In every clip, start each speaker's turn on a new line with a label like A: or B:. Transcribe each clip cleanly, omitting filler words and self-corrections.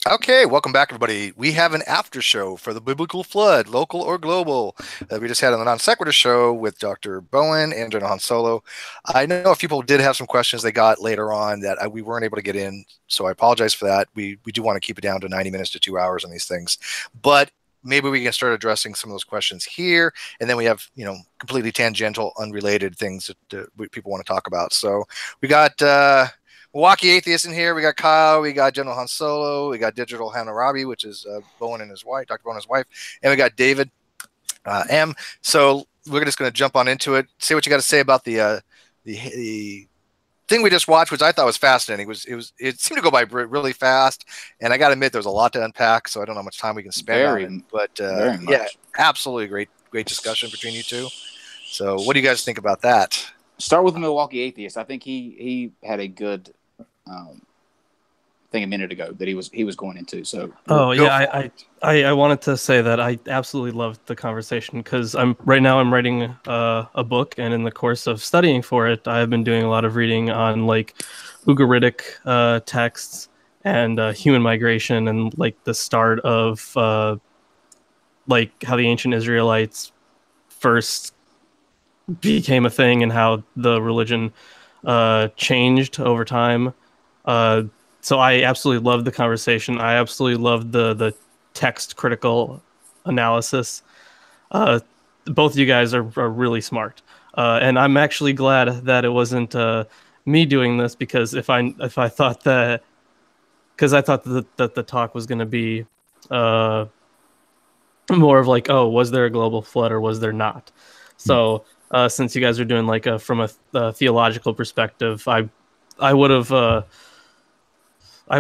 A: Okay, welcome back, everybody. We have an after show for the biblical flood, local or global, that we just had on the Non-Sequitur show with Dr. Bowen and General Han Solo. I know a few people did have some questions they got later on that we weren't able to get in, so I apologize for that. We do want to keep it down to 90 minutes to 2 hours on these things, but maybe we can start addressing some of those questions here, and then we have, completely tangential, unrelated things that people want to talk about. So we got Milwaukee Atheist in here. We got Kyle. We got General Han Solo. We got Digital Hammurabi, which is Bowen and his wife, Dr. Bowen and his wife. And we got David M. So we're just going to jump on into it. Say what you got to say about the thing we just watched, which I thought was fascinating. It seemed to go by really fast, and I got to admit there was a lot to unpack. So I don't know how much time we can spend on it. But yeah, absolutely great discussion between you two. So what do you guys think about that?
B: Start with the Milwaukee Atheist. I think he had a good thing a minute ago that he was going into. So
C: I wanted to say that I absolutely loved the conversation because I'm writing a book, and in the course of studying for it, I have been doing a lot of reading on like Ugaritic texts and human migration and like the start of like how the ancient Israelites first became a thing and how the religion changed over time. So I absolutely loved the conversation. I absolutely loved the text critical analysis. Both of you guys are really smart. And I'm actually glad that it wasn't me doing this, because if I thought that, because I thought that the talk was going to be more of like, oh, was there a global flood or was there not? So since you guys are doing like from a theological perspective, I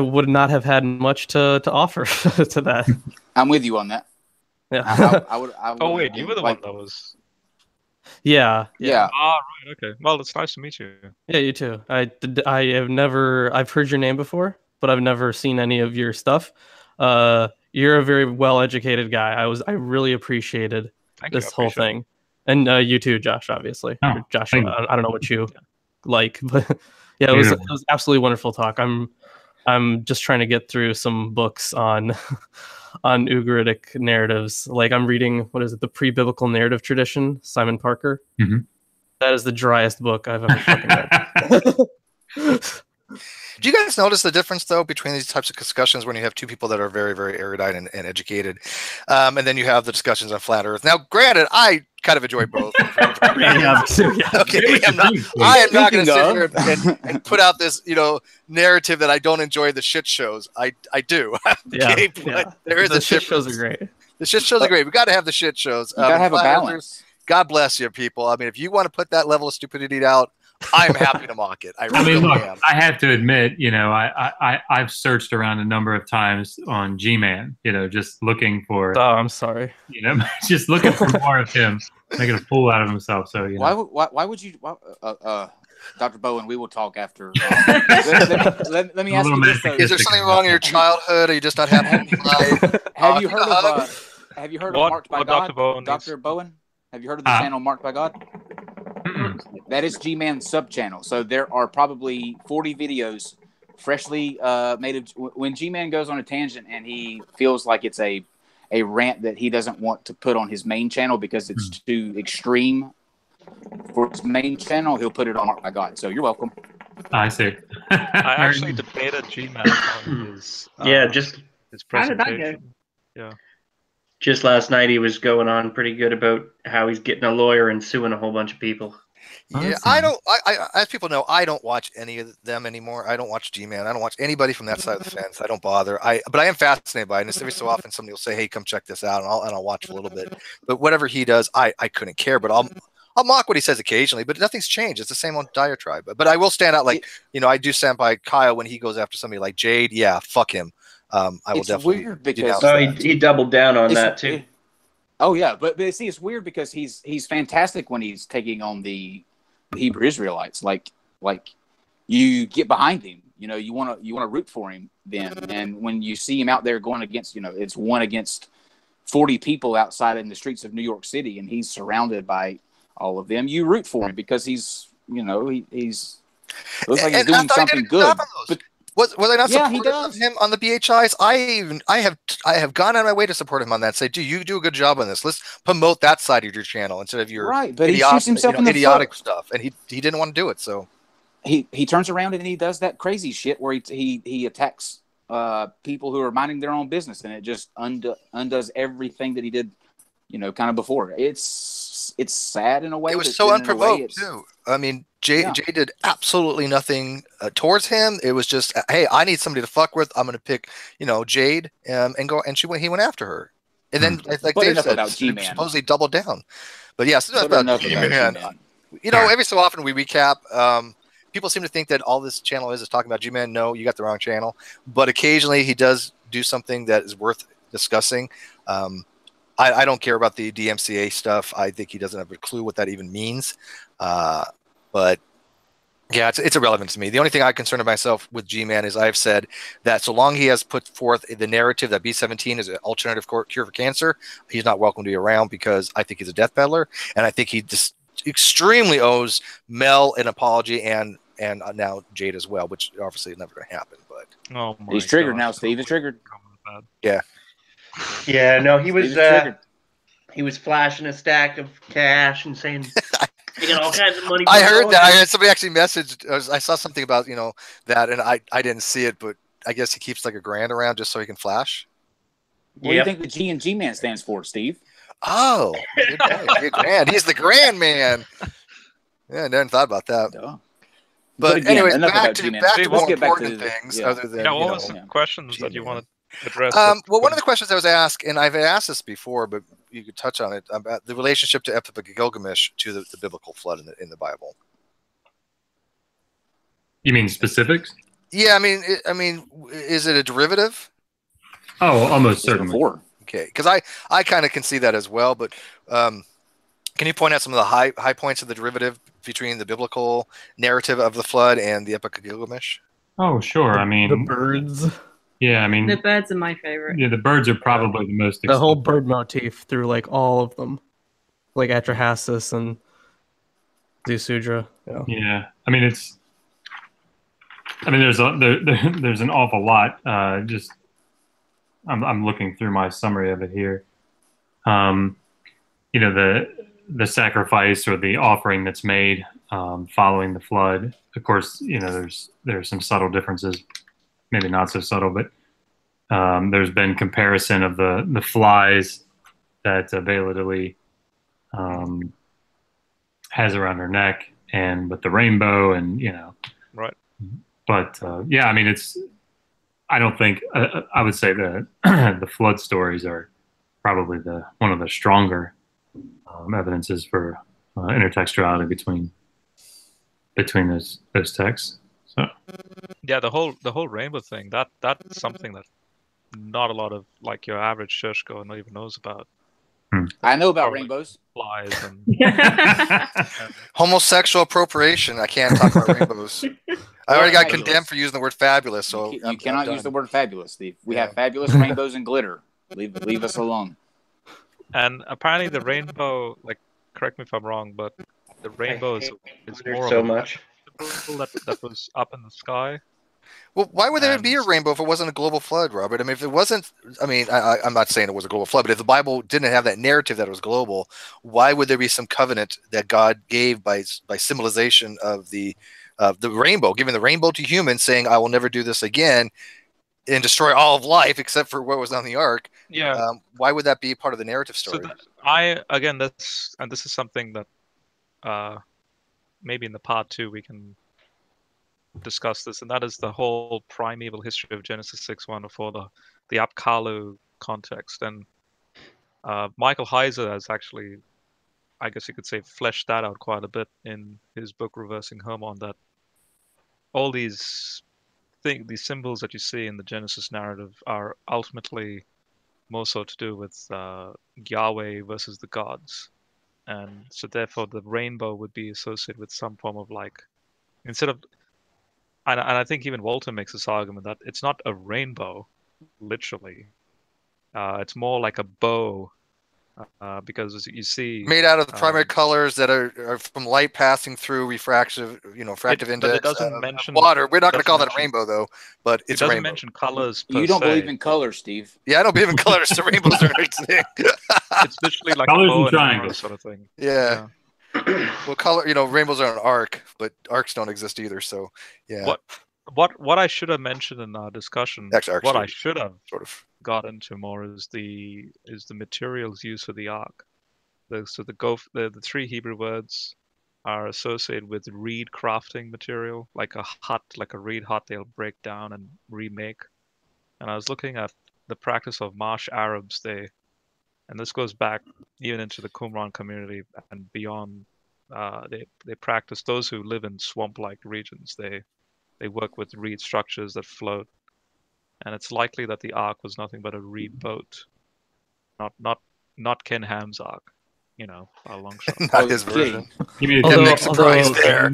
C: would not have had much to offer to that.
B: I'm with you on that.
C: Yeah.
D: I would wait, you were the one that was.
C: Yeah.
B: Yeah.
D: Ah, right. Okay. Well, it's nice to meet you.
C: Yeah, you too. I've heard your name before, but I've never seen any of your stuff. You're a very well-educated guy. I really appreciated this whole thing. And you too, Josh, obviously.
E: Oh,
C: Josh, I don't know what you like, but yeah, it was absolutely wonderful talk. I'm just trying to get through some books on Ugaritic narratives. Like I'm reading, what is it, the pre-biblical narrative tradition, Simon Parker.
E: Mm-hmm.
C: That is the driest book I've ever fucking read.
A: Do you guys notice the difference, though, between these types of discussions when you have two people that are very, very erudite and educated, and then you have the discussions on flat Earth? Now, granted, I kind of enjoy both. Okay, I am not going to sit here and put out this, narrative that I don't enjoy the shit shows. I do. Okay, but there is
C: the shit shows are great.
A: The shit shows are great. We got to have the shit shows.
B: You got to have a balance.
A: God bless you, people. I mean, if you want to put that level of stupidity out, I'm happy to mock it. I mean, look, am.
E: I have to admit, I've searched around a number of times on G-Man, just looking for.
C: Oh, I'm sorry.
E: Just looking for more of him, making a fool out of himself. So,
B: Why would you, Dr. Bowen? We will talk after. Let me ask you this:
A: is there something wrong in your childhood? Are you just not happy in life?
B: Have you heard of Marked by God,
D: Dr.
B: Bowen? Have you heard of the channel Marked by God? That is G-Man's sub-channel. So there are probably 40 videos freshly made. When G-Man goes on a tangent and he feels like it's a rant that he doesn't want to put on his main channel because it's too extreme for his main channel, he'll put it on Marked by God. So you're welcome.
E: I see.
D: I actually debated G-Man on his his presentation.
F: How did that go?
D: Yeah.
F: Just last night, he was going on pretty good about how he's getting a lawyer and suing a whole bunch of people.
A: Yeah, I as people know, I don't watch any of them anymore. I don't watch G-Man. I don't watch anybody from that side of the fence. I don't bother. But I am fascinated by it. And every so often somebody will say, "Hey, come check this out," and I'll watch a little bit. But whatever he does, I couldn't care. But I'll mock what he says occasionally. But nothing's changed. It's the same old diatribe. But I will stand out. Like I do stand by Kyle when he goes after somebody like Jade. Yeah, fuck him. I will definitely.
B: Weird because
F: he doubled down on that too.
B: Oh yeah, but see, it's weird because he's fantastic when he's taking on the Hebrew Israelites. Like you get behind him, you want to root for him then. And when you see him out there going against, it's 1 against 40 people outside in the streets of New York City, and he's surrounded by all of them, you root for him because he's looks like he's doing something good.
A: Was I not
B: Yeah, he
A: supportive of
B: does.
A: him on the BHIs? I have gone out of my way to support him on that. Say, you do a good job on this. Let's promote that side of your channel instead of your
B: right. But he shoots himself in the
A: idiotic
B: foot.
A: stuff, and he didn't want to do it. So
B: he turns around and he does that crazy shit where he attacks people who are minding their own business, and it just undoes everything that he did, kind of before. It's sad in a way.
A: It was so unprovoked too. I mean, Jay did absolutely nothing towards him. It was just, hey, I need somebody to fuck with. I'm going to pick, Jade, and go. And he went after her. And then, like Dave said, supposedly doubled down. But yes, about G-Man. Every so often we recap. People seem to think that all this channel is talking about G-Man. No, you got the wrong channel. But occasionally he does do something that is worth discussing. I don't care about the DMCA stuff. I think he doesn't have a clue what that even means. But yeah, it's irrelevant to me. The only thing I concern myself with G-Man is I've said that so long he has put forth the narrative that B17 is an alternative cure for cancer, he's not welcome to be around, because I think he's a death peddler, and I think he just extremely owes Mel an apology and now Jade as well, which obviously is never going to happen. But
B: he's triggered now. Steve is triggered.
A: Yeah.
F: Yeah, no, he was flashing a stack of cash and saying he got all kinds of money.
A: I heard that. I had somebody actually messaged. I saw something about that, and I didn't see it, but I guess he keeps like $1,000 around just so he can flash.
B: What do you think the G and G-Man stands for, Steve?
A: Oh, good grand. He's the grand man. Yeah, I never thought about that.
B: Duh.
A: But
B: again,
A: anyways, back to more
B: get
A: important things other than
E: what was the questions that you wanted to address?
A: Well, one of the questions I was asked, and I've asked this before, but you could touch on it, about the relationship to Epic of Gilgamesh to the biblical flood in the Bible.
E: You mean specifics?
A: Yeah, I mean, is it a derivative?
E: Oh, almost certainly.
A: Okay, because I kind of can see that as well, but can you point out some of the high points of the derivative between the biblical narrative of the flood and the Epic of Gilgamesh?
E: Oh, sure. I mean,
C: the birds.
E: Yeah, I mean,
G: the birds are my favorite.
E: Yeah, the birds are probably the most.
C: The whole bird motif through like all of them, like Atrahasis and Zusudra.
E: Yeah, I mean there's an awful lot. Just I'm looking through my summary of it here. The sacrifice or the offering that's made following the flood. Of course, there's some subtle differences, maybe not so subtle, but there's been comparison of the flies that Bela has around her neck and with the rainbow, and
D: right.
E: But yeah, I mean, I don't think I would say that the flood stories are probably one of the stronger evidences for intertextuality between those texts. So
D: yeah, the whole rainbow thing, that's something that not a lot of like your average churchgoer not even knows about.
B: I know about rainbows.
D: Flies and
A: homosexual appropriation. I can't talk about rainbows. I already got condemned for using the word fabulous. So
B: you cannot use the word fabulous, Steve. We have fabulous rainbows and glitter. Leave us alone.
D: And apparently the rainbow, like, correct me if I'm wrong, but the rainbow is more
F: so
D: of
F: much
D: that was up in the sky.
A: Well, why would there be a rainbow if it wasn't a global flood, Robert? I mean, if it wasn't, I'm not saying it was a global flood, but if the Bible didn't have that narrative that it was global, why would there be some covenant that God gave by symbolization of the rainbow, giving the rainbow to humans, saying, "I will never do this again," and destroy all of life except for what was on the ark?
D: Yeah.
A: Why would that be part of the narrative story?
D: So this is something that maybe in the part 2 we can discuss this, and that is the whole primeval history of Genesis 6:1 before the Apkallu context. And Michael Heizer has actually, I guess you could say, fleshed that out quite a bit in his book Reversing Hermon, that all these symbols that you see in the Genesis narrative are ultimately more so to do with Yahweh versus the gods. And so therefore the rainbow would be associated with some form of, like, instead of, and I think even Walter makes this argument that it's not a rainbow, literally. It's more like a bow because as you see,
A: made out of primary colors that are from light passing through refractive index
D: but it doesn't
A: of
D: mention
A: water. We're not going to call that a
D: mention-
A: rainbow though, but it's
D: it
A: a
D: doesn't
A: rainbow.
D: mention colors per
B: You don't
D: se.
B: believe in colors, Steve.
A: Yeah, I don't believe in colors, so rainbows are interesting.
D: It's literally like
E: Colors
D: a bow
E: and
D: and arrow
E: triangles.
D: sort of thing.
A: Yeah. Well, rainbows are an arc, but arcs don't exist either. So yeah,
D: What I should have mentioned in our discussion,
A: Actually, arcs
D: what
A: do,
D: I should have
A: sort of.
D: got into more is the materials used for the ark. The three Hebrew words are associated with reed crafting material, like a reed hut they'll break down and remake. And I was looking at the practice of marsh Arabs, and this goes back even into the Qumran community and beyond. They practice, those who live in swamp-like regions, they work with reed structures that float, and it's likely that the ark was nothing but a reed boat, not Ken Ham's ark, a long shot.
A: Not his version.
C: Although
A: surprise there.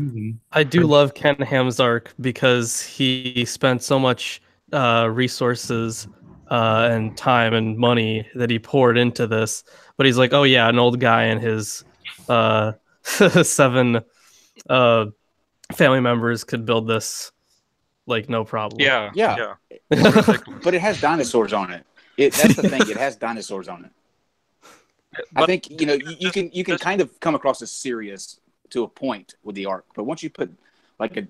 C: I do love Ken Ham's ark because he spent so much resources and time and money that he poured into this, but he's like, oh yeah, an old guy and his 7 family members could build this like no problem.
B: Yeah. But it has dinosaurs on it. That's the thing. It has dinosaurs on it. I think you can kind of come across as serious to a point with the ark, but once you put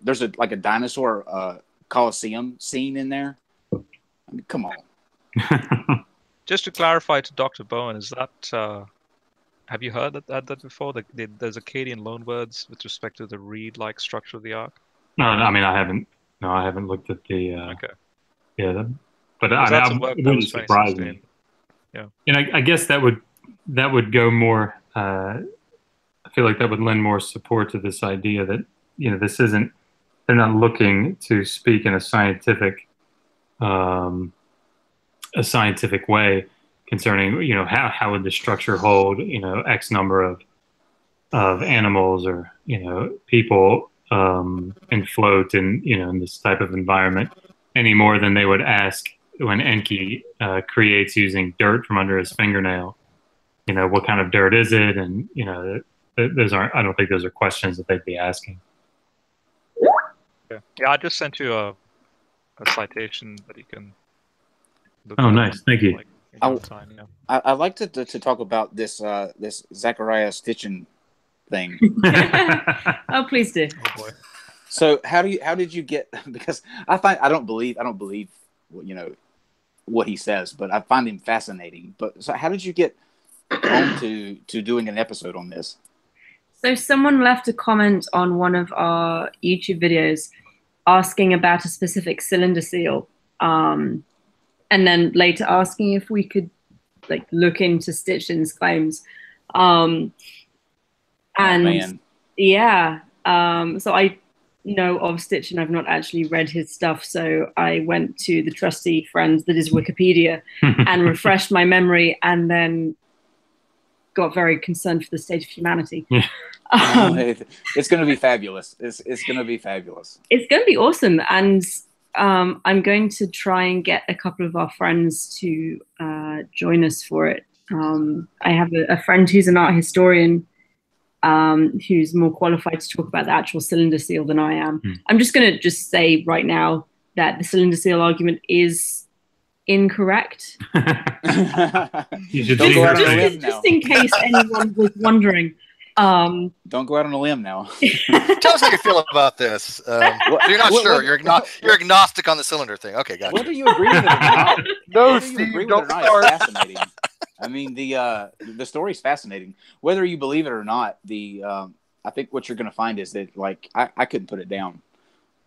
B: there's a dinosaur Colosseum scene in there. I mean, come on.
D: Just to clarify to Dr. Bowen, is that have you heard that before? There's Akkadian loanwords with respect to the reed-like structure of the ark.
E: No, I mean I haven't. No, I haven't looked at the.
D: Okay.
E: Yeah, but it wouldn't surprise me.
D: Yeah.
E: And I guess that would go more. I feel like that would lend more support to this idea that this isn't. They're not looking to speak in a scientific way concerning how would the structure hold X number of animals or people and float in this type of environment any more than they would ask when Enki creates using dirt from under his fingernail. What kind of dirt is it? And those aren't. I don't think those are questions that they'd be asking.
D: Yeah, I just sent you a citation that you can look
E: Oh,
D: at
E: nice. Thank you.
B: I'd like to talk about this Zechariah Sitchin thing.
G: Oh, please do.
D: Oh boy.
B: So how did you get? Because I don't believe what he says, but I find him fascinating. But so how did you get on to doing an episode on this?
G: So someone left a comment on one of our YouTube videos asking about a specific cylinder seal, and then later asking if we could look into Stitchin's claims. So I know of Sitchin. I've not actually read his stuff, so I went to the trusty friend that is Wikipedia and refreshed my memory, and then got very concerned for the state of humanity.
B: It's going to be fabulous. It's going to be fabulous.
G: It's going to be awesome, and I'm going to try and get a couple of our friends to join us for it. I have a friend who's an art historian who's more qualified to talk about the actual cylinder seal than I am. I'm just going to say right now that the cylinder seal argument is incorrect.
E: You should
B: Don't go out on a limb now.
G: Just in case anyone was wondering.
B: Don't go out on a limb now.
A: Tell us how you feel about this. You're not sure. You're agnostic on the cylinder thing. Okay, gotcha.
B: Whether you agree with it or not,
H: No, Steve, don't start.
B: it's fascinating. I mean, the story's fascinating. Whether you believe it or not, I think what you're going to find is that I couldn't put it down.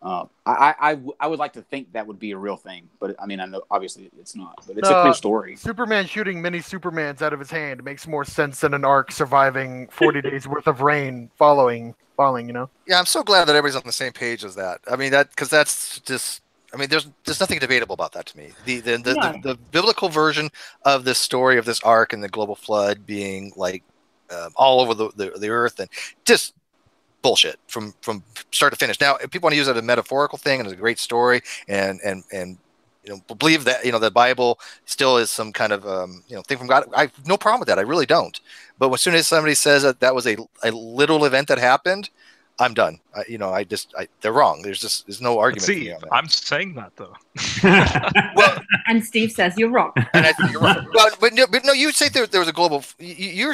B: I would like to think that would be a real thing, but I mean, I know obviously it's not, but it's a cool story.
H: Superman shooting mini Supermans out of his hand makes more sense than an ark surviving 40 days worth of rain falling, Yeah,
A: I'm so glad that everybody's on the same page as that. I mean, because that's just. I mean, there's nothing debatable about that to me. The biblical version of this story of this ark and the global flood being all over the earth and just bullshit from start to finish. Now, if people want to use it as a metaphorical thing and it's a great story and believe that the Bible still is some kind of thing from God. I have no problem with that. I really don't. But as soon as somebody says that was a literal event that happened, I'm done. They're wrong. There's no argument.
D: See, on that. I'm saying that though.
G: Well, and Steve says you're wrong.
A: And I think you're wrong. But no, you say there was a global. You're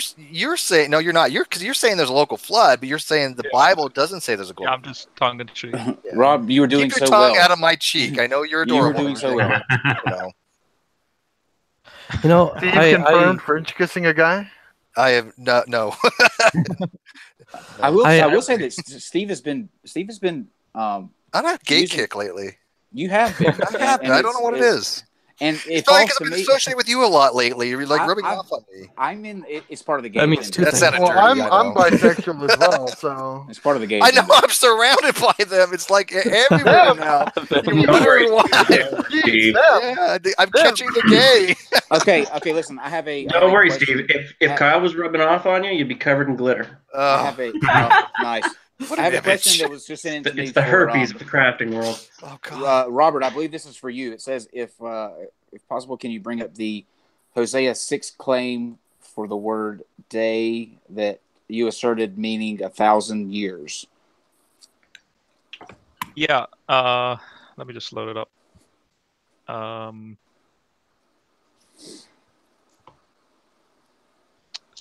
A: saying no, you're not. Because you're saying there's a local flood, but you're saying the Bible doesn't say there's a global.
D: Yeah, I'm just tongue in cheek.
B: Rob, you were doing
A: Keep your
B: so
A: tongue
B: well.
A: out of my cheek. I know you're adorable.
B: You were doing so well.
H: Steve confirmed French kissing a guy.
A: I have no.
B: I will say that Steve has been
A: I'm not gay kick lately.
B: You have been.
A: I don't know what it is.
B: And
A: it's probably because I've been associating with you a lot lately. You're like rubbing off on me.
B: I'm in. It's part of the game.
C: That means two things.
A: Well,
H: I'm bisexual as well, so
B: it's part of the game.
A: I know. I'm surrounded by them. It's like everywhere now. You're wondering why. Yeah, I'm catching the gay.
B: Okay. Listen, I have a.
F: Don't worry, Steve. If Kyle was rubbing off on you, you'd be covered in glitter.
B: I have a nice. I have a question that was just sent into me.
F: It's the herpes of the crafting world.
A: Oh God,
B: Robert, I believe this is for you. It says, if possible, can you bring up the Hosea 6 claim for the word day that you asserted meaning 1,000 years?
D: Yeah. Let me just load it up.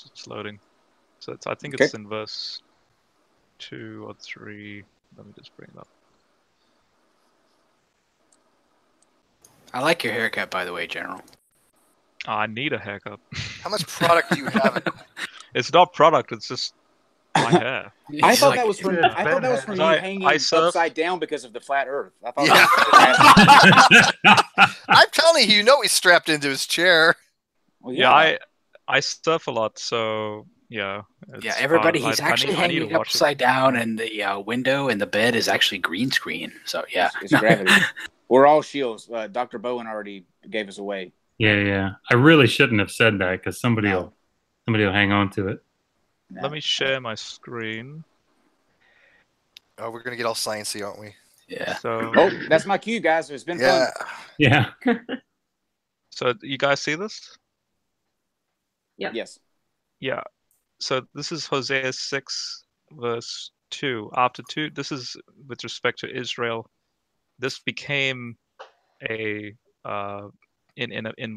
D: It's loading. So I think it's in verse 2 or 3. Let me just bring it up.
I: I like your haircut, by the way, General.
D: I need a haircut.
A: How much product do you have?
D: It's not product. It's just my hair.
B: I thought that was from you hanging upside down because of the flat Earth. I thought.
A: I'm telling you, he's strapped into his chair.
D: Well, yeah, I surf a lot, so. Yeah.
I: Yeah, everybody, he's actually hanging upside down, and the window and the bed is actually green screen. So, yeah.
B: It's gravity. We're all shields. Dr. Bowen already gave us away.
E: Yeah. I really shouldn't have said that because somebody will hang on to it.
D: No. Let me share my screen.
A: Oh, we're going to get all sciencey, aren't we?
I: Yeah.
D: So,
B: that's my cue, guys. It's been fun.
E: Yeah.
D: So, you guys see this?
G: Yeah.
B: Yes.
D: Yeah. So this is Hosea 6, verse 2. After 2, this is with respect to Israel. This became in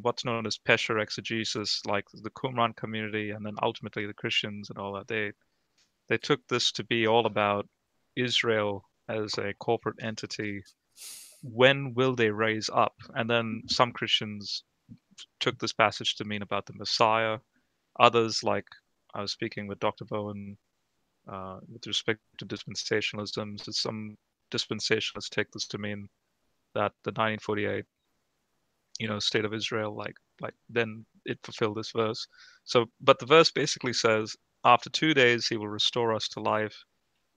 D: what's known as Pesher exegesis, like the Qumran community, and then ultimately the Christians and all that. They took this to be all about Israel as a corporate entity. When will they raise up? And then some Christians took this passage to mean about the Messiah. Others, like I was speaking with Dr. Bowen with respect to dispensationalism. So some dispensationalists take this to mean that the 1948, state of Israel, like then it fulfilled this verse. So, but the verse basically says, after 2 days he will restore us to life.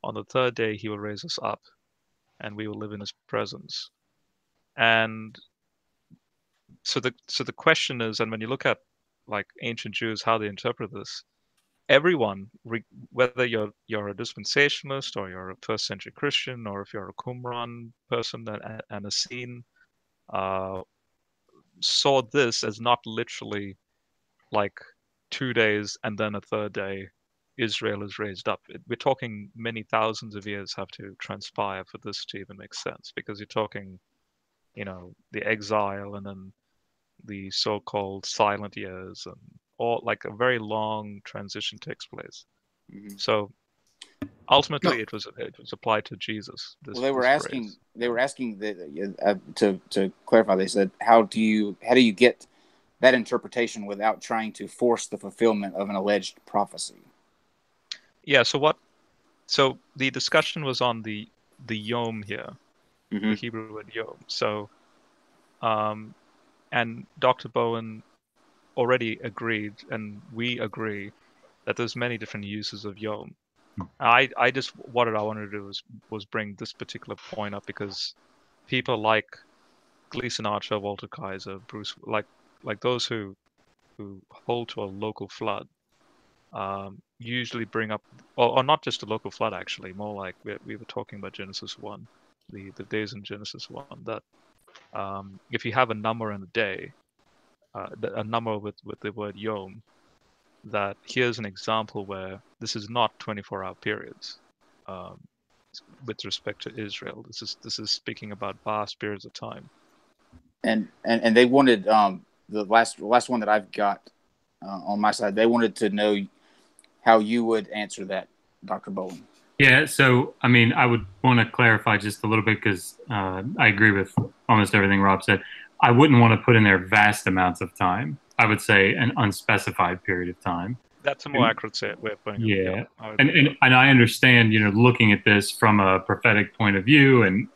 D: On the third day he will raise us up, and we will live in his presence. And so the question is, and when you look at like ancient Jews, how they interpret this, everyone, whether you're a dispensationalist or you're a first century Christian, or if you're a Qumran person and a Essene, saw this as not literally like 2 days and then a third day Israel is raised up. We're talking many thousands of years have to transpire for this to even make sense, because you're talking, the exile and then the so-called silent years, and all like a very long transition takes place. Mm-hmm. So ultimately, it was applied to Jesus.
B: They were asking that to clarify. They said, how do you get that interpretation without trying to force the fulfillment of an alleged prophecy?
D: Yeah. So the discussion was on the yom here, the Hebrew word yom. So, and Dr. Bowen already agreed, and we agree, that there's many different uses of yom. What I wanted to do was bring this particular point up because people like Gleason Archer, Walter Kaiser, Bruce, like those who hold to a local flood, usually bring up, or not just a local flood, actually, more like we were talking about Genesis 1, the days in Genesis 1, that if you have a number and a day, a number with the word yom, that here's an example where this is not 24-hour periods with respect to Israel. This is speaking about vast periods of time.
B: And they wanted the last one that I've got on my side. They wanted to know how you would answer that, Dr. Bowen.
E: Yeah, so I mean, I would want to clarify just a little bit because I agree with almost everything Rob said. I wouldn't want to put in there vast amounts of time. I would say an unspecified period of time.
D: That's a more accurate way of putting it.
E: Yeah, and I understand, looking at this from a prophetic point of view, and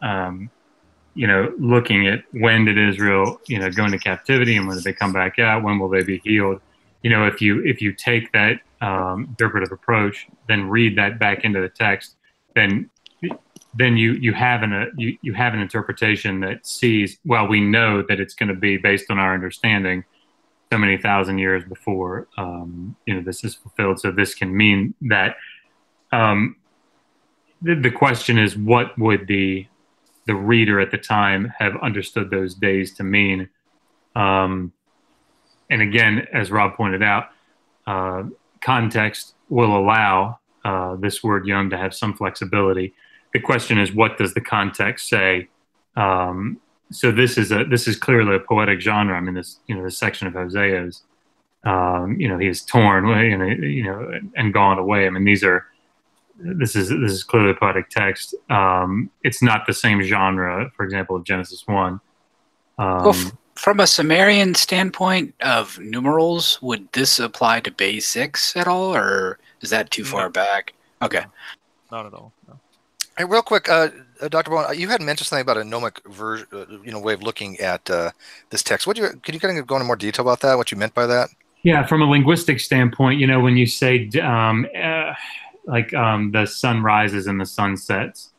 E: looking at when did Israel, go into captivity, and when did they come back out? When will they be healed? If you take that interpretive approach, then read that back into the text, then you have an interpretation that sees, well, we know that it's going to be based on our understanding so many thousand years before this is fulfilled. So this can mean that. The question is, what would the reader at the time have understood those days to mean? And again, as Rob pointed out, context will allow this word yom to have some flexibility. The question is, what does the context say? So this is clearly a poetic genre. I mean, this section of Hosea's, he is torn, and gone away. I mean, this is clearly a poetic text. It's not the same genre, for example, of Genesis 1.
I: Well, from a Sumerian standpoint of numerals, would this apply to base 6 at all, or is that too far back? Okay.
D: Not at all. No.
A: Hey, real quick, Dr. Bowen, you had mentioned something about a gnomic way of looking at this text. Could you kind of go into more detail about that? What you meant by that?
E: Yeah, from a linguistic standpoint, when you say the sun rises and the sun sets,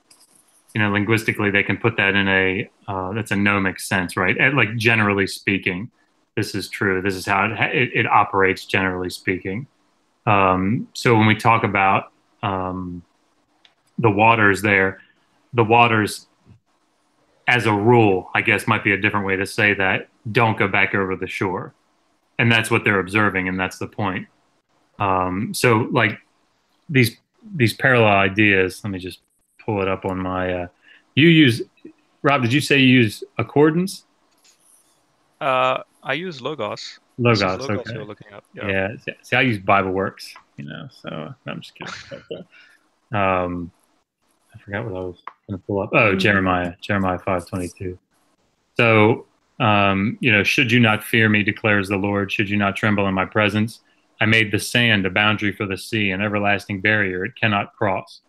E: linguistically they can put that in that's a gnomic sense, right? Like, generally speaking, this is true. This is how it operates, generally speaking. So when we talk about the waters there, the waters, as a rule, I guess might be a different way to say that, don't go back over the shore. And that's what they're observing, and that's the point. So, like, these parallel ideas, let me just pull it up on my... Rob, did you say you use accordance?
D: I use Logos.
E: Logos,
D: okay.
E: you're
D: looking up.
E: Yeah. See, I use BibleWorks, so I'm just kidding. I forgot what I was going to pull up. Oh, Jeremiah 5:22. So, should you not fear me, declares the Lord? Should you not tremble in my presence? I made the sand a boundary for the sea, an everlasting barrier it cannot cross.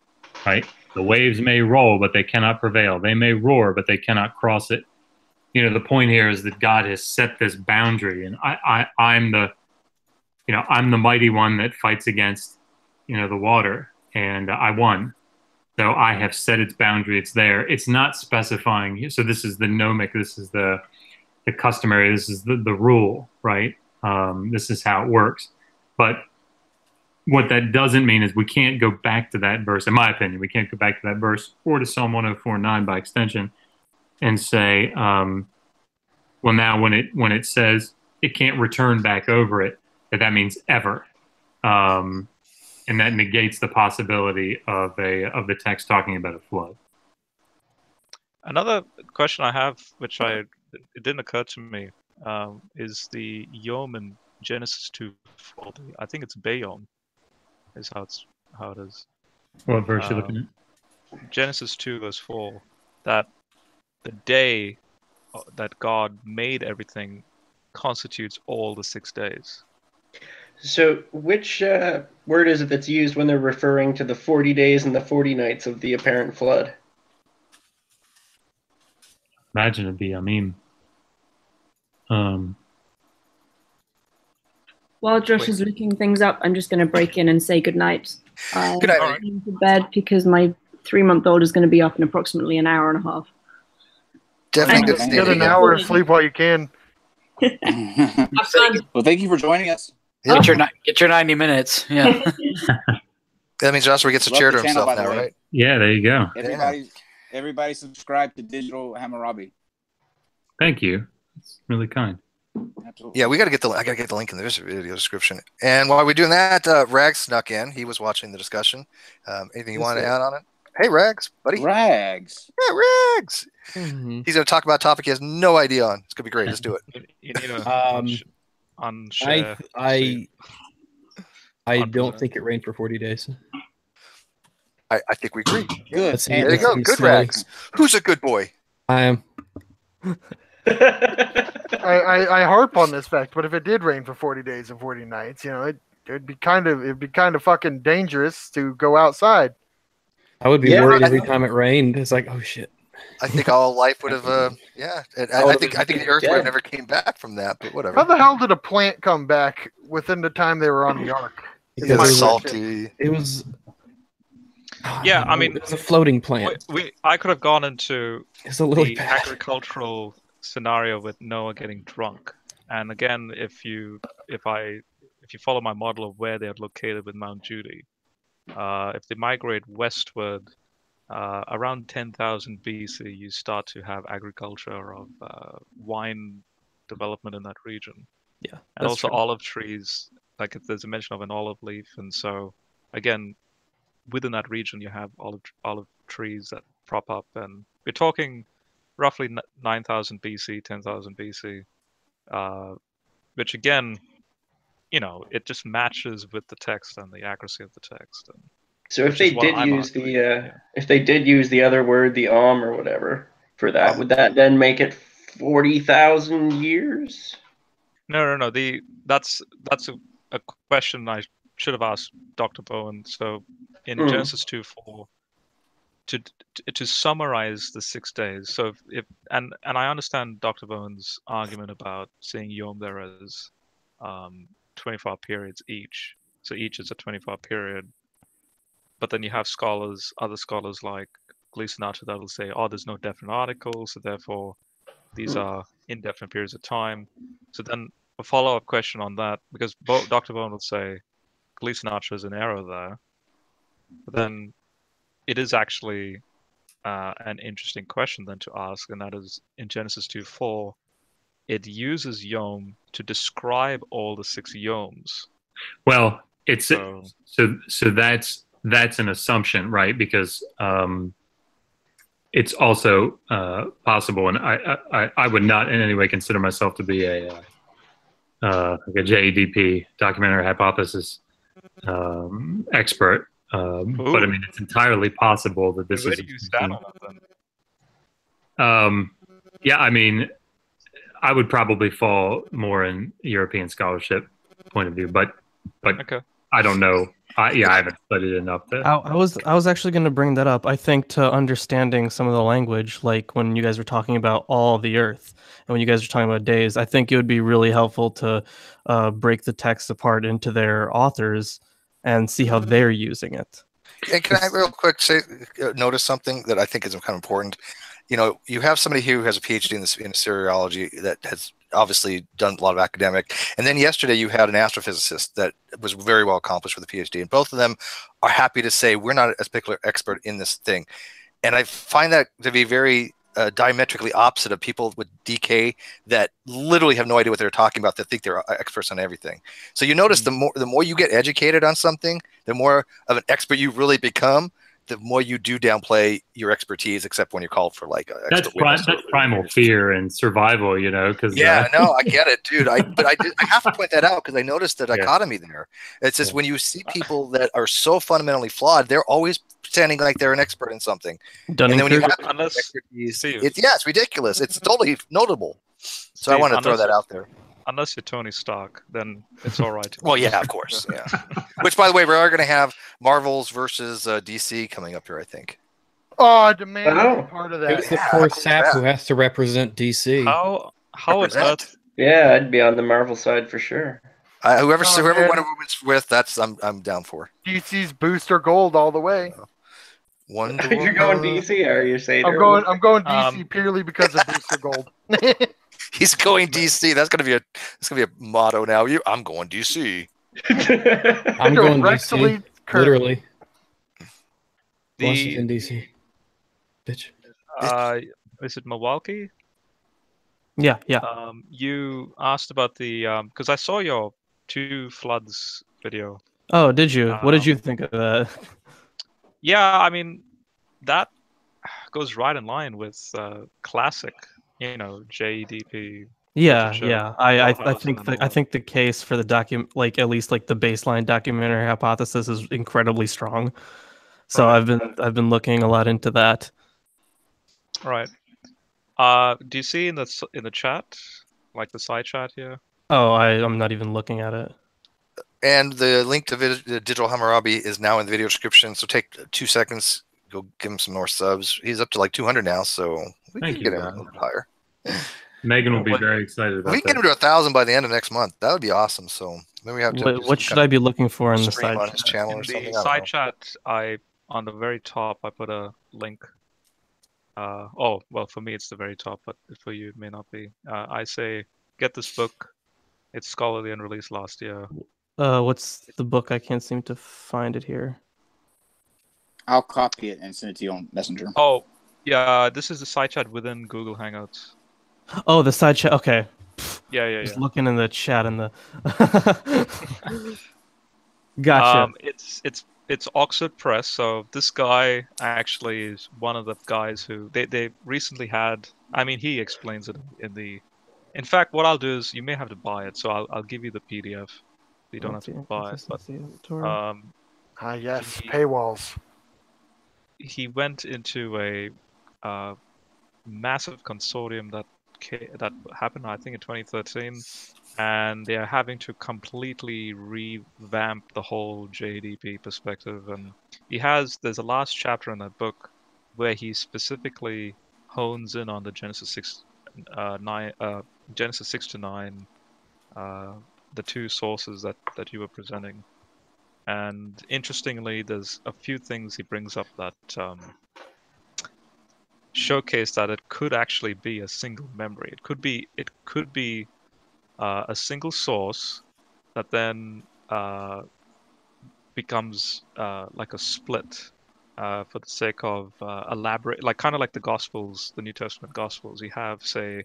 E: Right? The waves may roll, but they cannot prevail. They may roar, but they cannot cross it. The point here is that God has set this boundary, and I'm the mighty one that fights against, the water, and I won. So I have set its boundary. It's there. It's not specifying. So this is the gnomic. This is the customary. This is the rule, right? This is how it works. But what that doesn't mean is we can't go back to that verse. In my opinion, we can't go back to that verse or to Psalm 104:9 by extension and say, well, now when it says it can't return back over it, that means ever. And that negates the possibility of the text talking about a flood.
D: Another question I have, which it didn't occur to me, is the yom in Genesis 2. I think it's Bayom, is how it is.
E: What verse are you looking at?
D: Genesis 2 verse 4. That the day that God made everything constitutes all the 6 days.
F: So which word is it that's used when they're referring to the 40 days and the 40 nights of the apparent flood?
E: Imagine it'd be Amim.
G: While Josh is looking things up, I'm just going to break in and say good night.
A: Good night.
G: I'm going to bed because my 3-month-old is going to be up in approximately an hour and a half.
A: Definitely
H: get an hour of sleep while you can.
G: Have fun.
B: Well, thank you for joining us.
I: Get your 90 minutes. Yeah.
A: That means Joshua gets a chair to himself now,
B: way.
A: right?
E: Yeah, there you go.
B: Everybody subscribe to Digital Hammurabi.
E: Thank you. It's really kind.
B: Absolutely.
A: Yeah, we got to get the. I got to get the link in the video description. And while we're doing that, Rags snuck in. He was watching the discussion. Anything you want to add on it? Hey, Rags, buddy.
B: Rags.
A: Yeah, Rags.
J: Mm-hmm.
A: He's going to talk about a topic he has no idea on. It's going to be great. Let's do it.
D: You need to unshare.
J: I don't think it rained for 40 days.
A: I think we agree.
B: Good.
A: There you go. Good, Rags. Who's a good boy?
J: I am.
H: I harp on this fact, but if it did rain for 40 days and 40 nights, it'd be kind of fucking dangerous to go outside.
J: I would be worried every time it rained. It's like, oh shit.
A: I think all life would have, yeah. I think the Earth would have never came back from that, but whatever.
H: How the hell did a plant come back within the time they were on the Ark?
A: It was salty.
J: It was.
D: Yeah, I mean,
J: it was a floating plant.
D: I could have gone into
J: the
D: agricultural scenario with Noah getting drunk, and again, if you follow my model of where they're located with Mount Judy, if they migrate westward, around 10,000 BC, you start to have agriculture of wine development in that region.
C: Yeah,
D: and also
C: true.
D: Olive trees. Like there's a mention of an olive leaf, and so again, within that region, you have olive trees that prop up, and we're talking roughly 9,000 BC, 10,000 BC, which again, it just matches with the text and the accuracy of the text. And
F: so if they did use the other word, the or whatever for that, would that then make it 40,000 years?
D: No. That's a question I should have asked Dr. Bowen. So in Genesis 2:4, to summarize the 6 days. So if I understand Dr. Bowen's argument about seeing Yom there as 24 periods each. So each is a 24 period. But then you have other scholars like Gleason Archer that will say, there's no definite article, so therefore these are indefinite periods of time. So then a follow-up question on that, because Dr. Bowen will say Gleason Archer is an error there, but then it is actually an interesting question then to ask, and that is in Genesis 2:4, it uses Yom to describe all the 6 Yoms.
E: Well, it's so that's an assumption, right? Because it's also possible, and I would not in any way consider myself to be a JEDP, documentary hypothesis expert, but I mean it's entirely possible that this is.
D: Where do you stand on that then?
E: Yeah, I mean, I would probably fall more in European scholarship point of view, but
D: okay.
E: I don't know. I haven't studied enough.
C: I was actually going to bring that up. I think to understanding some of the language, like when you guys were talking about all the earth, and when you guys were talking about days, I think it would be really helpful to break the text apart into their authors and see how they're using it.
A: And can I real quick notice something that I think is kind of important? You have somebody who has a PhD in Assyriology that has obviously done a lot of academic. And then yesterday you had an astrophysicist that was very well accomplished with a PhD. And both of them are happy to say, we're not a particular expert in this thing. And I find that to be very diametrically opposite of people with DK that literally have no idea what they're talking about, that think they're experts on everything. So you notice the more you get educated on something, the more of an expert you really become, the more you do downplay your expertise, except when you're called for like
E: that's primal fear and survival, because
A: no, I get it, dude. I have to point that out because I noticed the dichotomy there. It's just when you see people that are so fundamentally flawed, they're always pretending like they're an expert in something. And then when you have expertise, it's ridiculous. It's totally notable. So I want to throw that out there.
D: Unless you're Tony Stark, then it's all right.
A: Well, yeah, of course. Yeah. Which, by the way, we are going to have Marvel's versus DC coming up here, I think.
H: Oh, I demand part of that.
J: It's the poor sap who has to represent DC.
D: How on earth?
F: Yeah, I'd be on the Marvel side for sure.
A: Whoever Wonder Woman's with, I'm down for.
H: DC's Booster Gold all the way.
F: You're going DC, are you saying?
H: I'm going DC purely because of Booster Gold.
A: He's going DC. That's gonna be a motto now. I'm going DC.
J: I'm going DC. Literally. Washington DC. Bitch.
D: Is it Milwaukee?
C: Yeah, yeah.
D: You asked about the because I saw your 2 floods video.
C: Oh, did you? What did you think of that?
D: Yeah, I mean, that goes right in line with classic, JDP.
C: Yeah,
D: literature,
C: yeah. I
D: Wellhausen and all
C: think the case for the like at least like the baseline documentary hypothesis is incredibly strong. So
D: Right.
C: I've been looking a lot into that.
D: Right. Do you see in the chat, like the side chat here?
C: Oh, I'm not even looking at it.
A: And the link to the Digital Hammurabi is now in the video description. So take 2 seconds, go give him some more subs. He's up to like 200 now, so we can get him a little bit higher.
E: Megan will be very excited about
A: that. We can get him to 1,000 by the end of next month. That would be awesome. So then we have to.
C: What should I be looking for in the side
A: on
C: chat?
A: his channel or
D: In
A: something?
D: the side chat, on the very top, I put a link. Well, for me it's the very top, but for you it may not be. I say get this book. It's scholarly and released last year.
C: What's the book? I can't seem to find it here.
B: I'll copy it and send it to you on Messenger.
D: Oh, yeah, this is the side chat within Google Hangouts.
C: Oh, the side chat. Okay.
D: Yeah.
C: Just looking in the chat and the. Gotcha.
D: It's Oxford Press. So this guy actually is one of the guys who they recently had. I mean, he explains it in the. In fact, what I'll do is you may have to buy it, so I'll give you the PDF. You don't have to buy it. But,
H: yes, paywalls.
D: He went into a massive consortium that happened, I think, in 2013, and they are having to completely revamp the whole JDP perspective. And there's a last chapter in that book where he specifically hones in on the Genesis 6 to 9, the 2 sources that you were presenting. And interestingly, there's a few things he brings up that showcase that it could actually be a single memory. It could be a single source that then becomes like a split for the sake of elaborate, like kind of like the Gospels, the New Testament Gospels. You have, say,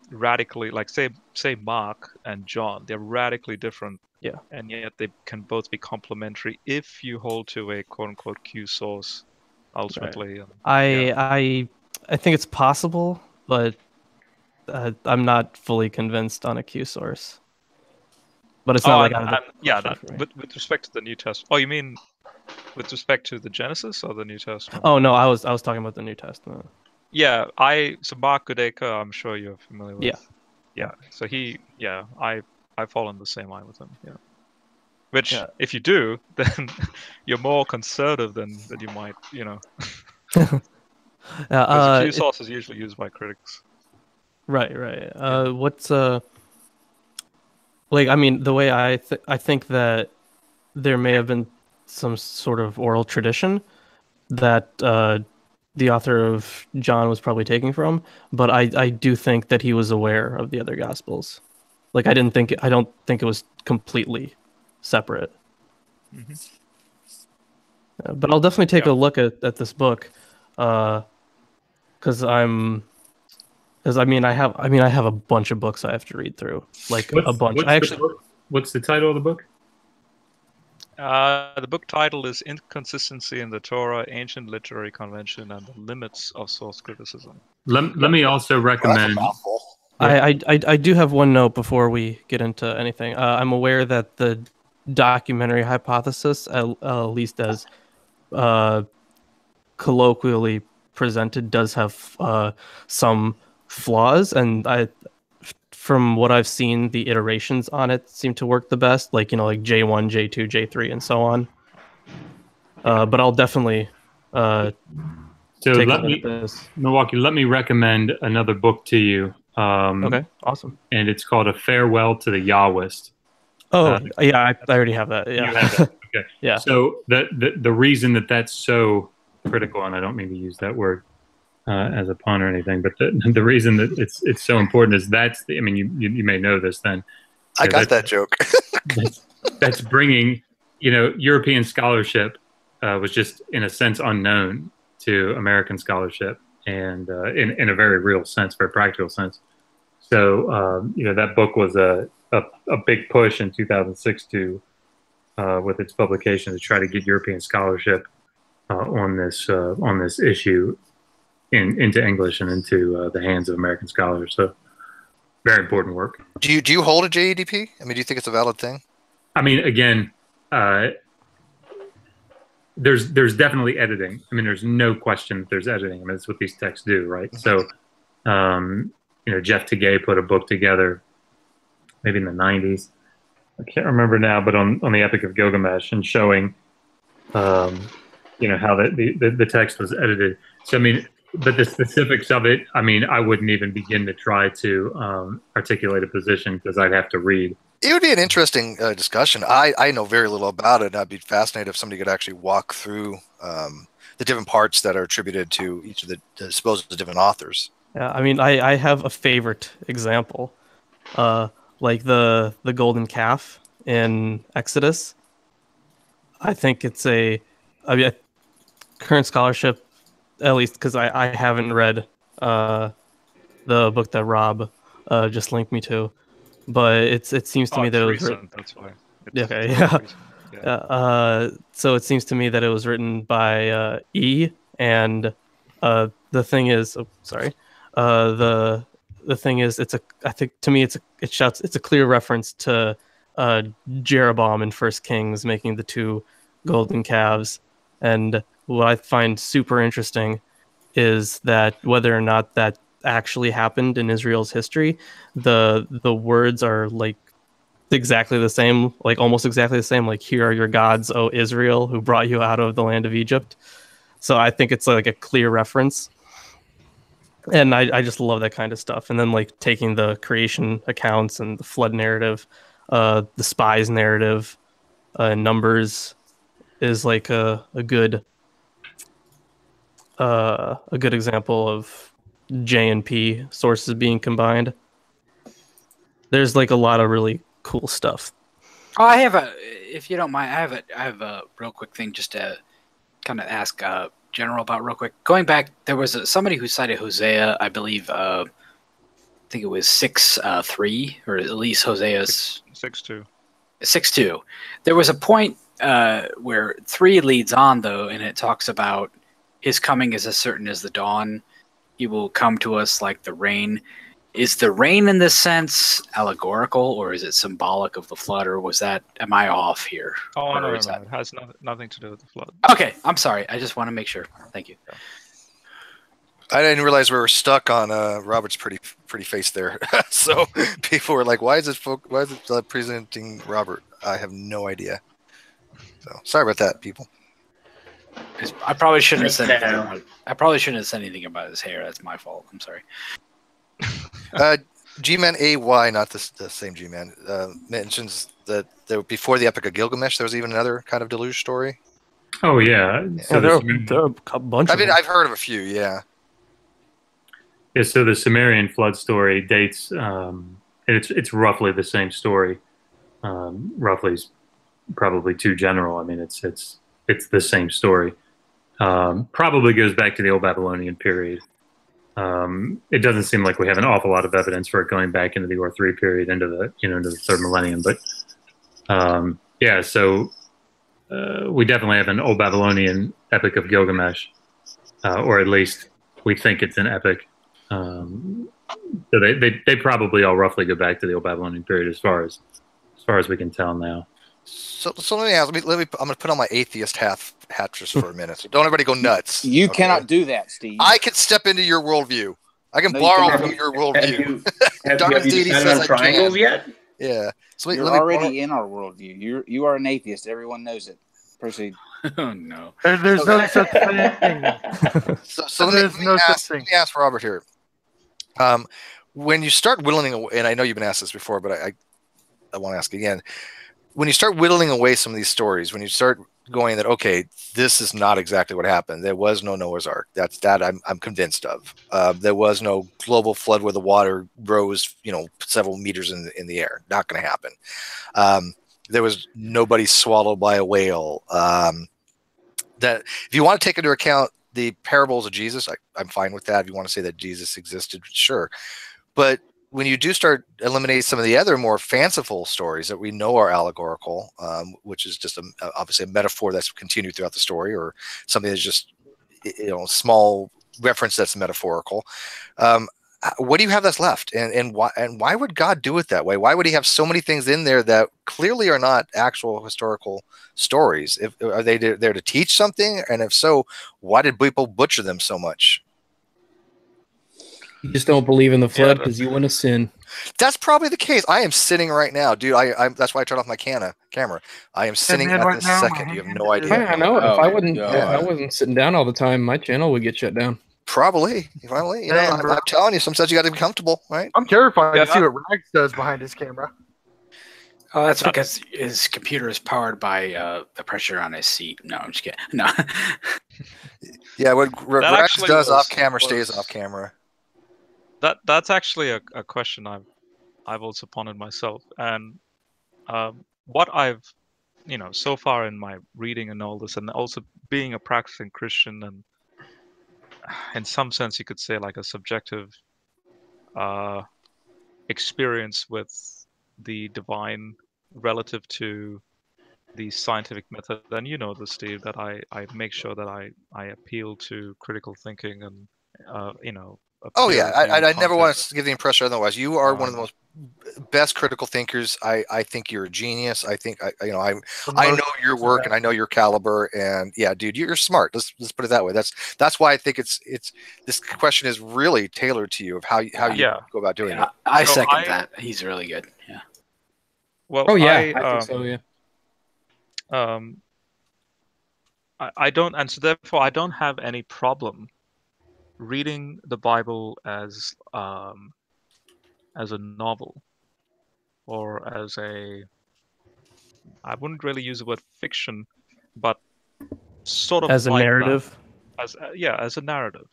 D: radically, like say Mark and John. They're radically different.
C: Yeah.
D: And yet they can both be complementary if you hold to a quote unquote Q source ultimately.
C: Right. I think it's possible, but I'm not fully convinced on a Q source. But it's not
D: with respect to the New Testament. Oh, you mean with respect to the Genesis or the New Testament?
C: Oh no, I was talking about the New Testament.
D: Yeah, so Mark Goodacre, I'm sure you're familiar with. Yeah. So I fall in the same line with him. Yeah. Which, if you do, then you're more conservative than you might, Because the Q source is usually used by critics.
C: Right. What's like? I mean, the way I think that there may have been some sort of oral tradition that the author of John was probably taking from, but I do think that he was aware of the other Gospels. Like I don't think it was completely separate.
D: Mm-hmm.
C: But I'll definitely take a look at this book, because I have a bunch of books I have to read through, like a bunch.
E: What's the title of the book?
D: The book title is Inconsistency in the Torah, Ancient Literary Convention, and the Limits of Source Criticism.
E: Let me also recommend.
C: I do have one note before we get into anything. I'm aware that the documentary hypothesis, at least as colloquially presented, does have some flaws, and from what I've seen, the iterations on it seem to work the best, like like J1, J2, J3, and so on. But I'll definitely take a look at this.
E: Milwaukee, let me recommend another book to you.
C: Okay, awesome.
E: And it's called A Farewell to the Yahwist.
C: Oh, I already have that. Yeah.
E: You have that. Okay.
C: Yeah.
E: So the reason that's so critical, and I don't mean to use that word as a pun or anything, but the reason that it's so important is you may know this then.
A: I got that joke.
E: that's bringing, European scholarship was just in a sense unknown to American scholarship. and in a very real sense, very practical sense. So that book was a big push in 2006 to with its publication to try to get European scholarship on this issue into English and into the hands of American scholars. So very important work.
A: Do you hold a JEDP? I mean, do you think it's a valid thing? I
E: mean, again, there's definitely editing. I mean, there's no question that there's editing. I mean, that's what these texts do, right? So, Jeff Tegay put a book together, maybe in the 90s. I can't remember now, but on the Epic of Gilgamesh, and showing, how the text was edited. So, I mean, but the specifics of it, I mean, I wouldn't even begin to try to articulate a position because I'd have to read.
A: It would be an interesting discussion. I know very little about it. I'd be fascinated if somebody could actually walk through the different parts that are attributed to each of the supposed different authors.
C: Yeah, I mean, I have a favorite example, like the golden calf in Exodus. I think it's current scholarship, at least because I haven't read the book that Rob just linked me to, but it seems to me that it was written.
D: That's why.
C: Okay, yeah. So it seems to me that it was written by E, and the thing is, the thing is, I think to me it's a clear reference to Jeroboam in First Kings making the two golden calves. And what I find super interesting is that whether or not that actually happened in Israel's history, the words are like exactly the same, like almost exactly the same. Like, here are your gods, O Israel, who brought you out of the land of Egypt. So I think it's like a clear reference. And I just love that kind of stuff. And then like taking the creation accounts and the flood narrative, the spies narrative, Numbers is like a good example of J and P sources being combined. There's like a lot of really cool stuff.
I: Oh, if you don't mind, I have a real quick thing just to kind of ask General about real quick. Going back, there was somebody who cited Hosea, I believe. I think it was 6:3, or at least Hosea's
D: 6:2.
I: 6:2. There was a point where 3 leads on though, and it talks about his coming is as certain as the dawn. He will come to us like the rain. Is the rain in this sense allegorical, or is it symbolic of the flood, or am I off here?
D: Oh, no, it has nothing to do with the flood.
I: Okay, I'm sorry. I just want to make sure. Thank you.
A: I didn't realize we were stuck on Robert's pretty face there. So people were like, why is it presenting Robert? I have no idea. So sorry about that, people.
I: I probably shouldn't have said anything. I probably shouldn't have said anything about his hair. That's my fault. I'm sorry.
A: G-Man AY, not the same G-Man, mentions that before the Epic of Gilgamesh, there was even another kind of deluge story.
E: Oh, yeah.
C: So there are a bunch of them.
A: I've heard of a few, yeah.
E: Yeah, so the Sumerian flood story dates, it's roughly the same story. Roughly is probably too general. I mean, it's the same story. Probably goes back to the Old Babylonian period. It doesn't seem like we have an awful lot of evidence for it going back into the Ur 3 period, into the third millennium. But yeah, so we definitely have an Old Babylonian Epic of Gilgamesh, or at least we think it's an epic. So they probably all roughly go back to the Old Babylonian period as far as we can tell now.
A: So let me ask. I'm going to put on my atheist hat just for a minute. So don't everybody go nuts.
B: You cannot do that, Steve.
A: I can step into your worldview. I can borrow from your worldview.
F: Have you decided on triangles yet?
A: Yeah. So
B: you're already in our worldview. You are an atheist. Everyone knows it. Proceed.
I: Oh no.
H: There's no such thing.
A: So let me ask Robert here. When you start whittling away, and I know you've been asked this before, but I want to ask again. When you start whittling away some of these stories, when you start going that, okay, this is not exactly what happened. There was no Noah's Ark. That I'm convinced of. There was no global flood where the water rose, several meters in the air. Not going to happen. There was nobody swallowed by a whale. That if you want to take into account the parables of Jesus, I'm fine with that. If you want to say that Jesus existed, sure. But when you do start eliminating some of the other more fanciful stories that we know are allegorical, which is just obviously a metaphor that's continued throughout the story, or something that's just, you know, small reference that's metaphorical. What do you have that's left, and why would God do it that way? Why would He have so many things in there that clearly are not actual historical stories? Are they there to teach something? And if so, why did people butcher them so much?
J: You just don't believe in the flood because you want to sin.
A: That's probably the case. I am sitting right now, dude. That's why I turned off my camera. I am sitting at
H: right
A: this
H: now,
A: second. You have no idea.
J: I know.
B: Oh,
J: If I wasn't sitting down all the time, my channel would get shut down.
A: Probably. Finally, you know, I'm telling you, sometimes you got to be comfortable, right?
H: I'm terrified to see what Rags does behind his camera.
I: Oh, that's because his computer is powered by the pressure on his seat. No, I'm just kidding. No.
A: Yeah, what Rags does off camera stays off camera.
D: That's actually a question I've also pondered myself, and what I've, you know, so far in my reading and all this, and also being a practicing Christian, and in some sense you could say like a subjective experience with the divine relative to the scientific method. And you know this, Steve, that I make sure that I appeal to critical thinking and you know.
A: Oh yeah, I never want to give the impression otherwise. You are one of the most best critical thinkers. I think you're a genius. I think I know your work and I know your caliber. And yeah, dude, you're smart. Let's put it that way. That's why I think it's this question is really tailored to you of how you go about doing it.
I: I second that. He's really good. Yeah.
D: Well,
J: I think so. Yeah.
D: I don't, and so therefore I don't have any problem reading the Bible as a novel, or as I wouldn't really use the word fiction, but sort of
C: as a
D: like
C: narrative.
D: As a narrative.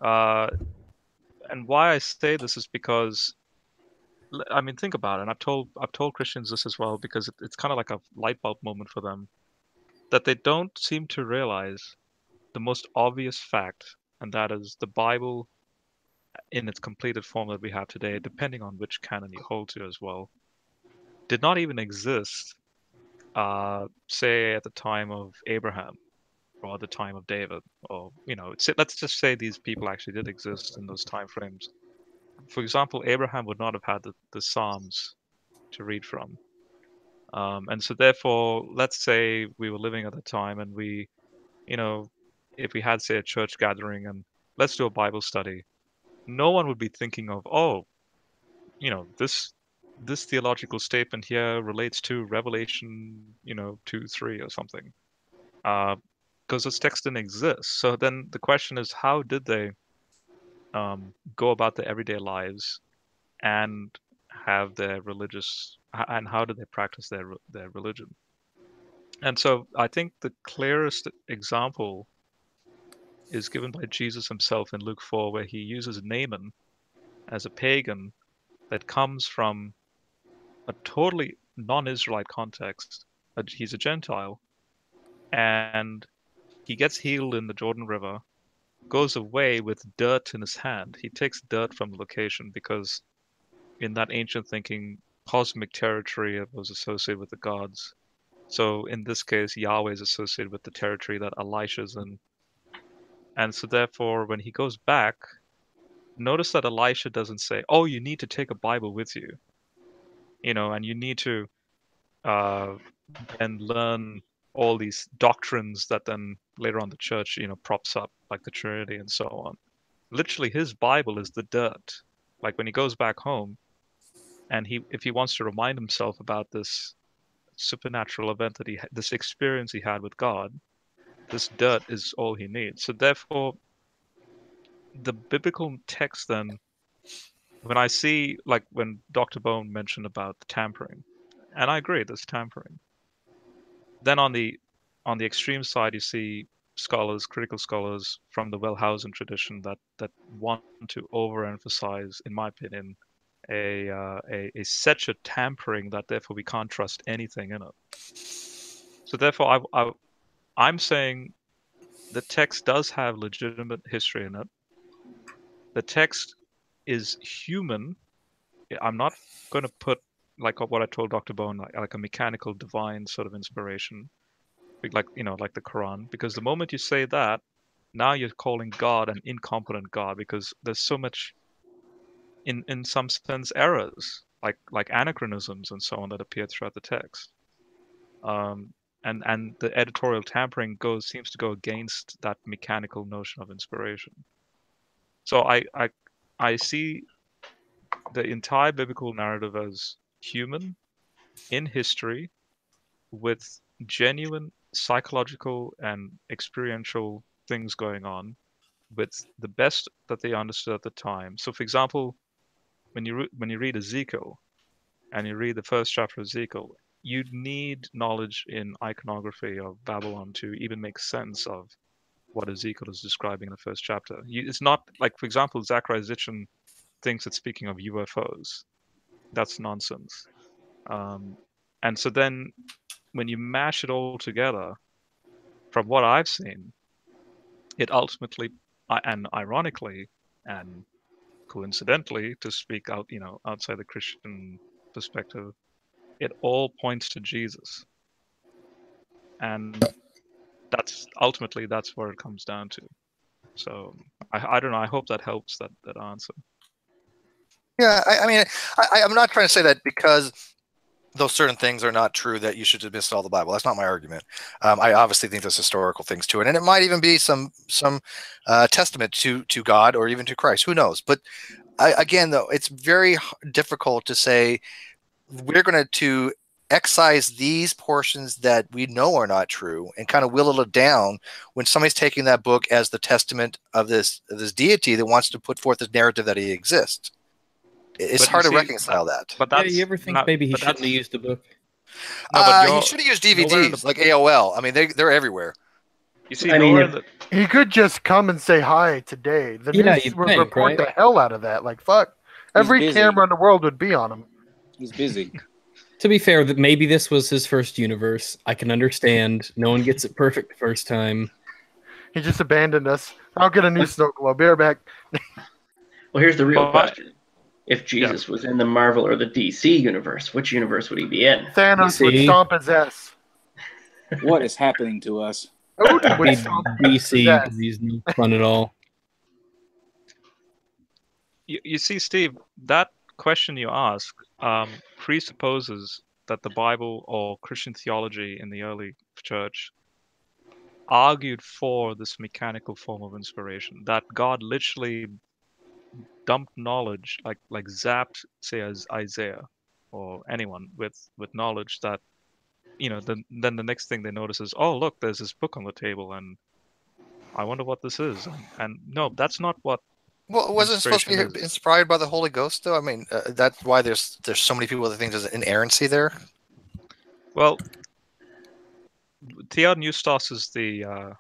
D: And why I say this is because, I mean, think about it. And I've told Christians this as well, because it's kind of like a light bulb moment for them, that they don't seem to realize the most obvious fact, and that is the Bible in its completed form that we have today, depending on which canon you hold to as well, did not even exist, say at the time of Abraham or at the time of David, or, you know, let's just say these people actually did exist in those time frames. For example, Abraham would not have had the Psalms to read from. And so therefore, let's say we were living at the time and we, you know, if we had, say, a church gathering and let's do a Bible study, no one would be thinking of, oh, you know, this theological statement here relates to Revelation, you know, 2:3 or something, because this text didn't exist. So then the question is, how did they go about their everyday lives and have their religious, and how did they practice their religion? And so I think the clearest example is given by Jesus himself in Luke 4, where he uses Naaman as a pagan that comes from a totally non-Israelite context. He's a Gentile, and he gets healed in the Jordan River, goes away with dirt in his hand. He takes dirt from the location because in that ancient thinking, cosmic territory was associated with the gods. So in this case, Yahweh is associated with the territory that Elisha's in. And so therefore, when he goes back, notice that Elisha doesn't say, oh, you need to take a Bible with you, you know, and you need to and learn all these doctrines that then later on the church, you know, props up, like the Trinity and so on. Literally, his Bible is the dirt. Like when he goes back home, and if he wants to remind himself about this supernatural event that this experience he had with God, this dirt is all he needs. So therefore, the biblical text then, when I see, like when Dr. Bowen mentioned about the tampering, and I agree, there's tampering. Then on the extreme side, you see scholars, critical scholars from the Wellhausen tradition that want to overemphasize, in my opinion, such a tampering that therefore we can't trust anything in it. So therefore, I'm saying the text does have legitimate history in it. The text is human. I'm not going to put like what I told Dr. Bowen, like a mechanical divine sort of inspiration, like like the Quran, because the moment you say that, now you're calling God an incompetent God, because there's so much in some sense errors, like anachronisms and so on, that appear throughout the text. And the editorial tampering seems to go against that mechanical notion of inspiration. So I see the entire biblical narrative as human, in history, with genuine psychological and experiential things going on, with the best that they understood at the time. So, for example, when you read Ezekiel and you read the first chapter of Ezekiel, you need knowledge in iconography of Babylon to even make sense of what Ezekiel is describing in the first chapter. It's not like, for example, Zachariah Sitchin thinks it's speaking of UFOs. That's nonsense. And so then when you mash it all together, from what I've seen, it ultimately, and ironically, and coincidentally, to speak out, outside the Christian perspective, it all points to Jesus. And that's where it comes down to. So I don't know. I hope that helps, that answer.
A: Yeah, I mean, I'm not trying to say that because those certain things are not true that you should dismiss all the Bible. That's not my argument. I obviously think there's historical things to it, and it might even be some testament to God or even to Christ. Who knows? But again, though, it's very difficult to say we're going to excise these portions that we know are not true and kind of whittle it down when somebody's taking that book as the testament of this deity that wants to put forth this narrative that he exists. It's hard to reconcile that.
J: But you ever think maybe he shouldn't have used the book?
A: No, he should have used DVDs like AOL. I mean, they're everywhere.
D: You see, I mean,
H: he could just come and say hi today. The news would report the hell out of that. Like, fuck. Every camera in the world would be on him.
B: He's busy.
J: To be fair, that maybe this was his first universe. I can understand. No one gets it perfect the first time.
H: He just abandoned us. I'll get a new snow globe. Be right back.
F: Well, here's the real question. If Jesus was in the Marvel or the DC universe, which universe would he be in?
H: Thanos would stomp his ass.
B: What is happening to us?
J: Odin would stomp DC because he's no fun at all.
D: You see, Steve, that question you ask presupposes that the Bible or Christian theology in the early church argued for this mechanical form of inspiration, that God literally dumped knowledge, like zapped, say, as Isaiah or anyone with knowledge that, then the next thing they notice is, oh, look, there's this book on the table, and I wonder what this is. And no, that's not what.
A: Well, wasn't it supposed to be inspired by the Holy Ghost, though? I mean, that's why there's so many people that think there's inerrancy there.
D: Well, theopneustos is the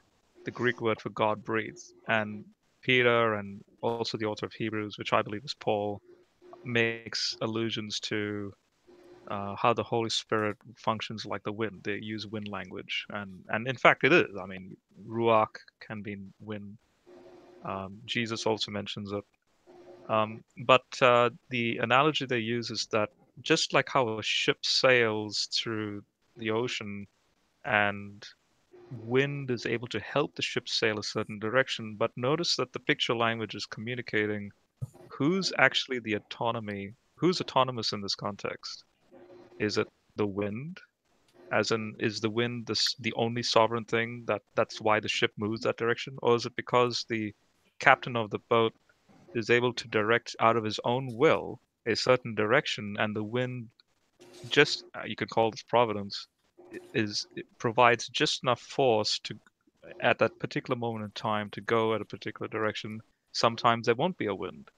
D: Greek word for God breathed, and Peter and also the author of Hebrews, which I believe is Paul, makes allusions to how the Holy Spirit functions like the wind. They use wind language, and in fact it is. I mean, ruach can be wind. Jesus also mentions it. But the analogy they use is that just like how a ship sails through the ocean and wind is able to help the ship sail a certain direction, but notice that the picture language is communicating who's actually who's autonomous in this context. Is it the wind? As in, is the wind the only sovereign thing that's why the ship moves that direction? Or is it because the captain of the boat is able to direct out of his own will a certain direction, and the wind, just you could call this providence, it provides just enough force to, at that particular moment in time, to go at a particular direction. Sometimes there won't be a wind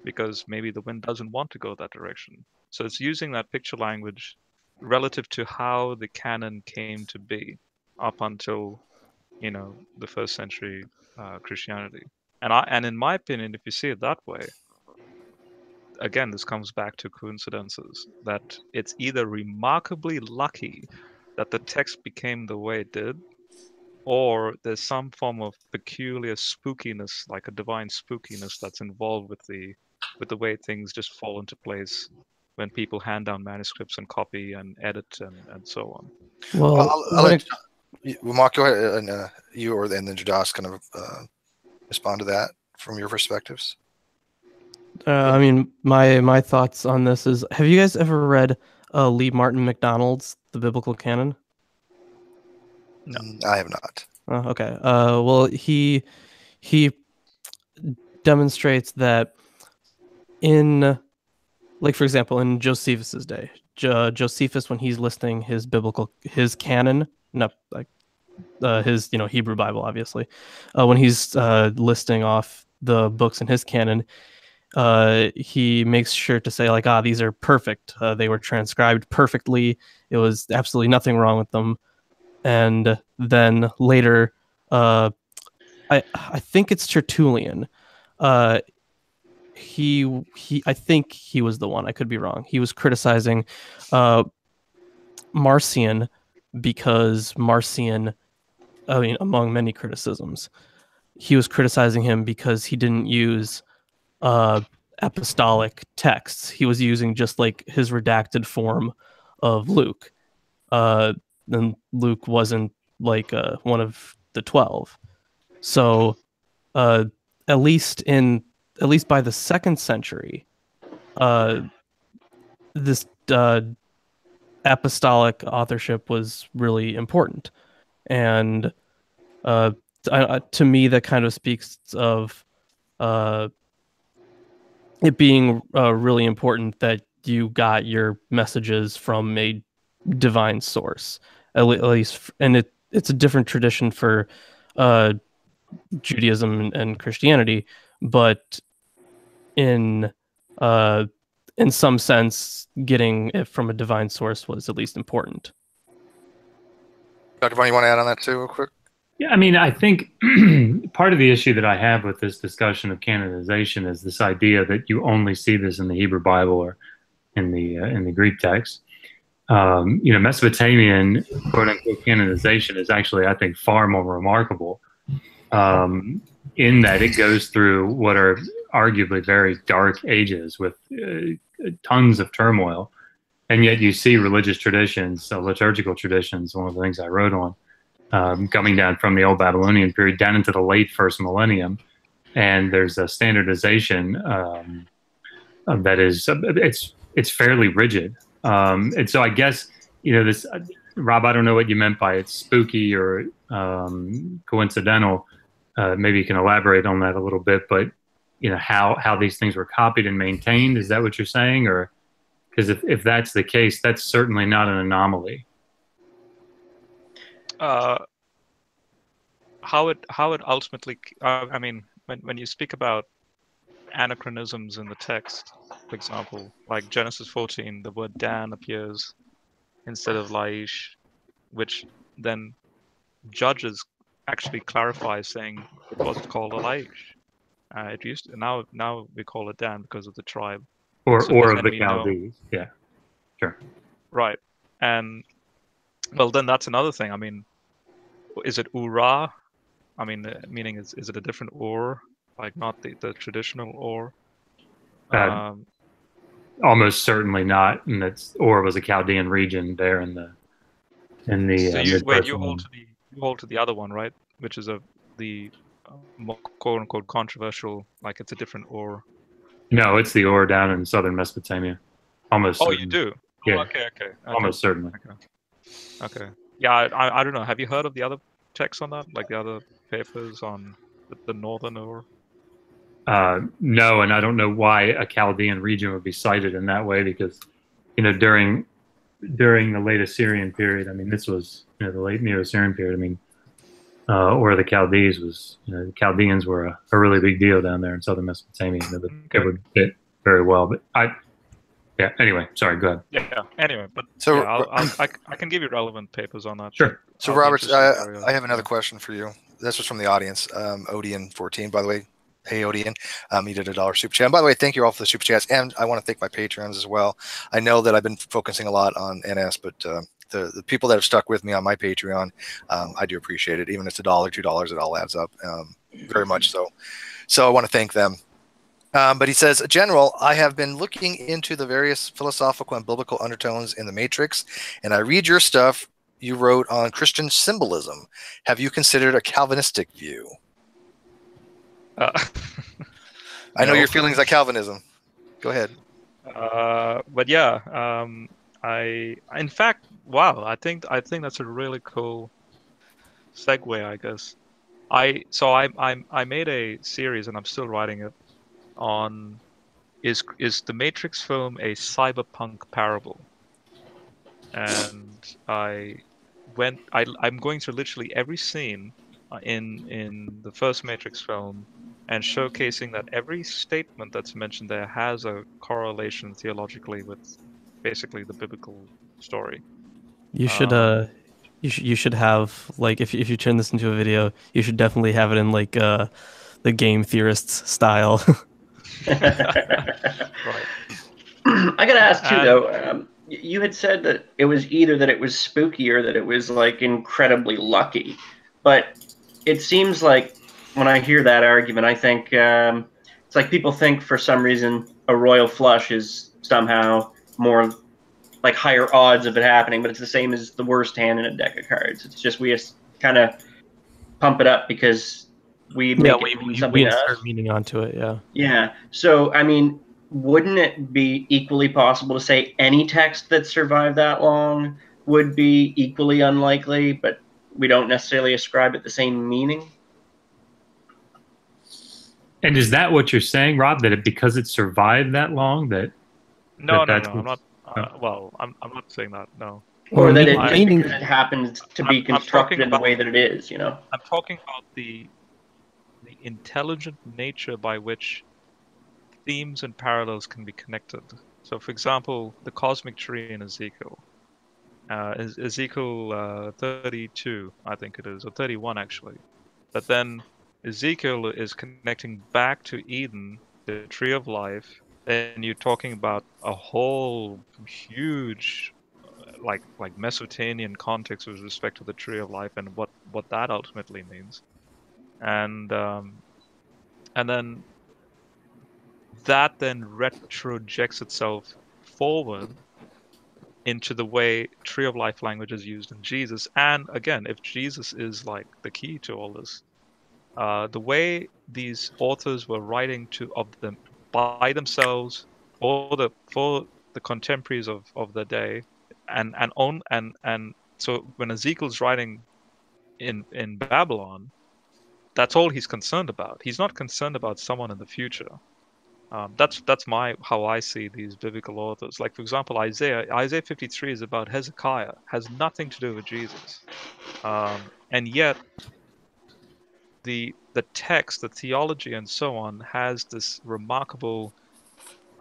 D: because maybe the wind doesn't want to go that direction. So it's using that picture language relative to how the canon came to be up until the first century Christianity. And in my opinion, if you see it that way, again, this comes back to coincidences, that it's either remarkably lucky that the text became the way it did, or there's some form of peculiar spookiness, like a divine spookiness that's involved with the way things just fall into place when people hand down manuscripts and copy and edit and so on.
C: Well,
A: Mark, go ahead, and you and then Jadas kind of respond to that from your perspectives.
C: I mean, my thoughts on this is: have you guys ever read Lee Martin MacDonald's The Biblical Canon?
D: No,
A: I have not.
C: Okay. Well, he demonstrates that in, like, for example, in Josephus's day, Josephus, when he's listing his canon, not like his Hebrew Bible, obviously, when he's listing off the books in his canon, he makes sure to say, like, these are perfect. They were transcribed perfectly. It was absolutely nothing wrong with them. And then later, I think it's Tertullian. I think he was the one. I could be wrong. He was criticizing Marcion because Marcion, I mean, among many criticisms, he was criticizing him because he didn't use apostolic texts. He was using just like his redacted form of Luke. And Luke wasn't like one of the 12. So at least by the 2nd century, this apostolic authorship was really important. And to me, that kind of speaks of it being really important that you got your messages from a divine source, at least, and it's a different tradition for Judaism and Christianity, but in some sense, getting it from a divine source was at least important.
A: Dr. Vaughn, you want to add on that too, real quick?
E: Yeah, I mean, I think part of the issue that I have with this discussion of canonization is this idea that you only see this in the Hebrew Bible or in the Greek text. Mesopotamian quote unquote canonization is actually, I think, far more remarkable in that it goes through what are arguably very dark ages with tons of turmoil, and yet you see religious traditions, liturgical traditions. One of the things I wrote on. Coming down from the old Babylonian period down into the late 1st millennium, and there's a standardization that is it's fairly rigid, and so I guess this, Rob, I don't know what you meant by it's spooky or coincidental. Maybe you can elaborate on that a little bit, but how these things were copied and maintained. Is that what you're saying, or because if that's the case, that's certainly not an anomaly.
D: How it ultimately, I mean, when you speak about anachronisms in the text, for example, like Genesis 14, the word Dan appears instead of Laish, which then Judges actually clarify, saying it wasn't called a Laish. It used to, now we call it Dan because of the tribe
E: or of the Chaldees. Yeah, sure.
D: Right, and well, then that's another thing. I mean, is it Ura? I mean, meaning is it a different Ur, like not the traditional Ur?
E: Almost certainly not, and Ur was a Chaldean region there in the. So
D: you hold to the other one, right? Which is the quote unquote controversial, like it's a different Ur.
E: No, it's the Ur down in southern Mesopotamia. Almost.
D: Oh,
E: certainly.
D: You do.
E: Yeah.
D: Oh, okay.
E: Almost certainly.
D: Okay. Yeah, I don't know. Have you heard of the other texts on that, like the other papers on the northern Ur?
E: No, and I don't know why a Chaldean region would be cited in that way, because during the late Assyrian period, I mean, this was the late Neo-Assyrian period. I mean, or the Chaldees was, the Chaldeans were a really big deal down there in southern Mesopotamia. It would fit very well, but yeah. Anyway, sorry. Go ahead.
D: Yeah. Anyway, but
A: so
D: I can give you relevant papers on that.
E: Sure.
A: So Robert, I have another question for you. This was from the audience. Odian14, by the way. Hey, Odian. He did $1 super chat. And by the way, thank you all for the super chats, and I want to thank my patrons as well. I know that I've been focusing a lot on NS, but the people that have stuck with me on my Patreon, I do appreciate it. Even if it's $1, $2, it all adds up, very much so. So I want to thank them. But he says, General, I have been looking into the various philosophical and biblical undertones in the Matrix, and I read your stuff you wrote on Christian symbolism. Have you considered a Calvinistic view? I know your feelings on Calvinism. Go ahead.
D: But yeah, in fact, wow, I think that's a really cool segue, I guess. I made a series, and I'm still writing it, on is the Matrix film a cyberpunk parable? And I'm going through literally every scene in the first Matrix film and showcasing that every statement that's mentioned there has a correlation theologically with basically the biblical story.
C: You should you should have, like, if you turn this into a video, you should definitely have it in like the game theorists style.
D: Right.
F: I gotta ask too, though. You had said that it was either that it was spooky or that it was like incredibly lucky, but it seems like when I hear that argument, I think it's like people think for some reason a royal flush is somehow more like higher odds of it happening, but it's the same as the worst hand in a deck of cards. It's just we just kind of pump it up because we
C: insert meaning onto it. Yeah.
F: Yeah. So I mean, wouldn't it be equally possible to say any text that survived that long would be equally unlikely, but we don't necessarily ascribe it the same meaning?
E: And is that what you're saying, Rob? That because it survived that long, that
D: no, I'm not. Well, I'm not saying that. No.
F: Or that it happens to be constructed in the way that it is. You know.
D: I'm talking about the intelligent nature by which themes and parallels can be connected. So, for example, the cosmic tree in Ezekiel. Ezekiel 32, I think it is, or 31 actually. But then Ezekiel is connecting back to Eden, the tree of life, and you're talking about a whole huge, like Mesopotamian context with respect to the tree of life and what that ultimately means, and then that then retrojects itself forward into the way tree of life language is used in Jesus. And again, if Jesus is like the key to all this, the way these authors were writing of them by themselves for the contemporaries of the day, and so when Ezekiel's writing in Babylon, that's all he's concerned about. He's not concerned about someone in the future. That's how I see these biblical authors. Like, for example, Isaiah 53 is about Hezekiah, has nothing to do with Jesus, and yet the text, the theology, and so on has this remarkable,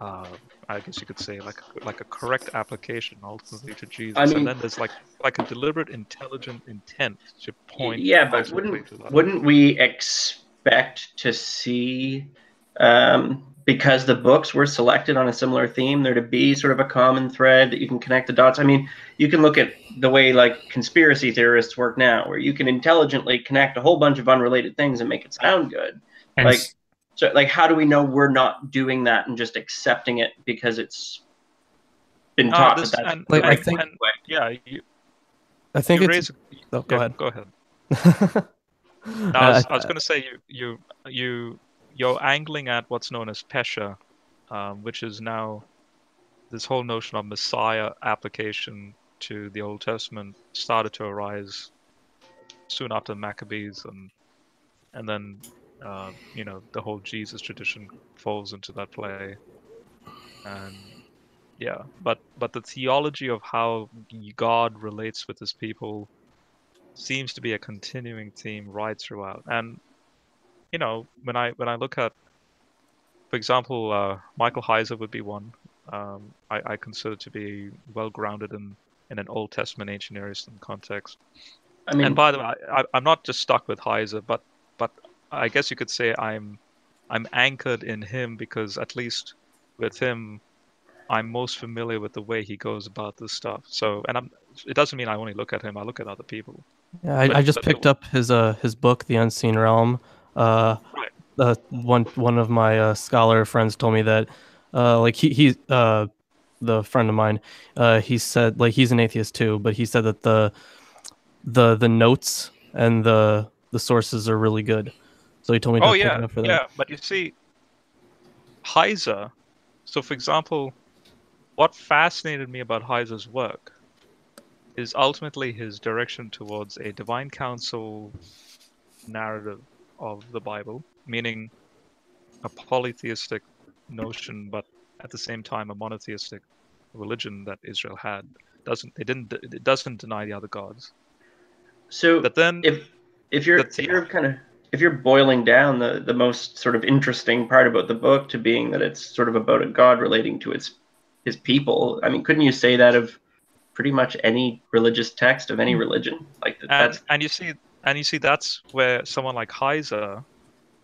D: I guess you could say, like a correct application ultimately to Jesus. I mean, and then there's like a deliberate, intelligent intent to point.
F: Yeah, but wouldn't we expect to see, because the books were selected on a similar theme, there to be sort of a common thread that you can connect the dots? I mean, you can look at the way like conspiracy theorists work now, where you can intelligently connect a whole bunch of unrelated things and make it sound good. And so how do we know we're not doing that and just accepting it because it's been taught that that's the right way?
D: I think it's. Go ahead. Go ahead. I was going to say you're angling at what's known as Pesha, which is now this whole notion of Messiah application to the Old Testament started to arise soon after Maccabees, and then the whole Jesus tradition falls into that play, and yeah, but the theology of how God relates with His people seems to be a continuing theme right throughout. And when I look at, for example, Michael Heizer would be one. I consider to be well grounded in an Old Testament ancient Near Eastern context. I mean, and by the way, I'm not just stuck with Heizer, but I guess you could say I'm anchored in him because at least with him, I'm most familiar with the way he goes about this stuff. So it doesn't mean I only look at him. I look at other people.
C: Yeah, I just picked up his book, The Unseen Realm.
D: Right.
C: One of my scholar friends told me that like he's the friend of mine, he said, like, he's an atheist too, but he said that the notes and the sources are really good. So he told me to pick it up for that.
D: Yeah, but you see, Heizer. So, for example, what fascinated me about Heizer's work is ultimately his direction towards a divine council narrative of the Bible, meaning a polytheistic notion, but at the same time a monotheistic religion that Israel had. It doesn't deny the other gods.
F: So,
D: but then
F: if you're boiling down the most sort of interesting part about the book to being that it's sort of about a god relating to his people, I mean, couldn't you say that of pretty much any religious text of any religion? Like that's
D: and you see that's where someone like Heizer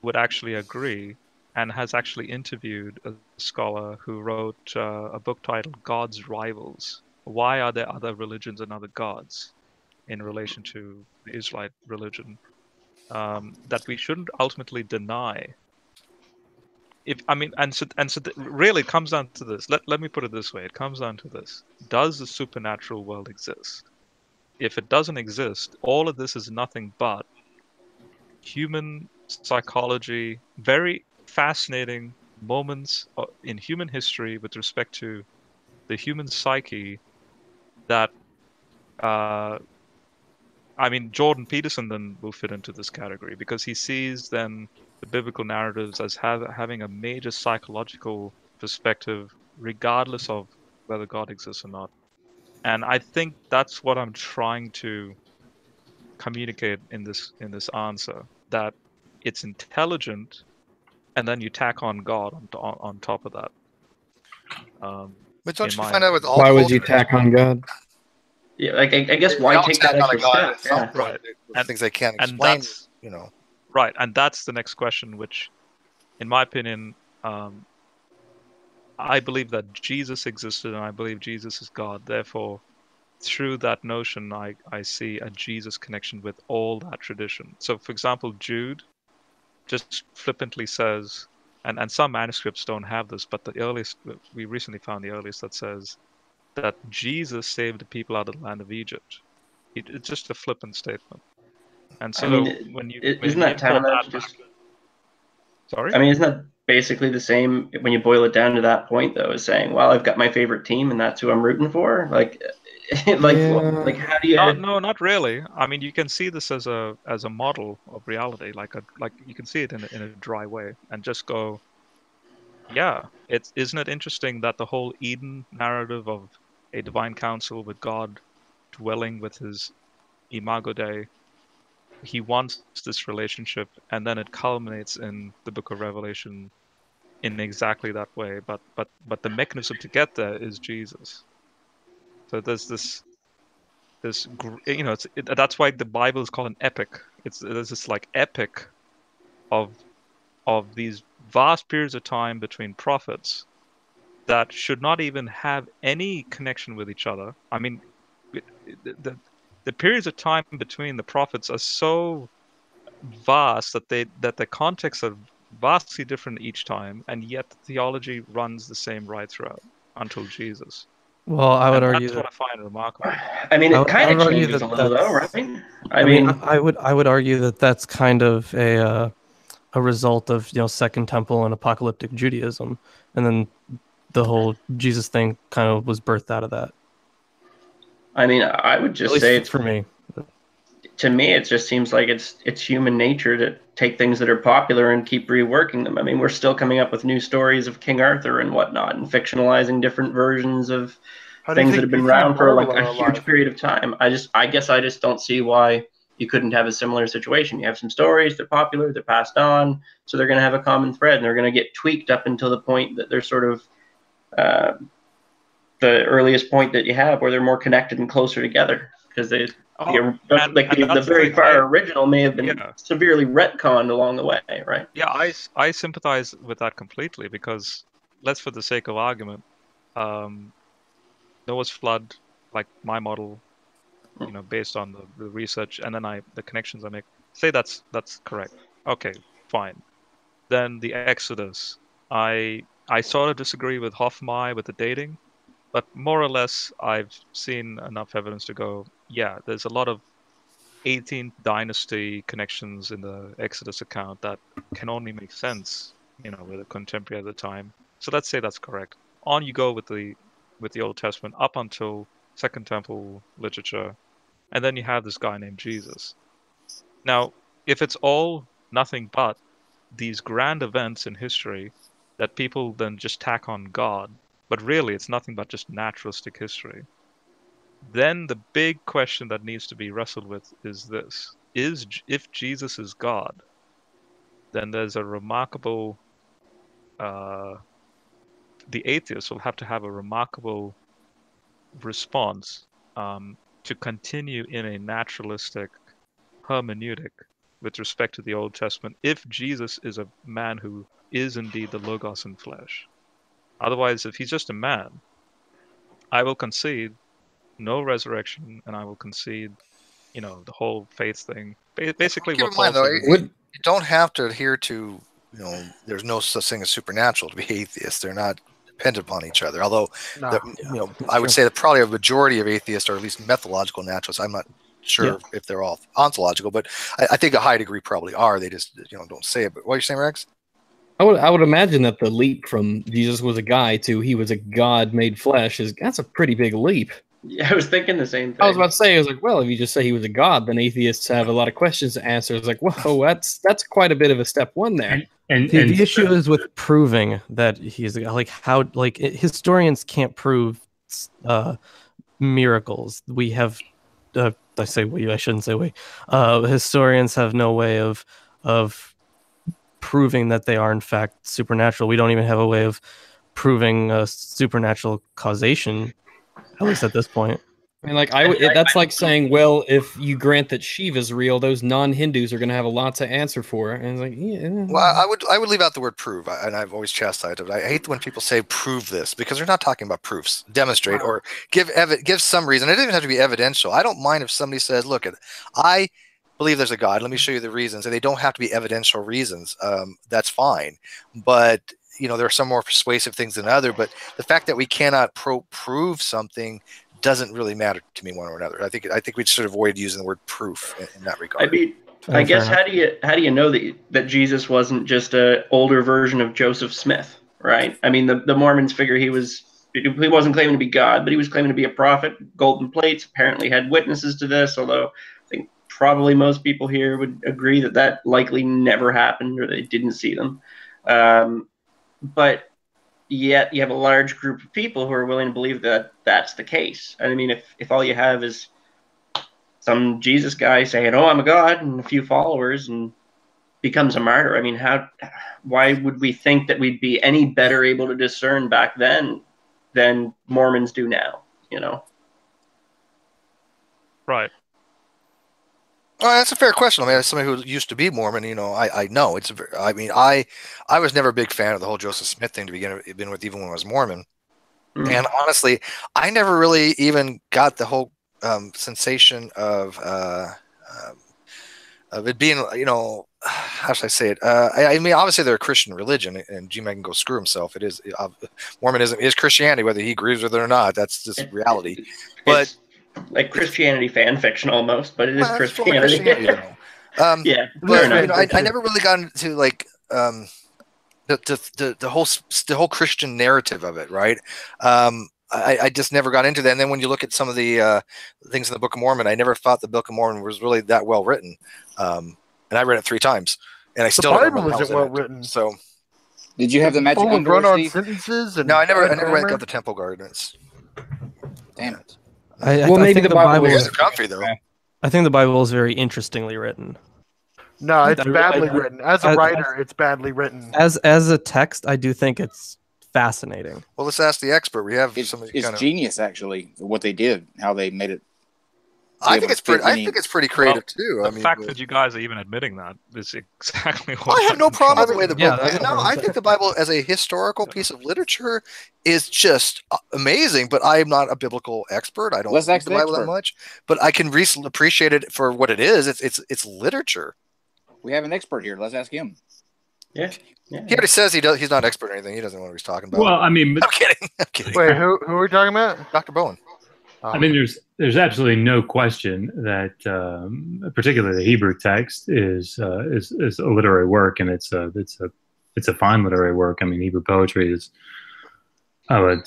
D: would actually agree, and has actually interviewed a scholar who wrote a book titled God's Rivals. Why are there other religions and other gods in relation to the Israelite religion that we shouldn't ultimately deny? Really it comes down to this. Let me put it this way. It comes down to this. Does the supernatural world exist? If it doesn't exist, all of this is nothing but human psychology, very fascinating moments in human history with respect to the human psyche that Jordan Peterson then will fit into this category, because he sees then the biblical narratives as having a major psychological perspective regardless of whether God exists or not. And I think that's what I'm trying to communicate in this answer, that it's intelligent, and then you tack on God on top of that.
A: But don't you find out with all
J: why would you tack on God?
F: Yeah, like I guess why take that extra step?
A: Yeah. Right. And things they can't explain, you know.
D: Right, and that's the next question, which, in my opinion, I believe that Jesus existed, and I believe Jesus is God. Therefore, through that notion, I see a Jesus connection with all that tradition. So, for example, Jude just flippantly says, and some manuscripts don't have this, but the earliest, we recently found the earliest that says that Jesus saved the people out of the land of Egypt. It's just a flippant statement. And so,
F: isn't that tantamount to just?
D: Sorry.
F: I mean, isn't that basically the same when you boil it down to that point, though, as saying, "Well, I've got my favorite team, and that's who I'm rooting for." Like how do you?
D: No, not really. I mean, you can see this as a model of reality, like you can see it in a dry way, and just go, yeah. Isn't it interesting that the whole Eden narrative of a divine council with God dwelling with his imago Dei, he wants this relationship, and then it culminates in the book of Revelation in exactly that way. But the mechanism to get there is Jesus. So there's this that's why the Bible is called an epic. There's this like epic of these vast periods of time between prophets that should not even have any connection with each other. I mean, the periods of time between the prophets are so vast that the contexts are vastly different each time, and yet the theology runs the same right throughout until Jesus.
C: Well, I would argue
D: that's what I find remarkable.
F: I mean, it kind of changes a little, though, right? I mean,
C: I would argue that that's kind of a result of Second Temple and apocalyptic Judaism, and then the whole Jesus thing kind of was birthed out of that.
F: I mean, I would just say it's
C: for me.
F: To me, it just seems like it's human nature to take things that are popular and keep reworking them. I mean, we're still coming up with new stories of King Arthur and whatnot, and fictionalizing different versions of things that have been around for like a huge period of time. I guess I just don't see why you couldn't have a similar situation. You have some stories, they're popular, they're passed on, so they're going to have a common thread, and they're going to get tweaked up until the point that they're sort of the earliest point that you have, where they're more connected and closer together, because the very far original may have been severely retconned along the way, right?
D: Yeah, I sympathize with that completely, because let's, for the sake of argument, Noah's flood, like my model, based on the research and then the connections I make, say that's correct. Okay, fine. Then the Exodus. I sort of disagree with Hoffmeier with the dating, but more or less I've seen enough evidence to go, yeah, there's a lot of 18th dynasty connections in the Exodus account that can only make sense, with a contemporary at the time. So let's say that's correct. On you go with the Old Testament up until Second Temple literature, and then you have this guy named Jesus. Now, if it's all nothing but these grand events in history that people then just tack on God, but really it's nothing but just naturalistic history, then the big question that needs to be wrestled with is this. If Jesus is God, then there's a remarkable... the atheist will have to have a remarkable response to continue in a naturalistic hermeneutic with respect to the Old Testament if Jesus is a man who is indeed the Logos in flesh. Otherwise, if he's just a man, I will concede no resurrection, and I will concede, the whole faith thing. Basically,
A: Keep
D: what
A: in mind,
D: Paul
A: though,
D: said.
A: you don't have to adhere to, there's no such thing as supernatural to be atheists. They're not dependent upon each other. Although, I would say that probably a majority of atheists are at least methodological naturalists. I'm not sure if they're all ontological, but I think a high degree probably are. They just don't say it. But what are you saying, Rex?
J: I would imagine that the leap from Jesus was a guy to he was a God made flesh that's a pretty big leap.
F: Yeah, I was thinking the same thing.
J: I was about to say, well, if you just say he was a god, then atheists have a lot of questions to answer. It's like, whoa, that's quite a bit of a step one there.
C: And the issue is with proving that he's historians can't prove miracles. We have, I say we, I shouldn't say we. Historians have no way of proving that they are in fact supernatural. We don't even have a way of proving supernatural causation. At least at this point.
J: I mean, that's like saying, well, if you grant that Shiva's real, those non-Hindus are going to have a lot to answer for. And it's like, yeah.
A: Well, I would leave out the word prove, and I've always chastised it. I hate when people say prove this because they're not talking about proofs. Demonstrate or give some reason. It doesn't even have to be evidential. I don't mind if somebody says, "Look, I believe there's a God. Let me show you the reasons," and they don't have to be evidential reasons. That's fine, but there are some more persuasive things than other, but the fact that we cannot prove something doesn't really matter to me one or another. I think we'd sort of avoid using the word proof in that regard.
F: I mean, I guess how do you know that Jesus wasn't just an older version of Joseph Smith, right? I mean, the Mormons figure he wasn't claiming to be God, but he was claiming to be a prophet. Golden plates apparently had witnesses to this, although I think probably most people here would agree that likely never happened or they didn't see them. But yet you have a large group of people who are willing to believe that that's the case. And I mean, if all you have is some Jesus guy saying, "Oh, I'm a god," and a few followers and becomes a martyr, I mean, why would we think that we'd be any better able to discern back then than Mormons do now,
D: Right.
A: Oh, that's a fair question. I mean, as somebody who used to be Mormon, I know it's. I was never a big fan of the whole Joseph Smith thing to begin with, even when I was Mormon. And honestly, I never really even got the whole sensation of it being, how should I say it? I mean, obviously they're a Christian religion, and G-Man can go screw himself. It is Mormonism is Christianity, whether he agrees with it or not. That's just reality. But
F: like Christianity fan fiction almost, but it is Christianity. Yeah,
A: but I never really got into like the whole Christian narrative of it, right? I just never got into that. And then when you look at some of the things in the Book of Mormon, I never thought the Book of Mormon was really that well written. And I read it 3 times, and I still
H: the
A: don't
H: Bible
A: know
H: isn't well written.
A: So,
B: did you have the magic
H: run-on sentences?
A: No, I never got the Temple Gardens.
B: Damn it.
J: Maybe the Bible
A: is comfy though.
C: I think the Bible is very interestingly written.
H: No, it's badly written. As a writer, it's badly written.
C: As a text, I do think it's fascinating.
A: Well, let's ask the expert. We have somebody.
B: It's genius, actually, what they did, how they made it.
A: I think it's pretty creative too.
D: The
A: I mean,
D: fact that you guys are even admitting that is exactly what
A: I have no problem with the way the
C: Yeah,
A: book. No, I think the Bible as a historical piece of literature is just amazing. But I am not a biblical expert. I don't read the Bible that much, but I can appreciate it for what it is. It's literature.
B: We have an expert here. Let's ask him.
F: Yeah.
A: He already says he's not expert or anything. He doesn't know what he's talking about.
E: Well, I mean,
A: I'm kidding.
H: Wait, who are we talking about?
A: Dr. Bowen.
E: I mean, there's absolutely no question that particularly the Hebrew text is a literary work, and it's a fine literary work. I mean, Hebrew poetry is, and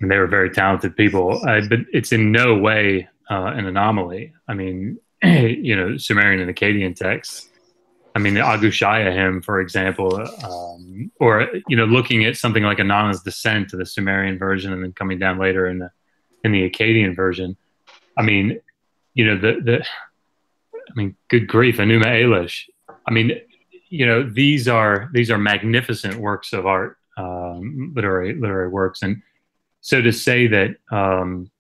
E: they were very talented people, but it's in no way an anomaly. I mean, Sumerian and Akkadian texts. I mean, the Agushaya hymn, for example, or looking at something like Anana's Descent to the Sumerian version, and then coming down later in the Akkadian version. I mean, I mean, good grief, Enuma Elish. I mean, these are magnificent works of art, literary works, and so to say that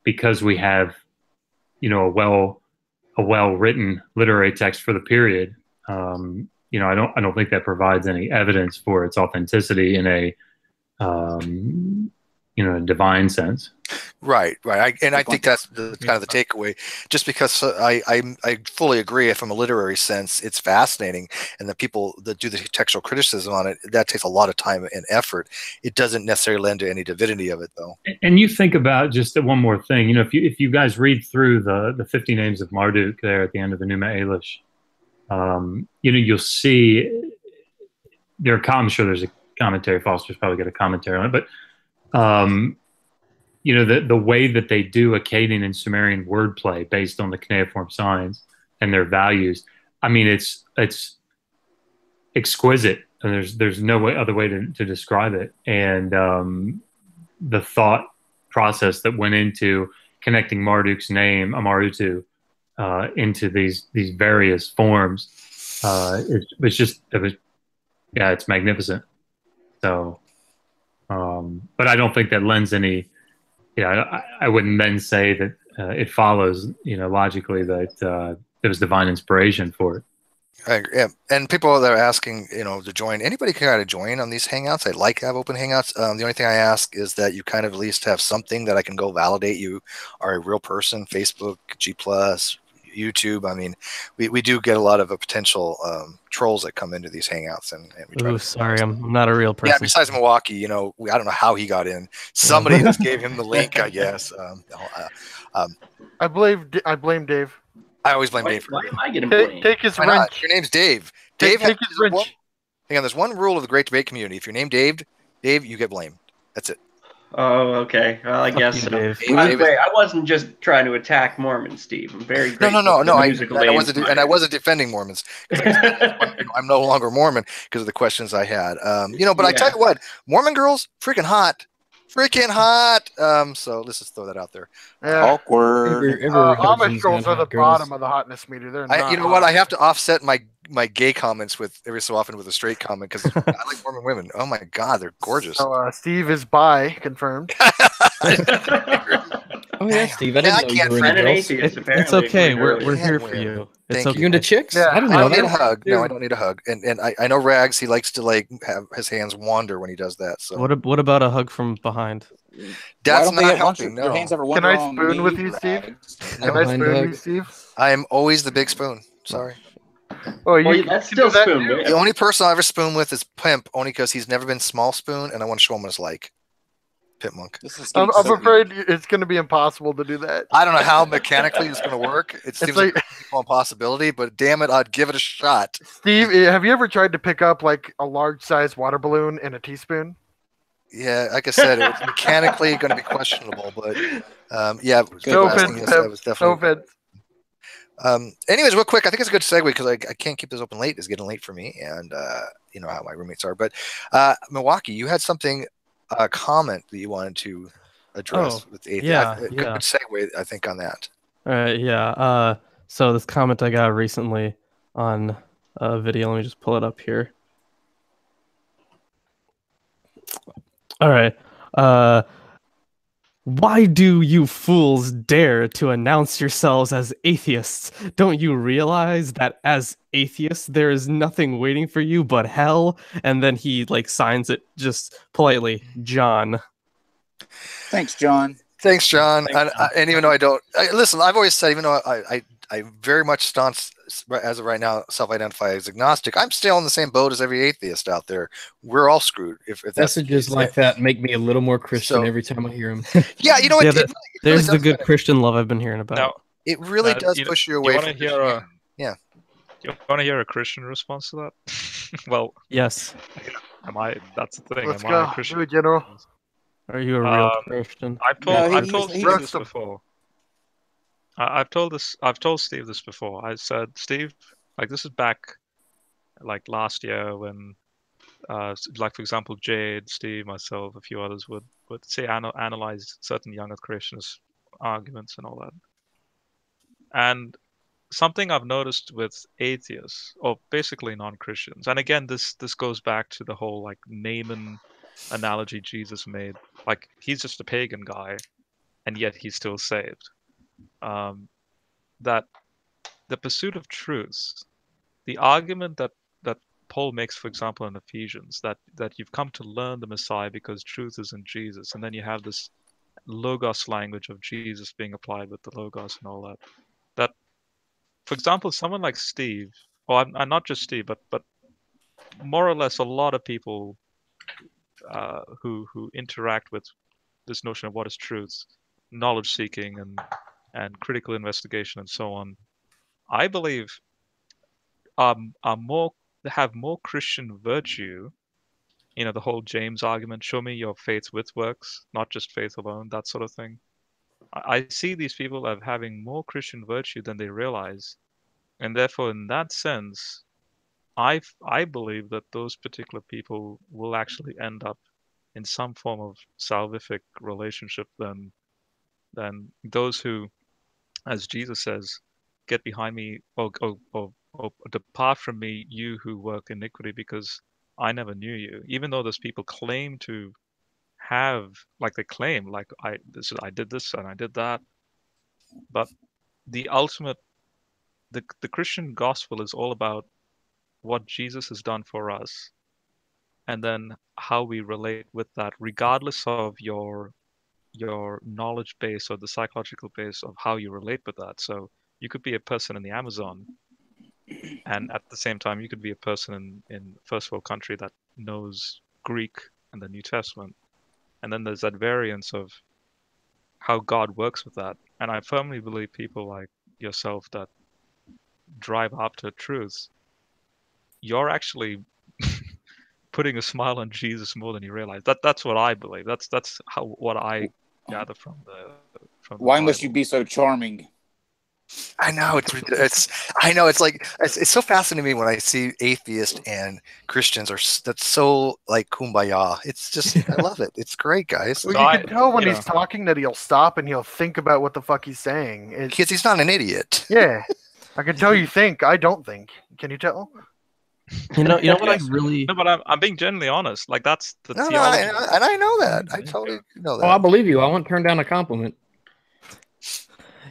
E: because we have, a well written literary text for the period, I don't think that provides any evidence for its authenticity in a a divine sense.
A: Right. I think that's kind of the takeaway. Just because I fully agree, from a literary sense, it's fascinating, and the people that do the textual criticism on it, that takes a lot of time and effort. It doesn't necessarily lend to any divinity of it, though.
E: And you think about just one more thing. If you guys read through the 50 names of Marduk there at the end of Enuma Elish, you'll see I'm sure there's a commentary. Foster's probably got a commentary on it, but the way that they do Akkadian and Sumerian wordplay based on the cuneiform signs and their values, I mean, it's exquisite, and there's no other way to describe it. And the thought process that went into connecting Marduk's name, Amarutu, into these various forms, it's magnificent. So. But I don't think that lends any. I wouldn't then say that it follows, logically that there was divine inspiration for it.
A: I agree. Yeah. And people that are asking, to join, anybody can kind of join on these hangouts. I'd like to have open hangouts. The only thing I ask is that you kind of at least have something that I can go validate you are a real person. Facebook, G+, YouTube. I mean, we do get a lot of potential trolls that come into these hangouts, and we try
C: sorry, I'm not a real person.
A: Yeah, besides Milwaukee, I don't know how he got in. Somebody just gave him the link, I guess.
H: I blame Dave.
A: I always blame Dave.
F: Why am I getting blamed?
H: Take his wrench.
A: Your name's Dave. Dave,
H: take his wrench.
A: Hang on, there's one rule of the great debate community. If you're named Dave, you get blamed. That's it.
F: Oh, okay. Well, I guess so. By the way, I wasn't just trying to attack Mormons, Steve. I'm very grateful.
A: No. I wasn't defending Mormons. I'm no longer Mormon because of the questions I had. But I tell you what, Mormon girls, freaking hot. So let's just throw that out there.
B: Awkward.
H: Amish girls are the bottom of the hotness meter. They're not.
A: You know what? I have to offset my gay comments with every so often with a straight comment because I like Mormon women. Oh my God, they're gorgeous.
H: So Steve is bi, confirmed.
J: Oh yeah, Steve. I didn't know you were into girls.
C: It's okay. We're here for you. It's okay. You into chicks?
H: Yeah.
C: I didn't
A: I
C: know
A: don't need a
C: that.
A: hug. No, I don't need a hug. And I know Rags. He likes to have his hands wander when he does that. So
C: What about a hug from behind?
A: That's not helping. No.
B: Your hands ever
H: Can I spoon with you, Steve? Can I spoon with you, Steve?
A: I am always the big spoon. Sorry.
H: Oh,
F: that's still spoon.
A: The only person I ever spoon with is Pimp, only because he's never been small spoon, and I want to show him what it's like. Pimp Monk.
H: I'm afraid it's going to be impossible to do that.
A: I don't know how mechanically it's going to work. It seems like a possibility, but damn it, I'd give it a shot.
H: Steve, have you ever tried to pick up like a large-sized water balloon in a teaspoon?
A: Yeah, like I said, it's mechanically going to be questionable, but yeah.
H: No offense.
A: Anyways, real quick, I think it's a good segue because I can't keep this open late. It's getting late for me, and you know how my roommates are. But Milwaukee, you had something, a comment that you wanted to address with the atheist. Good segue, I think, on that.
C: Yeah. So this comment I got recently on a video. Let me just pull it up here. All right. Why do you fools dare to announce yourselves as atheists? Don't you realize that as atheists, there is nothing waiting for you but hell? And then he like signs it just politely, John.
B: Thanks, John.
A: Thanks, John.
C: Thanks, John.
A: And even though listen, I've always said, even though I very much staunch, as of right now, self-identify as agnostic, I'm still in the same boat as every atheist out there. We're all screwed. If that's
J: Messages like that make me a little more Christian every time I hear them.
A: Yeah, you know what?
C: There's the good Christian love I've been hearing about.
D: Now,
A: it really does push you away from
D: Christianity.
A: Yeah.
D: You want to hear a Christian response to that? Well,
C: yes.
D: That's the thing.
H: Let's
D: am
H: go.
D: I a Christian?
H: Do it, General.
C: Are you a real Christian?
D: I've told Steve this before. I've told Steve this before. I said, Steve, like this is back, like last year when, like for example, Jade, Steve, myself, a few others would say analyze certain young Earth Christians' arguments and all that. And something I've noticed with atheists, or basically non-Christians, and again, this goes back to the whole like Naaman analogy Jesus made. Like he's just a pagan guy, and yet he's still saved. That the pursuit of truth, the argument that Paul makes, for example, in Ephesians, that you've come to learn the Messiah because truth is in Jesus, and then you have this logos language of Jesus being applied with the logos and all that. That, for example, someone like Steve, or and not just Steve, but more or less a lot of people who interact with this notion of what is truth, knowledge seeking and critical investigation and so on, I believe have more Christian virtue. You know, the whole James argument, show me your faith with works, not just faith alone, that sort of thing. I see these people as having more Christian virtue than they realize. And therefore, in that sense, I believe that those particular people will actually end up in some form of salvific relationship than those who, as Jesus says, get behind me or depart from me, you who work iniquity, because I never knew you. Even though those people claim to have, like they claim, like I did this and I did that, but the ultimate, the Christian gospel is all about what Jesus has done for us, and then how we relate with that, regardless of your knowledge base or the psychological base of how you relate with that. So you could be a person in the Amazon, and at the same time you could be a person in first world country that knows Greek and the New Testament, and then there's that variance of how God works with that. And I firmly believe people like yourself that drive after truth, you're actually putting a smile on Jesus more than you realize. That's what I believe. That's what I gather from the
B: Why
A: Bible.
B: must you be so charming?
A: I know it's so fascinating to me when I see atheists and Christians that's so like kumbaya. It's just I love it. It's great, guys.
H: Well, you can tell when he's talking that he'll stop and he'll think about what the fuck he's saying.
A: Because he's not an idiot.
H: Yeah, I can tell you think. I don't think. Can you tell?
C: You know what I really.
D: No, but I'm being genuinely honest. Like that's the theology.
A: And I know that. I totally know that.
J: Oh, I believe you. I won't turn down a compliment.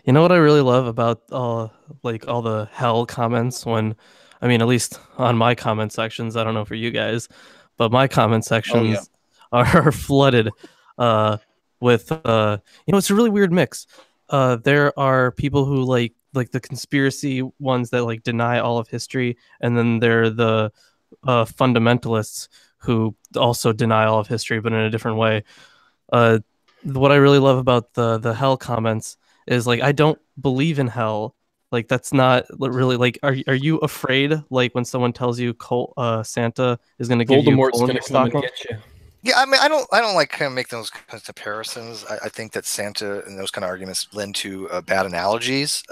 C: You know what I really love about all the hell comments when, I mean, at least on my comment sections, I don't know for you guys, but my comment sections are flooded with, it's a really weird mix. There are people who like the conspiracy ones that like deny all of history, and then there are the fundamentalists who also deny all of history, but in a different way. What I really love about the hell comments is like, I don't believe in hell. Like that's not really like. Are you afraid like when someone tells you Santa is going to give
J: Voldemort's
C: you
J: going to come and get you?
A: Yeah, I mean, I don't like kind of make those kind of comparisons. I think that Santa and those kind of arguments lend to bad analogies.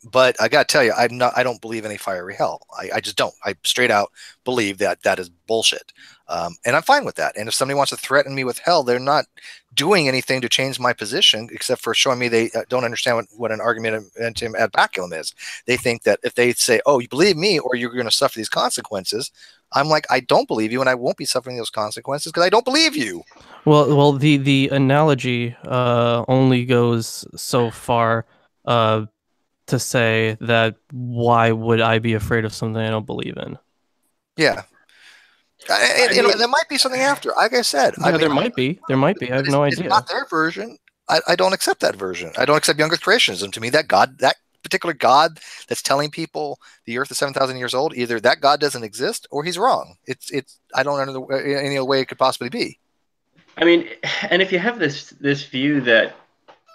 A: But I got to tell you, I don't believe in a fiery hell. I just don't. I straight out believe that is bullshit. And I'm fine with that. And if somebody wants to threaten me with hell, they're not doing anything to change my position except for showing me they don't understand what an argumentum ad baculum is. They think that if they say, oh, you believe me or you're going to suffer these consequences, I'm like, I don't believe you and I won't be suffering those consequences because I don't believe you.
C: Well, the analogy only goes so far to say that why would I be afraid of something I don't believe in?
A: Yeah. There might be something after. Like I said,
C: yeah, there might be. There might be. I have no idea.
A: It's not their version. I don't accept that version. I don't accept younger creationism. To me, that particular God that's telling people the Earth is 7,000 years old, either that God doesn't exist or he's wrong. It's. I don't know any other way it could possibly be.
F: I mean, and if you have this view that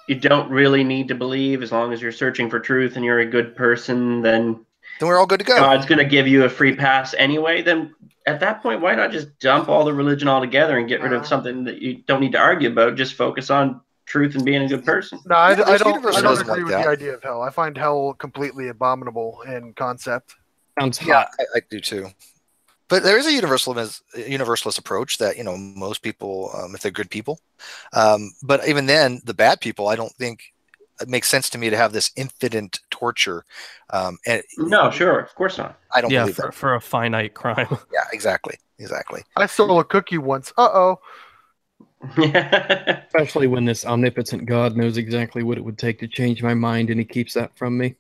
F: you don't really need to believe as long as you're searching for truth and you're a good person, then
A: we're all good to go.
F: God's going to give you a free pass anyway. Then at that point, why not just dump all the religion altogether and get rid of something that you don't need to argue about? Just focus on truth and being a good person.
H: No, I don't agree with the idea of hell. I find hell completely abominable in concept.
J: Sounds hot.
A: Yeah, I do too. But there is a universalist approach that, most people, if they're good people. But even then, the bad people, I don't think it makes sense to me to have this infinite torture.
F: No, sure, of course not.
A: I don't believe
C: that. For a finite crime.
A: Yeah, exactly.
H: I stole a cookie once. Uh-oh.
J: Especially when this omnipotent God knows exactly what it would take to change my mind, and he keeps that from me.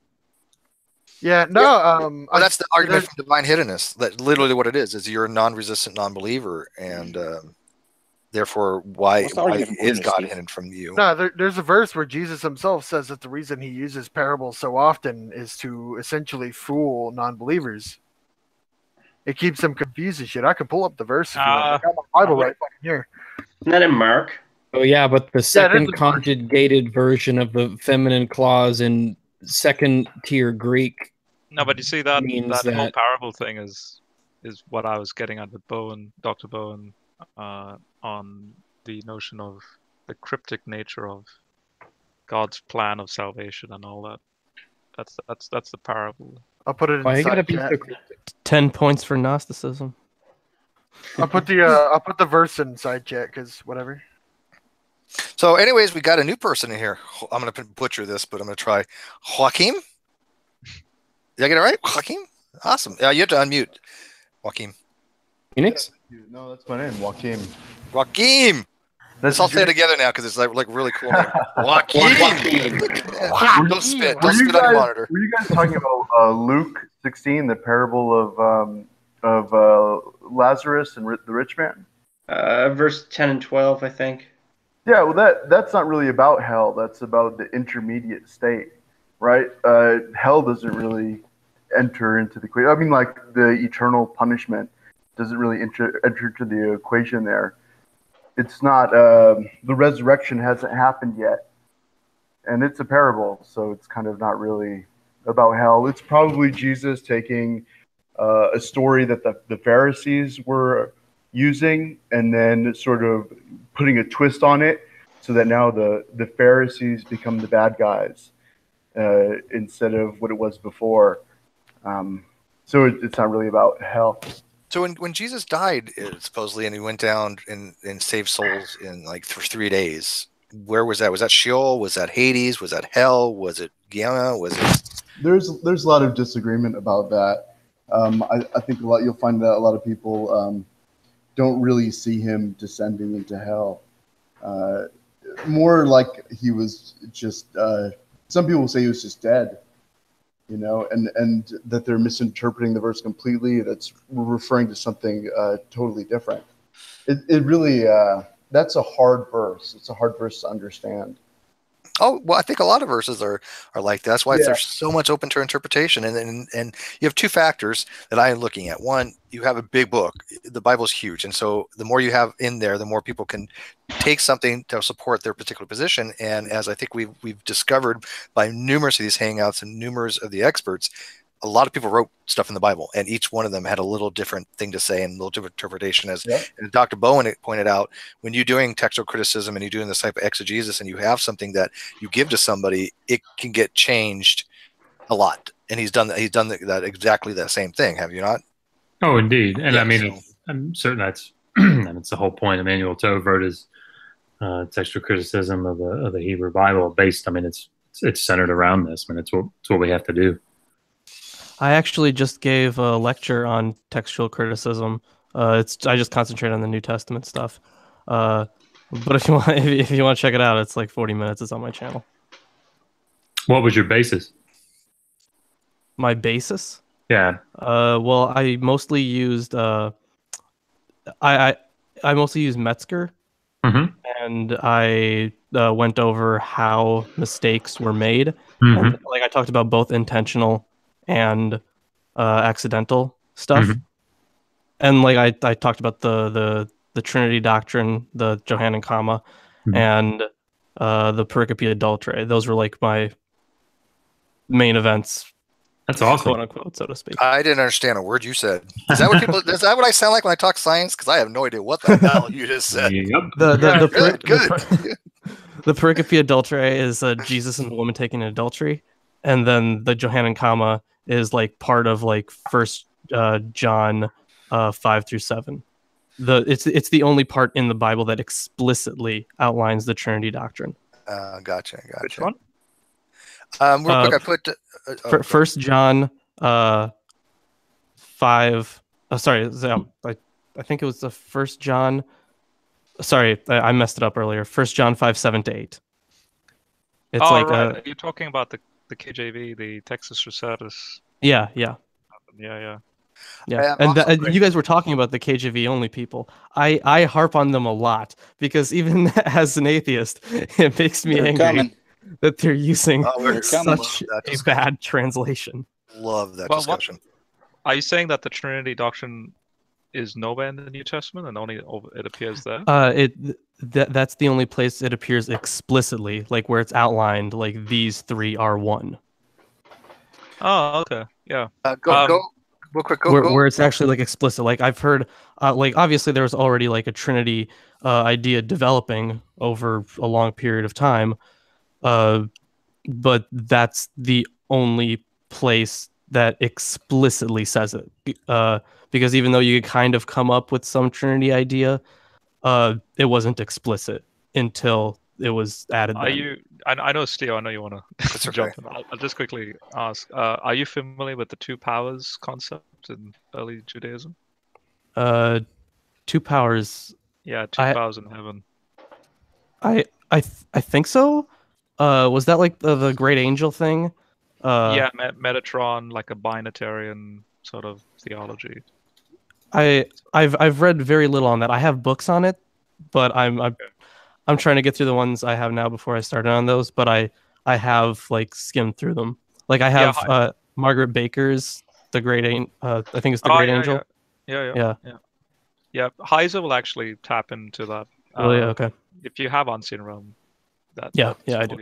H: Yeah, no.
A: Well, that's the argument from divine hiddenness. That literally what it is you're a non-resistant non-believer, and therefore, why is God hidden from you?
H: No, there's a verse where Jesus himself says that the reason he uses parables so often is to essentially fool non-believers. It keeps them confused and shit. I can pull up the verse if you want. I got my Bible right fucking here.
F: Isn't that in Mark?
J: Oh yeah, but the second conjugated version of the feminine clause in second-tier Greek.
D: No, but you see that whole parable thing is what I was getting at with Bowen, Dr. Bowen, on the notion of the cryptic nature of God's plan of salvation and all that. That's the parable.
H: I'll put it in side chat.
C: 10 points for Gnosticism.
H: I'll put the verse in side chat because whatever.
A: So, anyways, we got a new person in here. I'm going to butcher this, but I'm going to try. Joaquim? Did I get it right? Joaquim? Awesome. You have to unmute. Joaquim.
J: Phoenix?
K: No, that's my name. Joaquim.
A: Joaquim! Let's all say it together now because it's like really cool. Joaquim! Don't spit. Don't spit on your monitor.
K: Were you guys talking about Luke 16, the parable of Lazarus and the rich man?
F: Verse 10 and 12, I think.
K: Yeah, well, that's not really about hell. That's about the intermediate state, right? Hell doesn't really enter into the equation. I mean, like the eternal punishment doesn't really enter into the equation there. It's not, the resurrection hasn't happened yet. And it's a parable, so it's kind of not really about hell. It's probably Jesus taking a story that the Pharisees were using and then sort of putting a twist on it so that now the Pharisees become the bad guys instead of what it was before. So it's not really about hell.
A: So when Jesus died, supposedly, and he went down and saved souls in like 3 days, where was that? Was that Sheol? Was that Hades? Was that hell? Was it Gehenna? Was it?
K: There's a lot of disagreement about that. I think you'll find that a lot of people don't really see him descending into hell. More like he was just. Some people say he was just dead. And that they're misinterpreting the verse completely. That's referring to something totally different. It really, that's a hard verse. It's a hard verse to understand.
A: Oh, well, I think a lot of verses are like that. That's why there's so much open to interpretation. And you have two factors that I am looking at. One, you have a big book. The Bible is huge. And so the more you have in there, the more people can take something to support their particular position. And as I think we've discovered by numerous of these hangouts and numerous of the experts, a lot of people wrote stuff in the Bible, and each one of them had a little different thing to say and a little different interpretation. As Dr. Bowen pointed out, when you're doing textual criticism and you're doing this type of exegesis and you have something that you give to somebody, it can get changed a lot. And he's done that exactly that same thing. Have you not?
E: Oh, indeed. And I mean, I'm certain that's and it's the whole point. Emmanuel Tovert is textual criticism of the Hebrew Bible based. I mean, it's centered around this. I mean, it's what we have to do.
C: I actually just gave a lecture on textual criticism. I just concentrate on the New Testament stuff. But if you want to check it out, it's like 40 minutes. It's on my channel.
E: What was your basis?
C: My basis?
E: Yeah.
C: Well, I mostly used I mostly used Metzger, and I went over how mistakes were made. And, like, I talked about both intentional and accidental stuff, and like I talked about the Trinity doctrine, the Johannine comma, and the pericope adulterae. Those were like my main events.
E: That's awesome,
C: quote unquote, so to speak.
A: I didn't understand a word you said. Is that what people? Is that what I sound like when I talk science? Because I have no idea what the hell you just said.
C: The
A: Good.
C: The pericope adulterae is Jesus and the woman taking adultery, and then the Johannine comma is like part of like First John 5-7. It's the only part in the Bible that explicitly outlines the Trinity doctrine.
A: Gotcha.
D: Which one?
A: Real quick, I put
C: First John 5. Sorry, I think it was the First John. Sorry, I messed it up earlier. First John 5:7-8. It's
D: right. You're talking about the KJV, the Textus Researtus.
C: Yeah.
A: Yeah,
C: and you guys were talking about the KJV only people. I harp on them a lot because even as an atheist, it makes me angry that they're using such a bad translation.
A: Love that discussion.
D: Are you saying that the Trinity doctrine is nowhere in the New Testament and only it appears there?
C: That's the only place it appears explicitly, like where it's outlined, like these three are one.
D: Oh, okay, yeah.
A: Go. Real quick, go.
C: Where it's actually like explicit. Like I've heard, like obviously there was already like a Trinity idea developing over a long period of time, but that's the only place that explicitly says it. Because even though you could kind of come up with some Trinity idea, it wasn't explicit until it was added.
D: I know, Steve, I know you want to jump in. I'll just quickly ask, are you familiar with the two powers concept in early Judaism?
C: Two powers.
D: Yeah, two powers in heaven.
C: I think so. Was that like the great angel thing?
D: Yeah, Metatron, like a binatarian sort of theology.
C: I've read very little on that. I have books on it, but I'm trying to get through the ones I have now before I started on those. But I have like skimmed through them. Like I have Margaret Baker's The Great I think it's The Great Angel.
D: Yeah. Heizer will actually tap into that.
C: Really? Okay.
D: If you have Unseen Realm,
C: I do.
D: Yeah.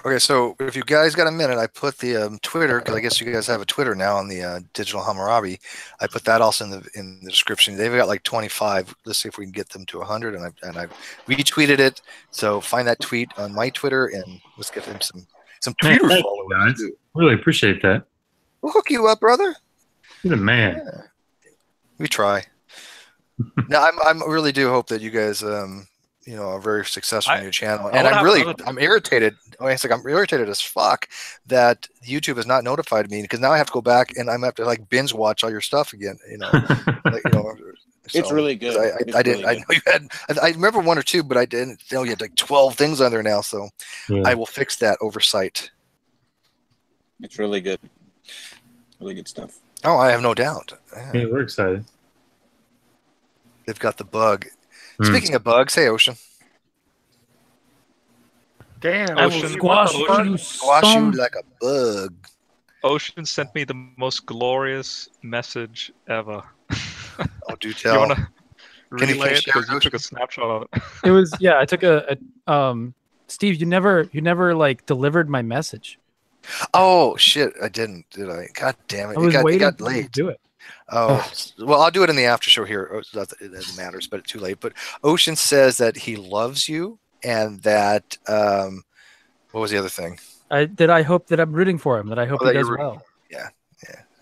A: Okay, so if you guys got a minute, I put the Twitter, because I guess you guys have a Twitter now on the Digital Hammurabi. I put that also in the description. They've got like 25. Let's see if we can get them to 100, and I retweeted it. So find that tweet on my Twitter, and let's get them some Twitter followers.
E: Guys. Really appreciate that.
A: We'll hook you up, brother.
E: You're the man.
A: Yeah. We try. Now, I really do hope that you guys are very successful on your channel, and I'm irritated. I'm irritated as fuck that YouTube has not notified me, because now I have to go back and I'm gonna have to like binge watch all your stuff again.
B: It's really good.
A: I know you had. I remember one or two, but I didn't know you had like 12 things on there now. So I will fix that oversight.
B: It's really good. Really good stuff.
A: Oh, I have no doubt.
E: Yeah, we're excited.
A: They've got the bug. Speaking of bugs, hey Ocean.
H: Damn,
D: Ocean,
H: squash
A: you like a bug.
D: Ocean sent me the most glorious message ever.
A: Oh, do tell.
D: You want to relay it? Because you took a snapshot of it.
L: It was I took a Steve, you never like delivered my message.
A: Oh shit, I didn't, did I? God damn it!
L: I was
A: it
L: waiting
A: got
L: to
A: late.
L: do it.
A: Oh, well, I'll do it in the after show here. Not that it matters, but it's too late. But Ocean says that he loves you, and that what was the other thing?
L: I hope that I'm rooting for him. That I hope he does well.
A: Yeah.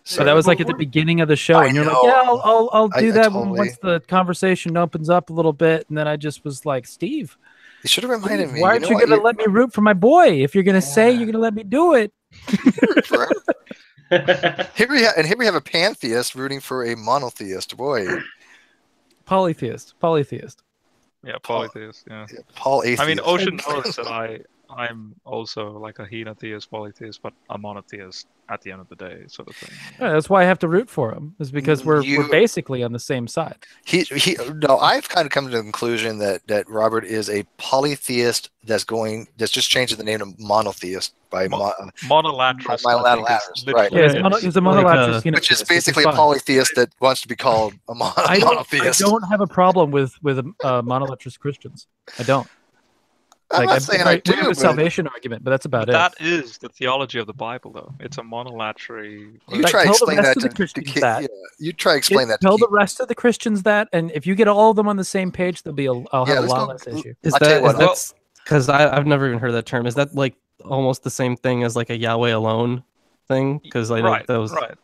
L: So that was like at the beginning of the show, and you're like, "Yeah, I'll do that once the conversation opens up a little bit." And then I just was like, "Steve,
A: you should have reminded me.
L: Why aren't you going to let me root for my boy? If you're going to say you're going to let me do it."
A: Here we have a pantheist rooting for a monotheist. Boy,
L: polytheist.
D: Yeah, polytheist. Yeah,
A: polytheist.
D: I mean, Ocean knows that I'm also like a henotheist, polytheist, but a monotheist at the end of the day, sort of thing.
L: Yeah, that's why I have to root for him, is because we're basically on the same side.
A: I've kind of come to the conclusion that Robert is a polytheist that's just changing the name to monotheist by
D: monolatrist.
A: Right?
L: Yeah, he's a monolatrist,
A: which is basically a polytheist that wants to be called a monotheist.
L: I don't have a problem with monolatrist Christians. I don't.
A: I'm not saying I do.
L: We have a salvation argument, but that's about it.
D: That is the theology of the Bible, though. It's a monolatry.
A: You try to explain that to Christians. You try to explain that.
L: Tell the rest of the Christians that, and if you get all of them on the same page, I'll have a lot less issue.
C: Because I've never even heard that term. Is that like almost the same thing as like a Yahweh alone thing? Because I know those.
D: Right.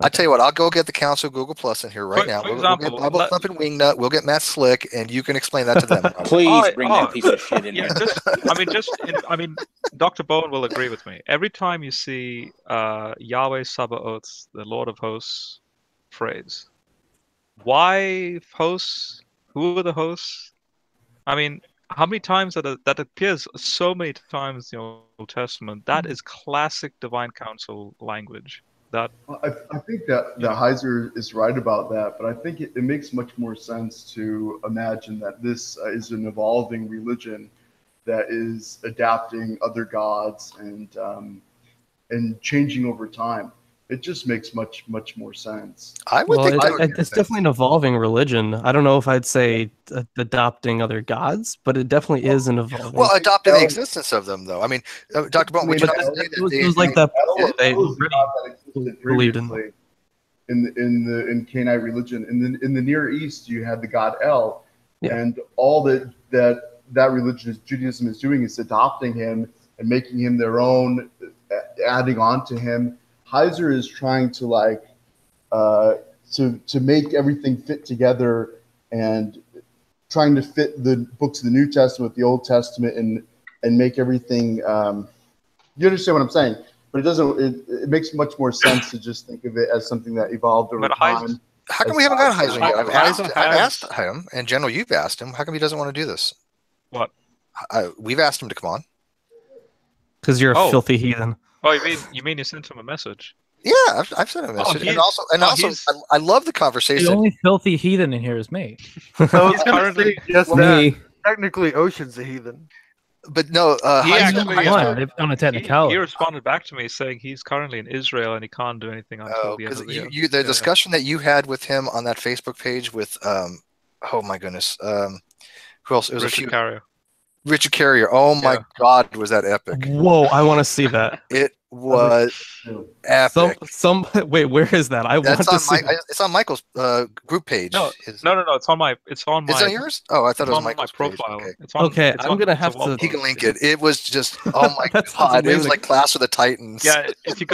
A: I tell you what, I'll go get the Council Google Plus in here right now. We'll get Bible Thumping Wingnut. We'll get Matt Slick, and you can explain that to them.
B: Please bring that piece of shit in here.
D: I mean, Dr. Bowen will agree with me. Every time you see Yahweh Sabaoth, the Lord of Hosts phrase, why hosts? Who are the hosts? I mean, how many times that appears so many times in the Old Testament? That is classic divine council language.
K: I think that Heizer is right about that, but I think it makes much more sense to imagine that this is an evolving religion that is adapting other gods and changing over time. It just makes much more sense.
C: It's definitely an evolving religion. I don't know if I'd say adopting other gods, but it definitely is an evolving.
A: Well, adopting the existence of them, though. I mean, Dr. Bowen, would you not say that
C: it was like that they believed
K: in Canaanite religion. In the Near East, you had the god El, and all that religion, Judaism, is doing is adopting him and making him their own, adding on to him. Heizer is trying to to make everything fit together and trying to fit the books of the New Testament with the Old Testament and make everything. You understand what I'm saying? But it doesn't. It makes much more sense to just think of it as something that evolved over time.
A: How come we haven't got Heizer yet? I've asked him, and General, you've asked him. How come he doesn't want to do this?
D: What?
A: We've asked him to come on.
C: Because you're a filthy heathen.
D: Oh, you mean you sent him a message?
A: Yeah, I've sent him a message, and also, I love the conversation.
L: The only filthy heathen in here is me.
H: So he's currently just me. Technically, Ocean's a heathen,
A: but no.
D: He
L: on a technicality.
D: He responded back to me saying he's currently in Israel and he can't do anything until the end of the year.
A: The discussion that you had with him on that Facebook page with oh my goodness, who else? It was Richard Carrier. Oh my God, was that epic?
C: Whoa, I want to see that.
A: It was epic.
C: Wait, where is that?
A: It's on Michael's group page.
D: No, it's on my. It's on
A: yours? Oh, I thought it was Michael's
D: profile.
A: Okay.
C: I'm gonna have to.
A: He can link it. It was just oh my God! It was like Clash of the Titans.
D: Yeah, if you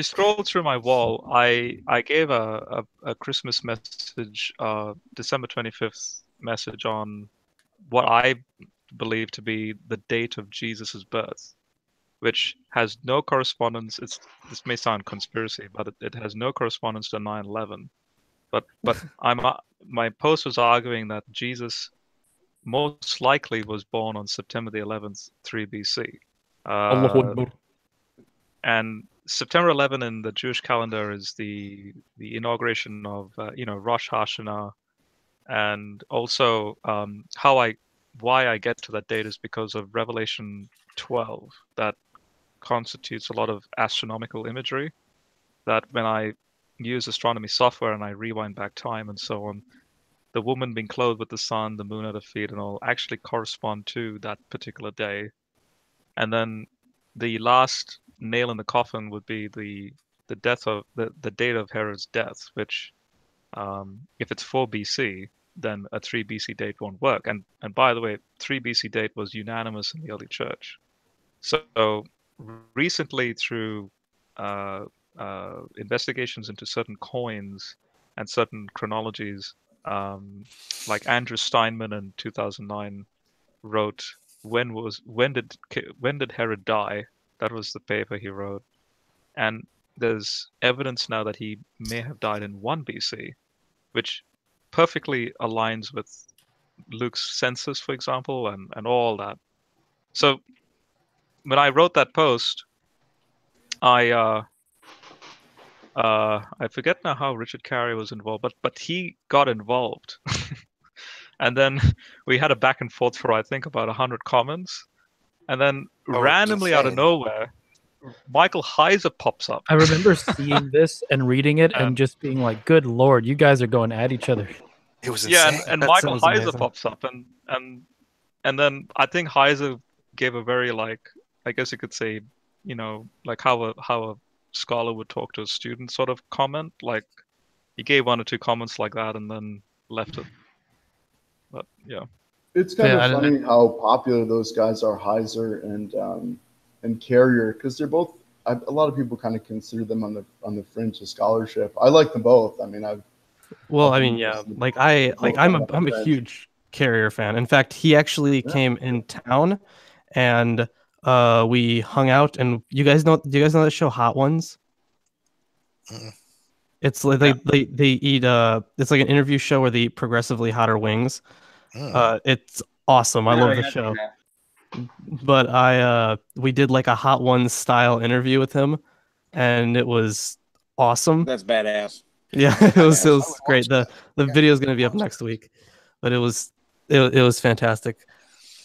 D: scroll through my wall, I gave a Christmas message, December 25th message on what I believe to be the date of Jesus's birth, which has no correspondence. This may sound conspiracy, but it has no correspondence to 9/11. But my post was arguing that Jesus most likely was born on September the 11th, 3 BC. And September 11 in the Jewish calendar is the inauguration of Rosh Hashanah, and also why I get to that date is because of Revelation 12 that constitutes a lot of astronomical imagery that when I use astronomy software and I rewind back time and so on, the woman being clothed with the sun, the moon at her feet and all actually correspond to that particular day. And then the last nail in the coffin would be the death of the date of Herod's death, which if it's 4 BC, then a 3 BC date won't work. And by the way, 3 BC date was unanimous in the early church. So recently through investigations into certain coins and certain chronologies. Like Andrew Steinman in 2009 wrote, when did Herod die? That was the paper he wrote, and there's evidence now that he may have died in 1 BC, which perfectly aligns with Luke's census, for example, and all that. So when I wrote that post, I forget now how Richard Carrier was involved, but he got involved. And then we had a back and forth for, I think, about 100 comments. And then randomly out of nowhere, Michael Heizer pops up.
L: I remember seeing this and reading it and just being like, good Lord, you guys are going at each other.
A: It was insane.
D: Yeah, and Michael Heizer pops up. And then I think Heizer gave a very, like, I guess you could say, you know, like how a scholar would talk to a student sort of comment. Like, he gave 1 or 2 comments like that and then left it. But yeah,
K: it's kind of funny how popular those guys are, Heizer and Carrier, because they're both. A lot of people kind of consider them on the fringe of scholarship. I like them both. I mean, I'm
C: a huge Carrier fan. In fact, he actually came in town, and we hung out. And do you guys know that show Hot Ones? It's like they eat it's like an interview show where they eat progressively hotter wings. It's awesome. I love the show. But we did like a Hot Ones style interview with him, and it was awesome.
B: That's badass.
C: Yeah, it was great. The video is going to be up next week, but it was fantastic.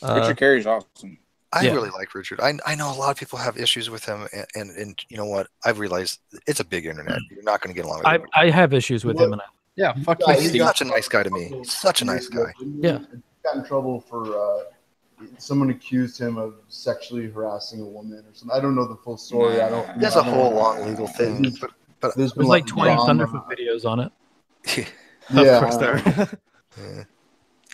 B: Richard Carey's awesome.
A: I really like Richard. I know a lot of people have issues with him, and you know what? I've realized it's a big internet. You're not going to get along with him.
L: I have issues with him.
A: Fuck you. He's such a nice guy to me. He's such a nice guy.
L: Yeah.
K: He got in trouble for someone accused him of sexually harassing a woman or something. I don't know the full story.
A: There's a whole long legal thing. But
L: there's been like 20 Thunderfoot videos on it.
A: Yeah. Of course there.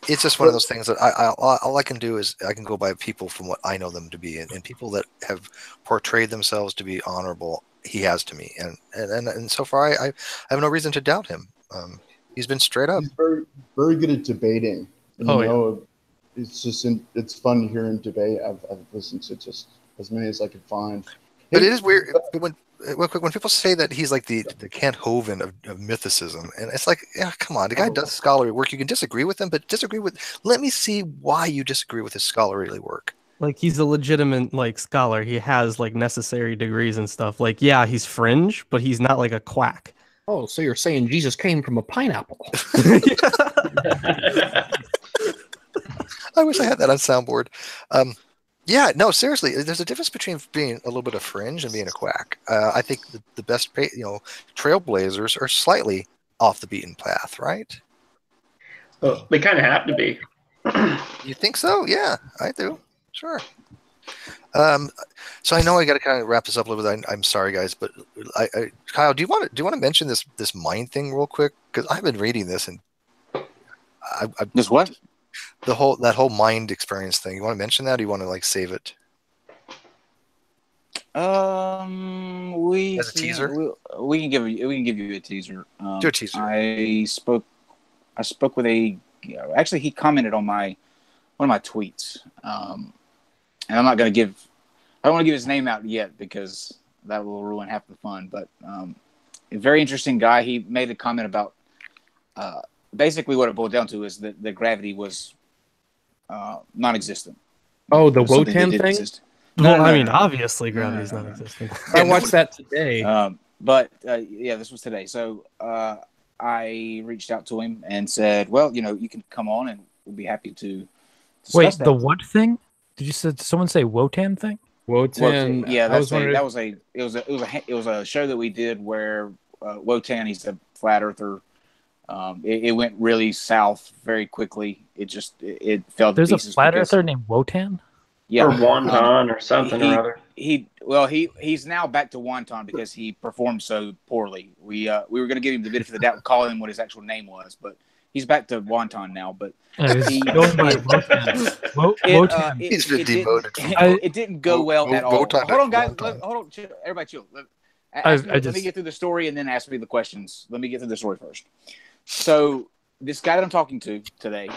A: It's just one of those things that all I can do is I can go by people from what I know them to be, and people that have portrayed themselves to be honorable. He has to me, and so far I have no reason to doubt him. He's been straight up.
K: He's very, very good at debating. And, it's just it's fun to hear him debate. I've listened to just as many as I could find.
A: But it is weird when people say that he's like the Kent Hovind of mythicism, and it's like, yeah, come on, the guy does scholarly work. You can disagree with him, but let me see why you disagree with his scholarly work.
C: Like, he's a legitimate like scholar. He has like necessary degrees and stuff. Like, yeah, he's fringe, but he's not like a quack.
J: Oh, so you're saying Jesus came from a pineapple?
A: I wish I had that on soundboard. Yeah, no, seriously, there's a difference between being a little bit of fringe and being a quack. I think the best, trailblazers are slightly off the beaten path, right?
F: Well, they kind of have to be.
A: You think so? Yeah, I do. Sure. So I know I got to kind of wrap this up a little bit. I'm sorry, guys, but Kyle, do you want to mention this mind thing real quick? Because I've been reading this and
B: this what?
A: That whole mind experience thing. You want to mention that, or you want to like save it? As a teaser.
B: We can give you a teaser.
A: Do a teaser.
B: I spoke with actually he commented on one of my tweets. And I'm not going to I don't want to give his name out yet because that will ruin half the fun. But a very interesting guy. He made a comment about basically what it boiled down to is that the gravity was non-existent.
J: Oh, the Wotan thing?
C: Well, I mean, obviously gravity's non-existent.
J: I watched that today.
B: But this was today. So I reached out to him and said, well, you can come on and we'll be happy to discuss
L: Wait,
B: that.
L: the what thing? Did someone say Wotan thing?
J: Wotan.
B: Yeah, it was a show that we did where Wotan, he's a flat earther. It went really south very quickly. It fell to
L: pieces. There's a flat earther named Wotan?
B: Yeah.
F: Or Wonton or something or other.
B: He's now back to Wonton because he performed so poorly. We were going to give him the benefit of the doubt, call him what his actual name was, but he's back to Wonton now. But it didn't go well at all. Hold on, guys. Hold on, everybody chill. Let me get through the story and then ask me the questions. Let me get through the story first. So this guy that I'm talking to today,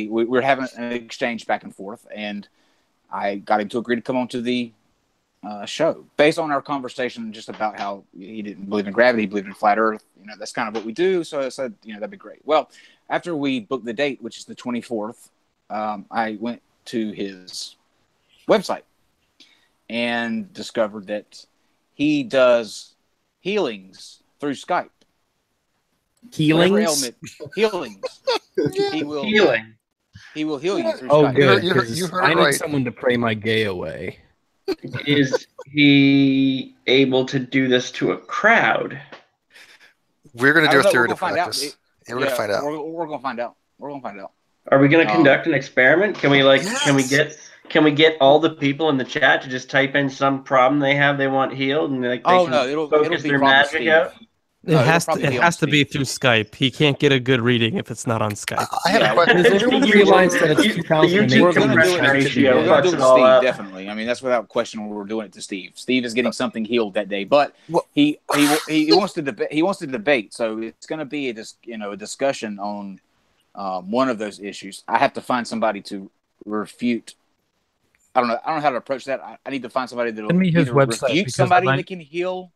B: we're having an exchange back and forth, and I got him to agree to come on to the show based on our conversation just about how he didn't believe in gravity, he believed in flat Earth. That's kind of what we do. So I said, that'd be great. Well, after we booked the date, which is the 24th, I went to his website and discovered that he does healings through Skype.
J: Healings?
B: Healings. He will heal you through
J: Skype.
B: Good.
J: You heard I need someone to pray my gay away.
F: Is he able to do this to a crowd?
A: We're going to do a theory to practice. We're going to find out.
B: We're going to find out. We're going to find out.
F: Are we going to conduct an experiment? Can we Can we get all the people in the chat to just type in some problem they have they want healed, and they
B: it'll
F: focus
B: be
F: their magic out?
C: It has to be through Skype. He can't get a good reading if it's not on Skype.
A: I have a question.
J: Does anyone realize that it's 2008?
B: We're going to do it to Steve, definitely. I mean, that's without question. We're doing it to Steve. Steve is getting something healed that day, but he wants to debate. He wants to debate, so it's going to be a discussion on one of those issues. I have to find somebody to refute. I don't know how to approach that. I need to find somebody that will
L: send me his website,
B: refute somebody that can heal.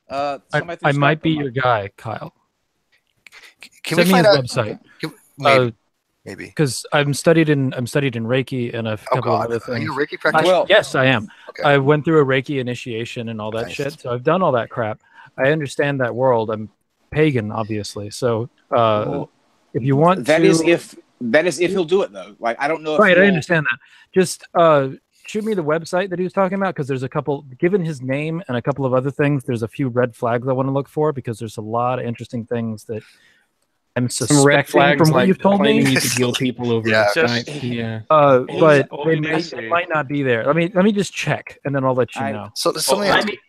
L: I might be your guy, Kyle.
A: Can
L: Send
A: we
L: me
A: find
L: his
A: out?
L: website.
A: Maybe
L: because I'm studied in Reiki and a couple of other things.
A: Are you a Reiki practitioner?
L: Yes, I am.
A: Okay.
L: I went through a Reiki initiation and all that shit, so I've done all that crap. I understand that world. I'm pagan, obviously. So if you want,
B: that is if he'll do it though. Like I don't know.
L: Right, I understand that. Just shoot me the website that he was talking about, because there's a couple, given his name and a couple of other things, there's a few red flags I want to look for, because there's a lot of interesting things that I'm suspecting
J: red flags,
L: from what you've told me.
J: You could heal people over Skype.
L: Yeah. But they might not be there. Let me just check, and then I'll let you know.
A: So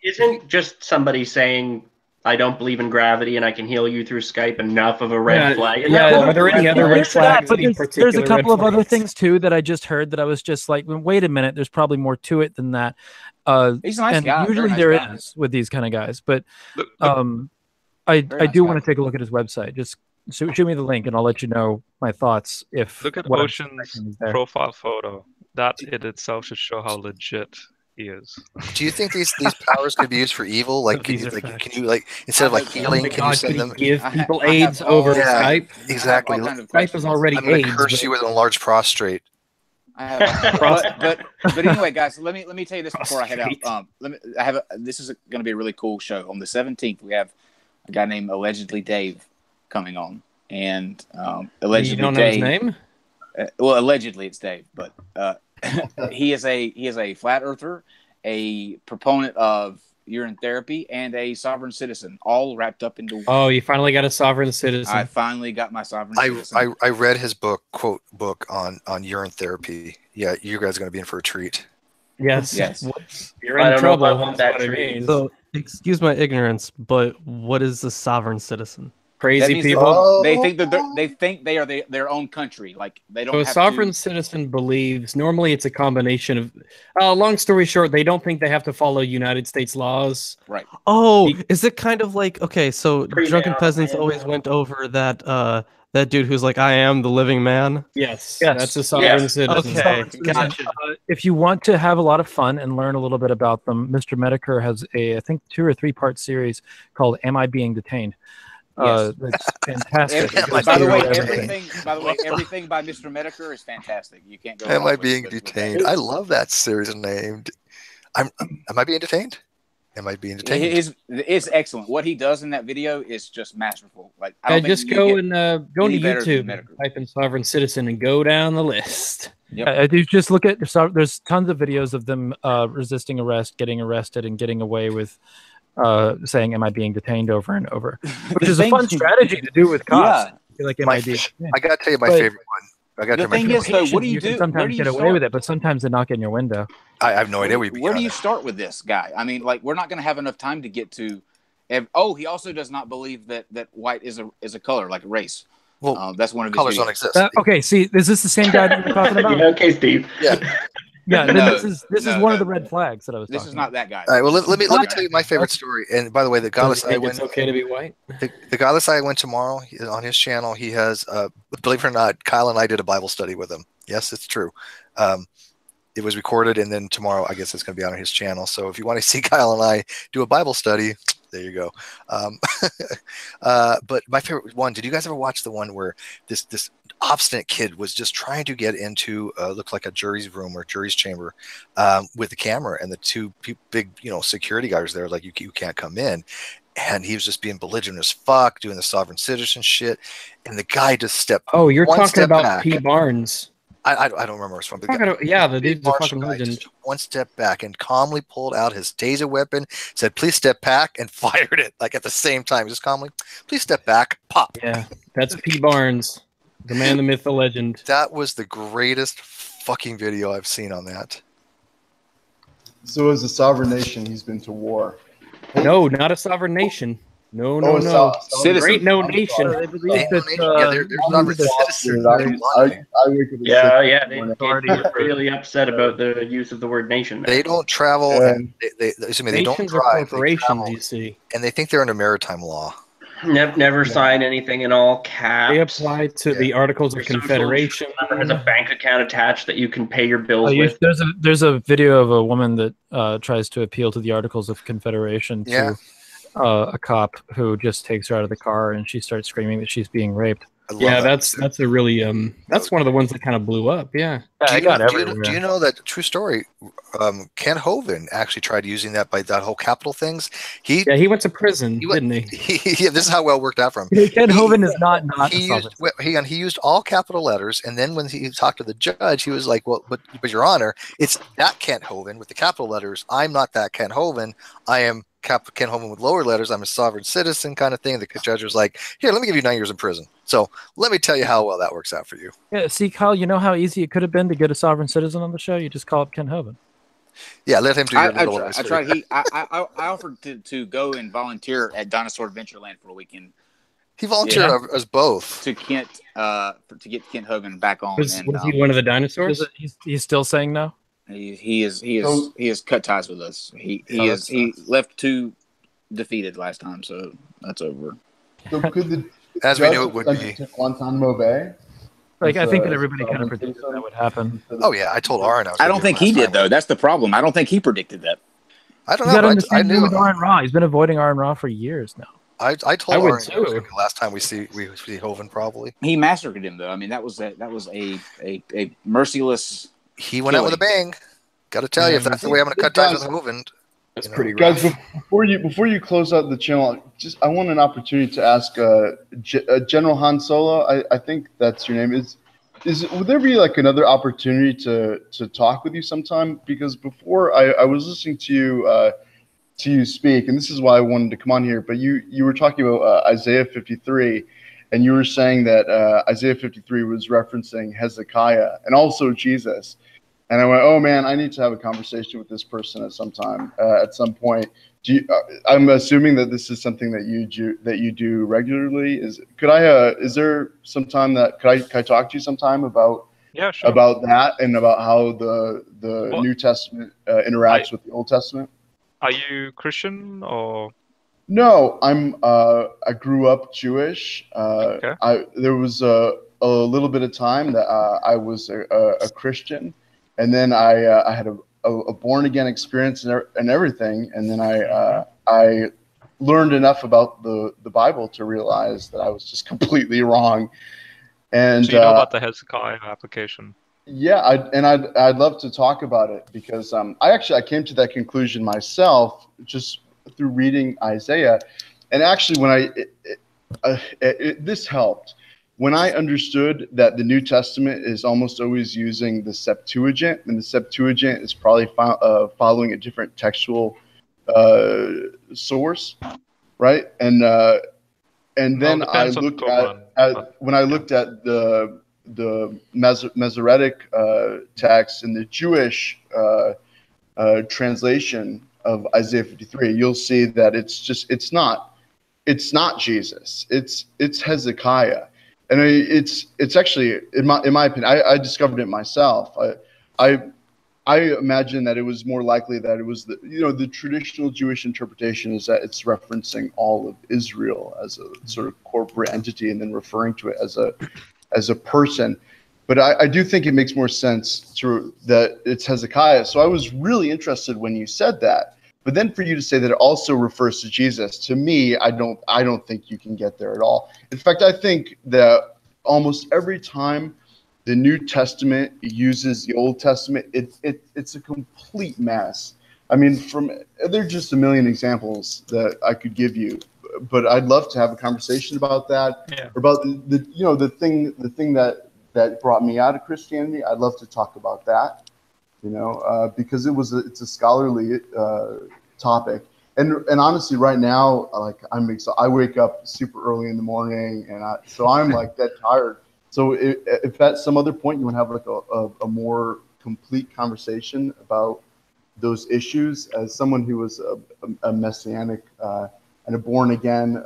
F: isn't just somebody saying, I don't believe in gravity and I can heal you through Skype enough of a red flag?
J: Are there any other red flags?
L: There's a couple of other things too that I just heard that I was just like, wait a minute, there's probably more to it than that.
B: He's a nice guy.
L: Usually there is with these kind of guys, but I do want to take a look at his website. Just shoot me the link and I'll let you know my thoughts. If
D: look at Ocean's profile photo, that in itself should show how legit he is.
A: Do you think these powers could be used for evil? Like, can you instead of healing, can you send them?
J: Give people AIDS over Skype?
A: Exactly.
J: Skype is already
A: I'm going to
J: AIDS.
A: curse you with an enlarged prostrate.
B: But anyway, guys, let me tell you this before I head out. This is going to be a really cool show. On the 17th, we have a guy named Allegedly Dave coming on, and allegedly
J: you don't know
B: Dave.
J: His name?
B: Well, allegedly it's Dave, but he is a flat earther, a proponent of urine therapy, and a sovereign citizen, all wrapped up into one.
J: Oh, you finally got a sovereign citizen.
B: I finally got my sovereign citizen.
A: I read his book on urine therapy. Yeah, you guys are going to be in for a treat.
J: Yes.
C: You're in trouble. So, excuse my ignorance, but what is a sovereign citizen?
J: Crazy people.
B: They think they are their own country. Like they don't.
J: So a sovereign citizen believes normally it's a combination of. Long story short, they don't think they have to follow United States laws.
B: Right.
C: Oh, is it kind of like so drunken peasants always went over that dude who's like, I am the living man?
J: Yes. That's a sovereign citizen.
C: Okay, gotcha.
L: If you want to have a lot of fun and learn a little bit about them, Mr. Medicare has I think 2 or 3 part series called "Am I Being Detained?" That's fantastic.
B: By the way, everything by Mr. Medicare is fantastic. You can't go.
A: Am I being detained? I love that series named. Am I being detained? Am I being detained?
B: It's excellent. What he does in that video is just masterful. Like I
J: just go to YouTube, type in sovereign citizen, and go down the list.
B: Yep.
L: I do just look at. There's tons of videos of them resisting arrest, getting arrested, and getting away with. Saying, "Am I being detained?" over and over, which is a fun strategy to do with cops.
A: Yeah. I gotta tell you my favorite one.
B: The thing is, though, what do you do?
L: Sometimes get away with it, but sometimes they knock in your window.
A: I have no idea
B: where do you start with this guy? I mean, we're not going to have enough time to get to. He also does not believe that white is a color, like a race. Well, that's one of his
A: colors
B: videos.
A: don't exist.
L: Okay, see, is this the same guy that we're talking about?
F: Okay, Steve.
A: Yeah.
L: Yeah,
B: No,
L: this is
B: no,
L: one of
B: no.
L: the red flags that I was
B: This
L: talking
B: is
L: about.
B: not that guy.
A: All right, well, let me
B: Not
A: tell you
B: that
A: my
B: guy.
A: favorite story. And by the way, the godless I went.
J: It's okay to be white.
A: The godless I went tomorrow on his channel. He has, believe it or not, Kyle and I did a Bible study with him. Yes, it's true. It was recorded, and then tomorrow, I guess it's going to be on his channel. So if you want to see Kyle and I do a Bible study, there you go. But my favorite one, did you guys ever watch the one where this obstinate kid was just trying to get into looked like a jury's room or jury's chamber with the camera, and the two big security guards there like, you can't come in, and he was just being belligerent as fuck, doing the sovereign citizen shit, and the guy just stepped.
J: Oh, you're
A: one
J: talking
A: step
J: about
A: back.
J: P. Barnes.
A: I don't remember his from.
J: Yeah, the dude's a fucking
A: guy
J: legend.
A: just took one step back and calmly pulled out his taser weapon, said, "Please step back," and fired it like at the same time, just calmly. "Please step back." Pop.
J: Yeah, that's P. Barnes, the man, the myth, the legend.
A: That was the greatest fucking video I've seen on that.
K: So as a sovereign nation, he's been to war.
J: No, not a sovereign nation. No.
B: Citizen.
J: Ain't no nation.
L: They believe that,
F: Yeah, they're really upset about the use of the word nation.
A: They don't travel, and they don't
J: Nations
A: drive.
J: are corporations,
A: travel,
J: you see.
A: and they think they're under maritime law.
F: Never sign anything in all caps.
J: They apply to the Articles of Confederation.
F: Has a bank account attached that you can pay your bills with.
L: There's a video of a woman that tries to appeal to the Articles of Confederation to a cop who just takes her out of the car, and she starts screaming that she's being raped.
J: Yeah, that's a really that's one of the ones that kind of blew up. Yeah,
A: do you know that true story? Ken Hovind actually tried using that by that whole capital things. He
J: went to prison, didn't he?
A: Yeah, this is how well it worked out for him.
L: Ken Hovind is not
A: he used all capital letters, and then when he talked to the judge, he was like, "Well, but Your Honor, it's that Ken Hovind with the capital letters. I'm not that Ken Hovind. I am Ken Hovind with lower letters. I'm a sovereign citizen," kind of thing. The judge was like, "Here, let me give you 9 years in prison." So let me tell you how well that works out for you.
L: Yeah, see, Kyle, you know how easy it could have been to get a sovereign citizen on the show? You just call up Ken Hovind.
A: Yeah, let him do your little.
B: I tried. I offered to go and volunteer at Dinosaur Adventureland for a weekend.
A: He volunteered as both
B: to Kent to get Kent Hovind back on.
J: Was he one of the dinosaurs?
L: He's still saying no.
B: He has cut ties with us. He left too defeated last time, so that's over.
K: So could the
A: as we knew it would be
K: Guantanamo Bay?
L: Like, I think that everybody kind of predicted that would happen.
A: Oh yeah, I told Aaron.
B: I don't think he did though. That's the problem. I don't think he predicted that.
A: I don't know. I knew
L: with Aaron Ra. He's been avoiding Aaron Ra for years now.
A: I told Aaron the last time we see Hovind probably.
B: He massacred him though. I mean, that was a merciless.
A: He went out with a bang. Got to tell you, if that's the way I'm going to cut ties with Hovind.
J: That's pretty rough.
K: Guys, before you close out the channel, I want an opportunity to ask General Han Solo. I think that's your name. Would there be like another opportunity to talk with you sometime? Because before I was listening to you speak, and this is why I wanted to come on here. But you were talking about Isaiah 53, and you were saying that Isaiah 53 was referencing Hezekiah and also Jesus. And I went, oh man, I need to have a conversation with this person at some time, at some point. I'm assuming that this is something that you do regularly. Is there some time that could I talk to you sometime about about that and about how the New Testament interacts with the Old Testament?
D: Are you Christian or?
K: No, I grew up Jewish. There was a little bit of time that I was a Christian. And then I had a born again experience and everything, and then I learned enough about the Bible to realize that I was just completely wrong. And
D: so you know about the Hezekiah application?
K: Yeah, I'd love to talk about it because I came to that conclusion myself just through reading Isaiah, and actually when this helped. When I understood that the New Testament is almost always using the Septuagint, and the Septuagint is probably following a different textual source, right? And then I looked when I looked at the Masoretic text and the Jewish translation of Isaiah 53, you'll see that it's not Jesus. It's Hezekiah. And it's actually, in my opinion, I discovered it myself. I I imagine that it was more likely that it was the traditional Jewish interpretation is that it's referencing all of Israel as a sort of corporate entity and then referring to it as a person. But I do think it makes more sense that it's Hezekiah. So I was really interested when you said that. But then for you to say that it also refers to Jesus, to me, I don't think you can get there at all. In fact, I think that almost every time the New Testament uses the Old Testament, it's a complete mess. I mean, there are just a million examples that I could give you, but I'd love to have a conversation about that, or about the thing that brought me out of Christianity. I'd love to talk about that, because it's a scholarly topic, and honestly, right now, like I wake up super early in the morning, so I'm like dead tired. So if at some other point you want to have like a more complete conversation about those issues, as someone who was a Messianic and a born again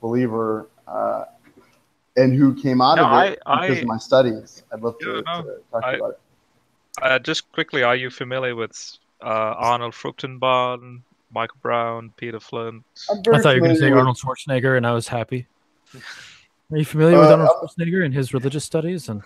K: believer, and who came out of it because of my studies, I'd love to talk about it.
D: Just quickly, are you familiar with Arnold Fruchtenbaum, Michael Brown, Peter Flint?
L: I thought you were going to say Arnold Schwarzenegger, and I was happy. Are you familiar with Arnold Schwarzenegger and his religious studies? So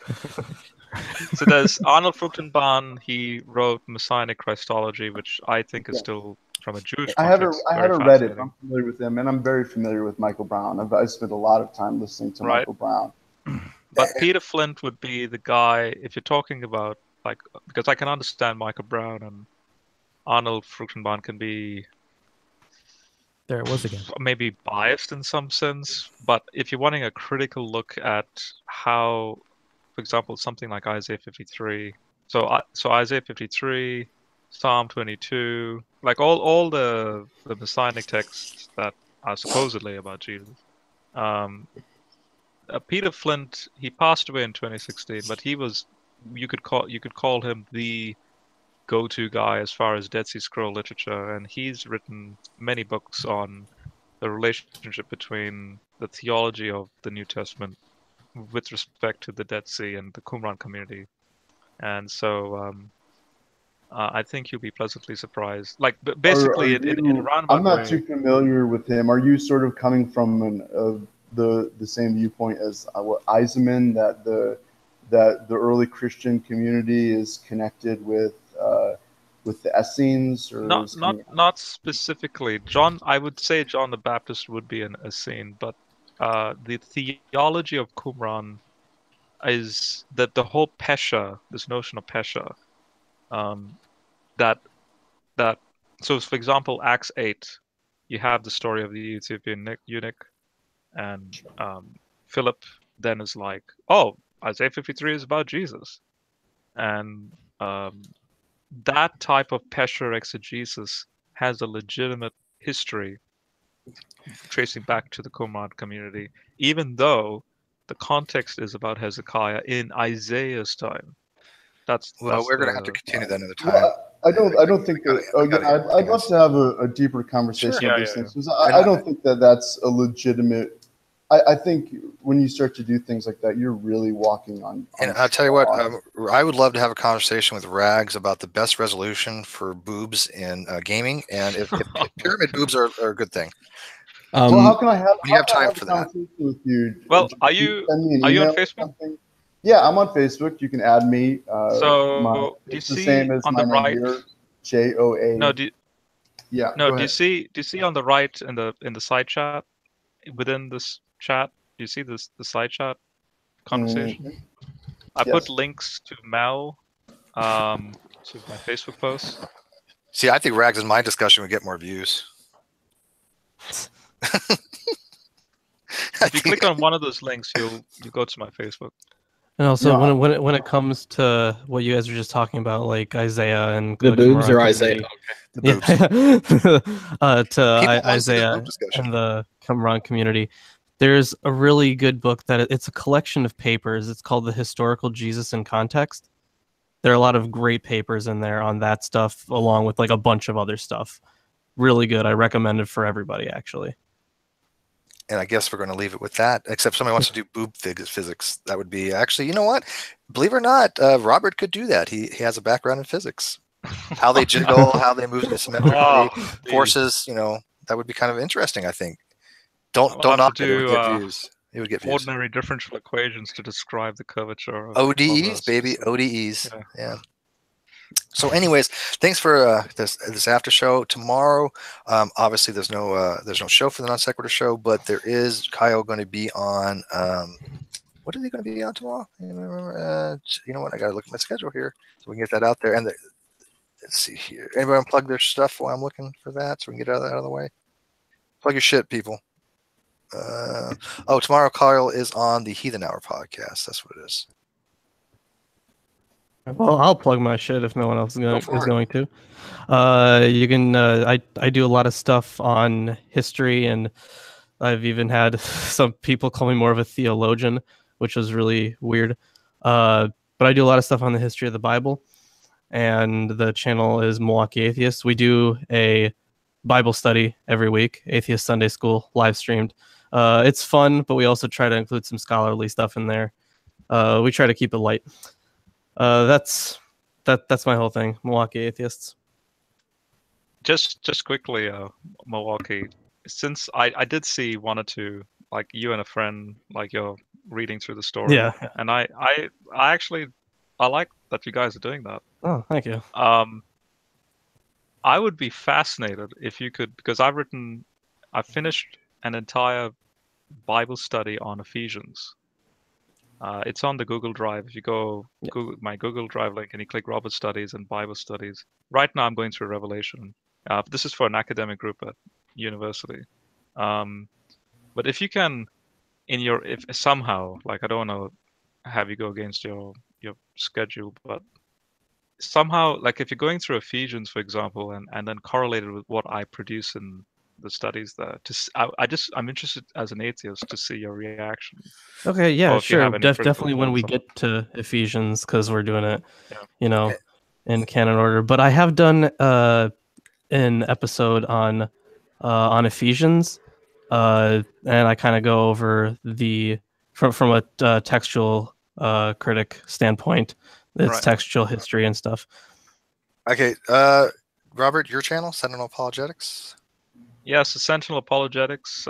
D: there's Arnold Fruchtenbaum. He wrote Messianic Christology, which I think is still from a Jewish context.
K: I haven't read it. I'm familiar with him, and I'm very familiar with Michael Brown. I spent a lot of time listening to Michael Brown.
D: But Peter Flint would be the guy, if you're talking about, because I can understand Michael Brown, and Arnold Fruchtenbaum can be...
L: There it was again.
D: Maybe biased in some sense, but if you're wanting a critical look at how, for example, something like Isaiah 53, so Isaiah 53, Psalm 22, like all the Messianic texts that are supposedly about Jesus. Peter Flint, he passed away in 2016, but he was, you could call him the go-to guy as far as Dead Sea Scroll literature, and he's written many books on the relationship between the theology of the New Testament with respect to the Dead Sea and the Qumran community. And so I think you'll be pleasantly surprised. Like, basically, in a roundabout
K: I'm not
D: way,
K: too familiar with him. Are you sort of coming from the same viewpoint as Eisenman, that the early Christian community is connected with the Essenes, or
D: not specifically. I would say John the Baptist would be an Essene, but the theology of Qumran is that the whole Pesha, this notion of Pesha, so for example, Acts 8, you have the story of the Ethiopian eunuch, and Philip then is like, oh, Isaiah 53 is about Jesus, and that type of Pesher exegesis has a legitimate history tracing back to the Qumran community, even though the context is about Hezekiah in Isaiah's time.
A: We're going to have to continue that another time.
K: Well, I don't think that. I'd love to have a deeper conversation of these things. I don't think that that's a legitimate. I think when you start to do things like that, you're really walking on.
A: And I'll tell you what, I would love to have a conversation with Rags about the best resolution for boobs in gaming, and if pyramid boobs are a good thing.
K: Well, how can I have?
A: When you have time for that?
K: With you?
D: Well, are you on Facebook?
K: Yeah, I'm on Facebook. You can add me.
D: Do you see on the right?
K: JOA.
D: No,
K: do
D: you see on the right in the side chat, within this chat, do you see the side chat conversation?
K: Mm-hmm.
D: I put links to Mel, to my Facebook posts.
A: See, I think Rags in my discussion would get more views.
D: If you click on one of those links, you go to my Facebook.
C: And also, when it comes to what you guys were just talking about, like Isaiah and
J: the boobs or Isaiah,
C: okay. Isaiah and the Qumran community, there's a really good book that it's a collection of papers. It's called The Historical Jesus in Context. There are a lot of great papers in there on that stuff, along with like a bunch of other stuff. Really good. I recommend it for everybody, actually.
A: And I guess we're going to leave it with that, except somebody wants to do boob physics. That would be actually, you know what? Believe it or not, Robert could do that. He has a background in physics. How they jiggle, how they move symmetrically, forces. That would be kind of interesting. I think. Don't knock it. It would get views. It would get views.
D: Ordinary differential equations to describe the curvature of
A: ODEs, baby, ODEs. Yeah. So, anyways, thanks for this after show tomorrow. Obviously, there's no show for the Non Sequitur show, but there is Kyle going to be on. What are they going to be on tomorrow? You know what? I got to look at my schedule here so we can get that out there. And let's see here. Anybody want to plug their stuff while I'm looking for that so we can get that out of the way? Plug your shit, people. Tomorrow Kyle is on the Heathen Hour podcast. That's what it is.
C: Well, I'll plug my shit if no one else is going to. You can. I do a lot of stuff on history, and I've even had some people call me more of a theologian, which was really weird. But I do a lot of stuff on the history of the Bible, and the channel is Milwaukee Atheists. We do a Bible study every week, Atheist Sunday School, live streamed. It's fun, but we also try to include some scholarly stuff in there. We try to keep it light. That's my whole thing. Milwaukee Atheists.
D: Just quickly, Milwaukee. Since I did see one or two, like you and a friend, like you're reading through the story.
C: Yeah.
D: And I actually like that you guys are doing that.
C: Oh, thank you.
D: I would be fascinated if you could, because I finished an entire Bible study on Ephesians. It's on the Google Drive. If you go my Google Drive link and you click Robert Studies and Bible Studies. Right now I'm going through Revelation. This is for an academic group at university. But if you can, if somehow, like I don't want to have you go against your schedule, but somehow, like if you're going through Ephesians, for example, and then correlated with what I produce in the studies there, I'm interested as an atheist to see your reaction.
C: Okay, yeah, sure. Definitely when we get to Ephesians, because we're doing it, in canon order. But I have done an episode on Ephesians, and I kind of go over from a textual critic standpoint. It's textual history and stuff.
A: Okay, Robert, your channel, Sentinel Apologetics.
D: Yes, Sentinel Apologetics.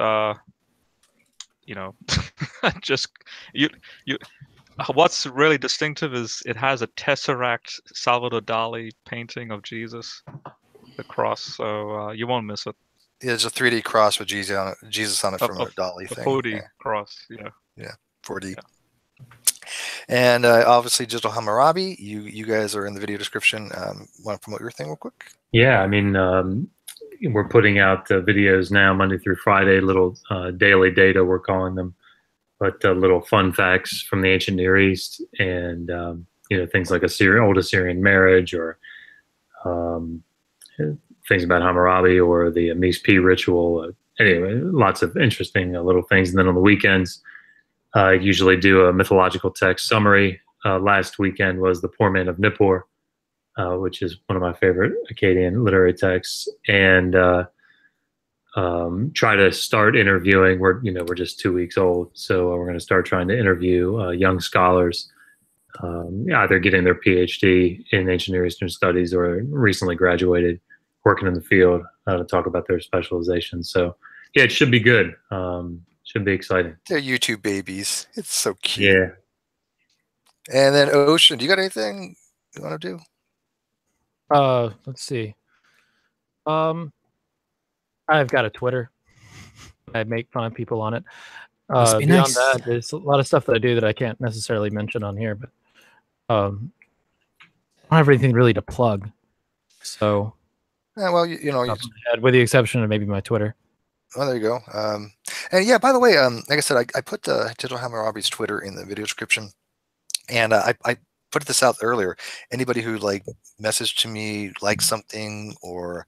D: Just you. What's really distinctive is it has a Tesseract Salvador Dali painting of Jesus, the cross. So you won't miss it.
A: Yeah, there's a 3D cross with Jesus on it from a Dali thing.
D: 4D cross, yeah.
A: Yeah, 4D. Yeah. And obviously, Digital Hammurabi, you guys are in the video description. Want to promote your thing real quick?
E: Yeah, I mean, we're putting out videos now Monday through Friday, little daily data, we're calling them, but little fun facts from the ancient Near East, and things like old Assyrian marriage, or things about Hammurabi, or the Mies P ritual. Anyway, lots of interesting little things. And then on the weekends, I usually do a mythological text summary. Last weekend was The Poor Man of Nippur, which is one of my favorite Akkadian literary texts, and try to start interviewing. We're just 2 weeks old, so we're going to start trying to interview young scholars, either getting their PhD in ancient Near Eastern studies or recently graduated, working in the field, to talk about their specialization. So yeah, it should be good. Should be exciting.
A: They're YouTube babies. It's so cute.
E: Yeah.
A: And then Ocean, do you got anything you want to do?
L: Let's see. I've got a Twitter. I make fun of people on it. Beyond that, there's a lot of stuff that I do that I can't necessarily mention on here, but I don't have anything really to plug. So,
A: yeah, well,
L: with the exception of maybe my Twitter.
A: Oh, there you go. And yeah, by the way, like I said, I put Digital Hammurabi's Twitter in the video description, and I put this out earlier. Anybody who messaged to me, likes something, or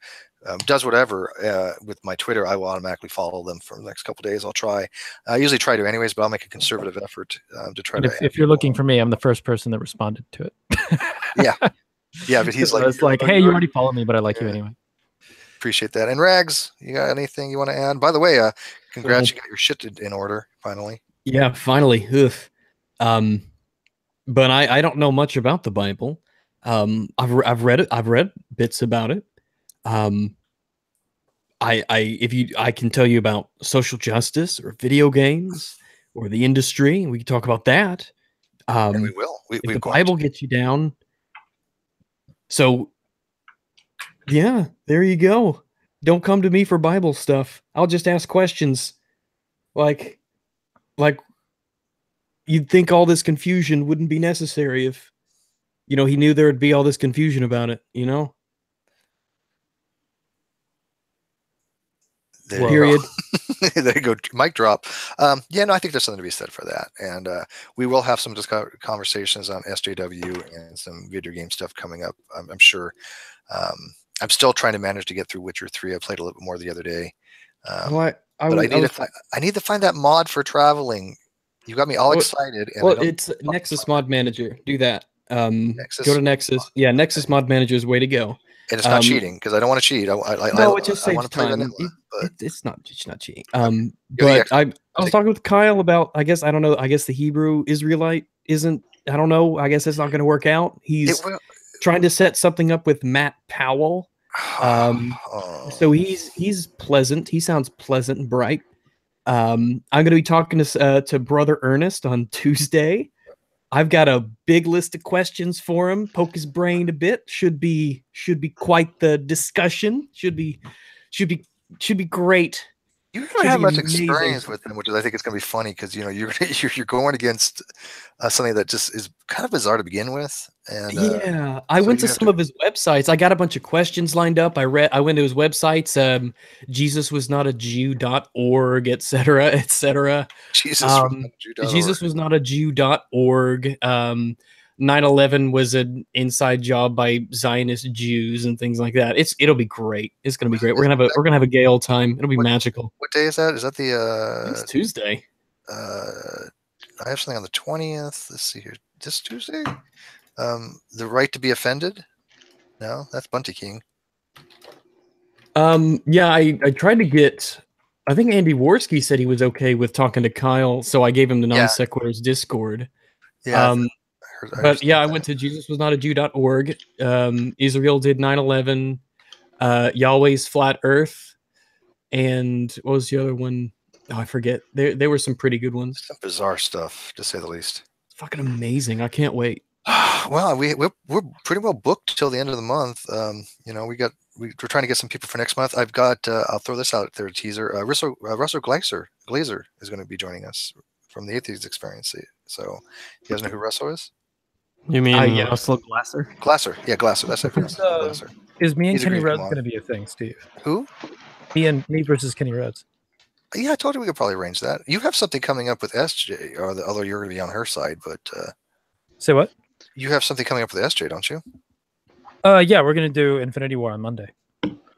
A: does whatever with my Twitter, I will automatically follow them for the next couple of days. I'll try. I usually try to anyways, but I'll make a conservative effort to try to.
L: If you're looking for me, I'm the first person that responded to it.
A: yeah, but he's like,
L: it's like, hey, you already followed me, but I like you anyway.
A: Appreciate that. And Rags, you got anything you want to add? By the way, congrats, you got your shit in order finally.
J: Yeah, finally. Oof. but I don't know much about the Bible. I've read it. I've read bits about it. I can tell you about social justice or video games or the industry. We can talk about that.
A: And we will.
J: If the Bible gets you down. So, yeah, there you go. Don't come to me for Bible stuff. I'll just ask questions. Like you'd think all this confusion wouldn't be necessary if, he knew there would be all this confusion about it, Period.
A: There you go. Mic drop. Yeah, no, I think there's something to be said for that. And we will have some conversations on SJW and some video game stuff coming up, I'm sure. I'm still trying to manage to get through Witcher 3. I played a little bit more the other day. I need to find that mod for traveling. You got me all excited. And
J: it's Nexus Mod Manager. Do that. Nexus go to Nexus. Yeah, Nexus Mod Manager is way to go.
A: And it's not cheating because I don't want to cheat.
J: It just saves time. It's not cheating. But I was talking with Kyle about, I guess the Hebrew Israelite isn't, I don't know. I guess it's not going to work out. He's trying to set something up with Matt Powell. So he's pleasant. He sounds pleasant and bright. I'm going to be talking to Brother Ernest on Tuesday. I've got a big list of questions for him. Poke his brain a bit. Should be quite the discussion. Should be great.
A: You don't have much experience with them, which I think it's going to be funny because you're going against something that just is kind of bizarre to begin with. And
J: I went to some of his websites. I got a bunch of questions lined up. I went to his websites. Jesus was not a Jew.org, etc., etc. Jesus was not a Jew.org. 9/11 was an inside job by Zionist Jews and things like that. It'll be great. It's gonna be great. We're gonna have a gay old time. It'll be magical.
A: What day is that? Is that the?
J: It's Tuesday.
A: I have something on the 20th. Let's see here. This Tuesday. The right to be offended. No, that's Bunty King.
J: Yeah, I tried to get. I think Andy Worski said he was okay with talking to Kyle, so I gave him the NonSequitur's Discord.
A: Yeah.
J: I went to JesusWasNotAJew.org. Israel did 9/11. Yahweh's Flat Earth. And what was the other one? Oh, I forget. There were some pretty good ones.
A: Some bizarre stuff, to say the least.
J: It's fucking amazing. I can't wait.
A: Well, we're pretty well booked till the end of the month. We're trying to get some people for next month. I've got. I'll throw this out there, a teaser. Russell Glazer is going to be joining us from the Atheist Experience. So, you guys know who Russell is?
C: You mean Russell Glasser?
A: Glasser, yeah, Glasser. That's it. Glasser.
L: Is me and Kenny Rhodes going to be a thing, Steve?
A: Who?
L: Me versus Kenny Rhodes.
A: Yeah, I told you we could probably arrange that. You have something coming up with SJ, although you're going to be on her side, but
L: say what?
A: You have something coming up with SJ, don't you?
L: Yeah, we're going to do Infinity War on Monday.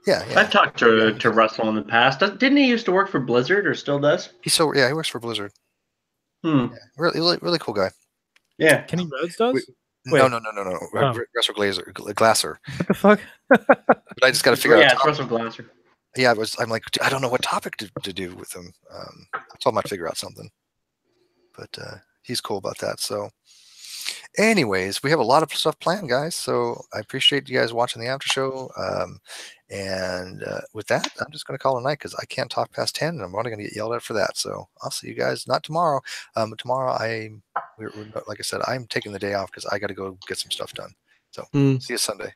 A: Yeah.
F: I've talked to Russell in the past. Didn't he used to work for Blizzard, or still does?
A: He works for Blizzard. Yeah, really cool guy.
F: Yeah.
L: Kenny Rhodes does?
A: No. Russell Glasser.
L: What the fuck?
A: But I just got to figure out.
F: Yeah, it's Russell Glasser.
A: Yeah, I'm like, I don't know what topic to do with him. I told him I'd figure out something. But he's cool about that. So, anyways, we have a lot of stuff planned, guys. So I appreciate you guys watching the after show. And with that, I'm just going to call it a night because I can't talk past 10, and I'm only going to get yelled at for that. So I'll see you guys not tomorrow. But tomorrow, like I said, I'm taking the day off because I got to go get some stuff done. So see you Sunday.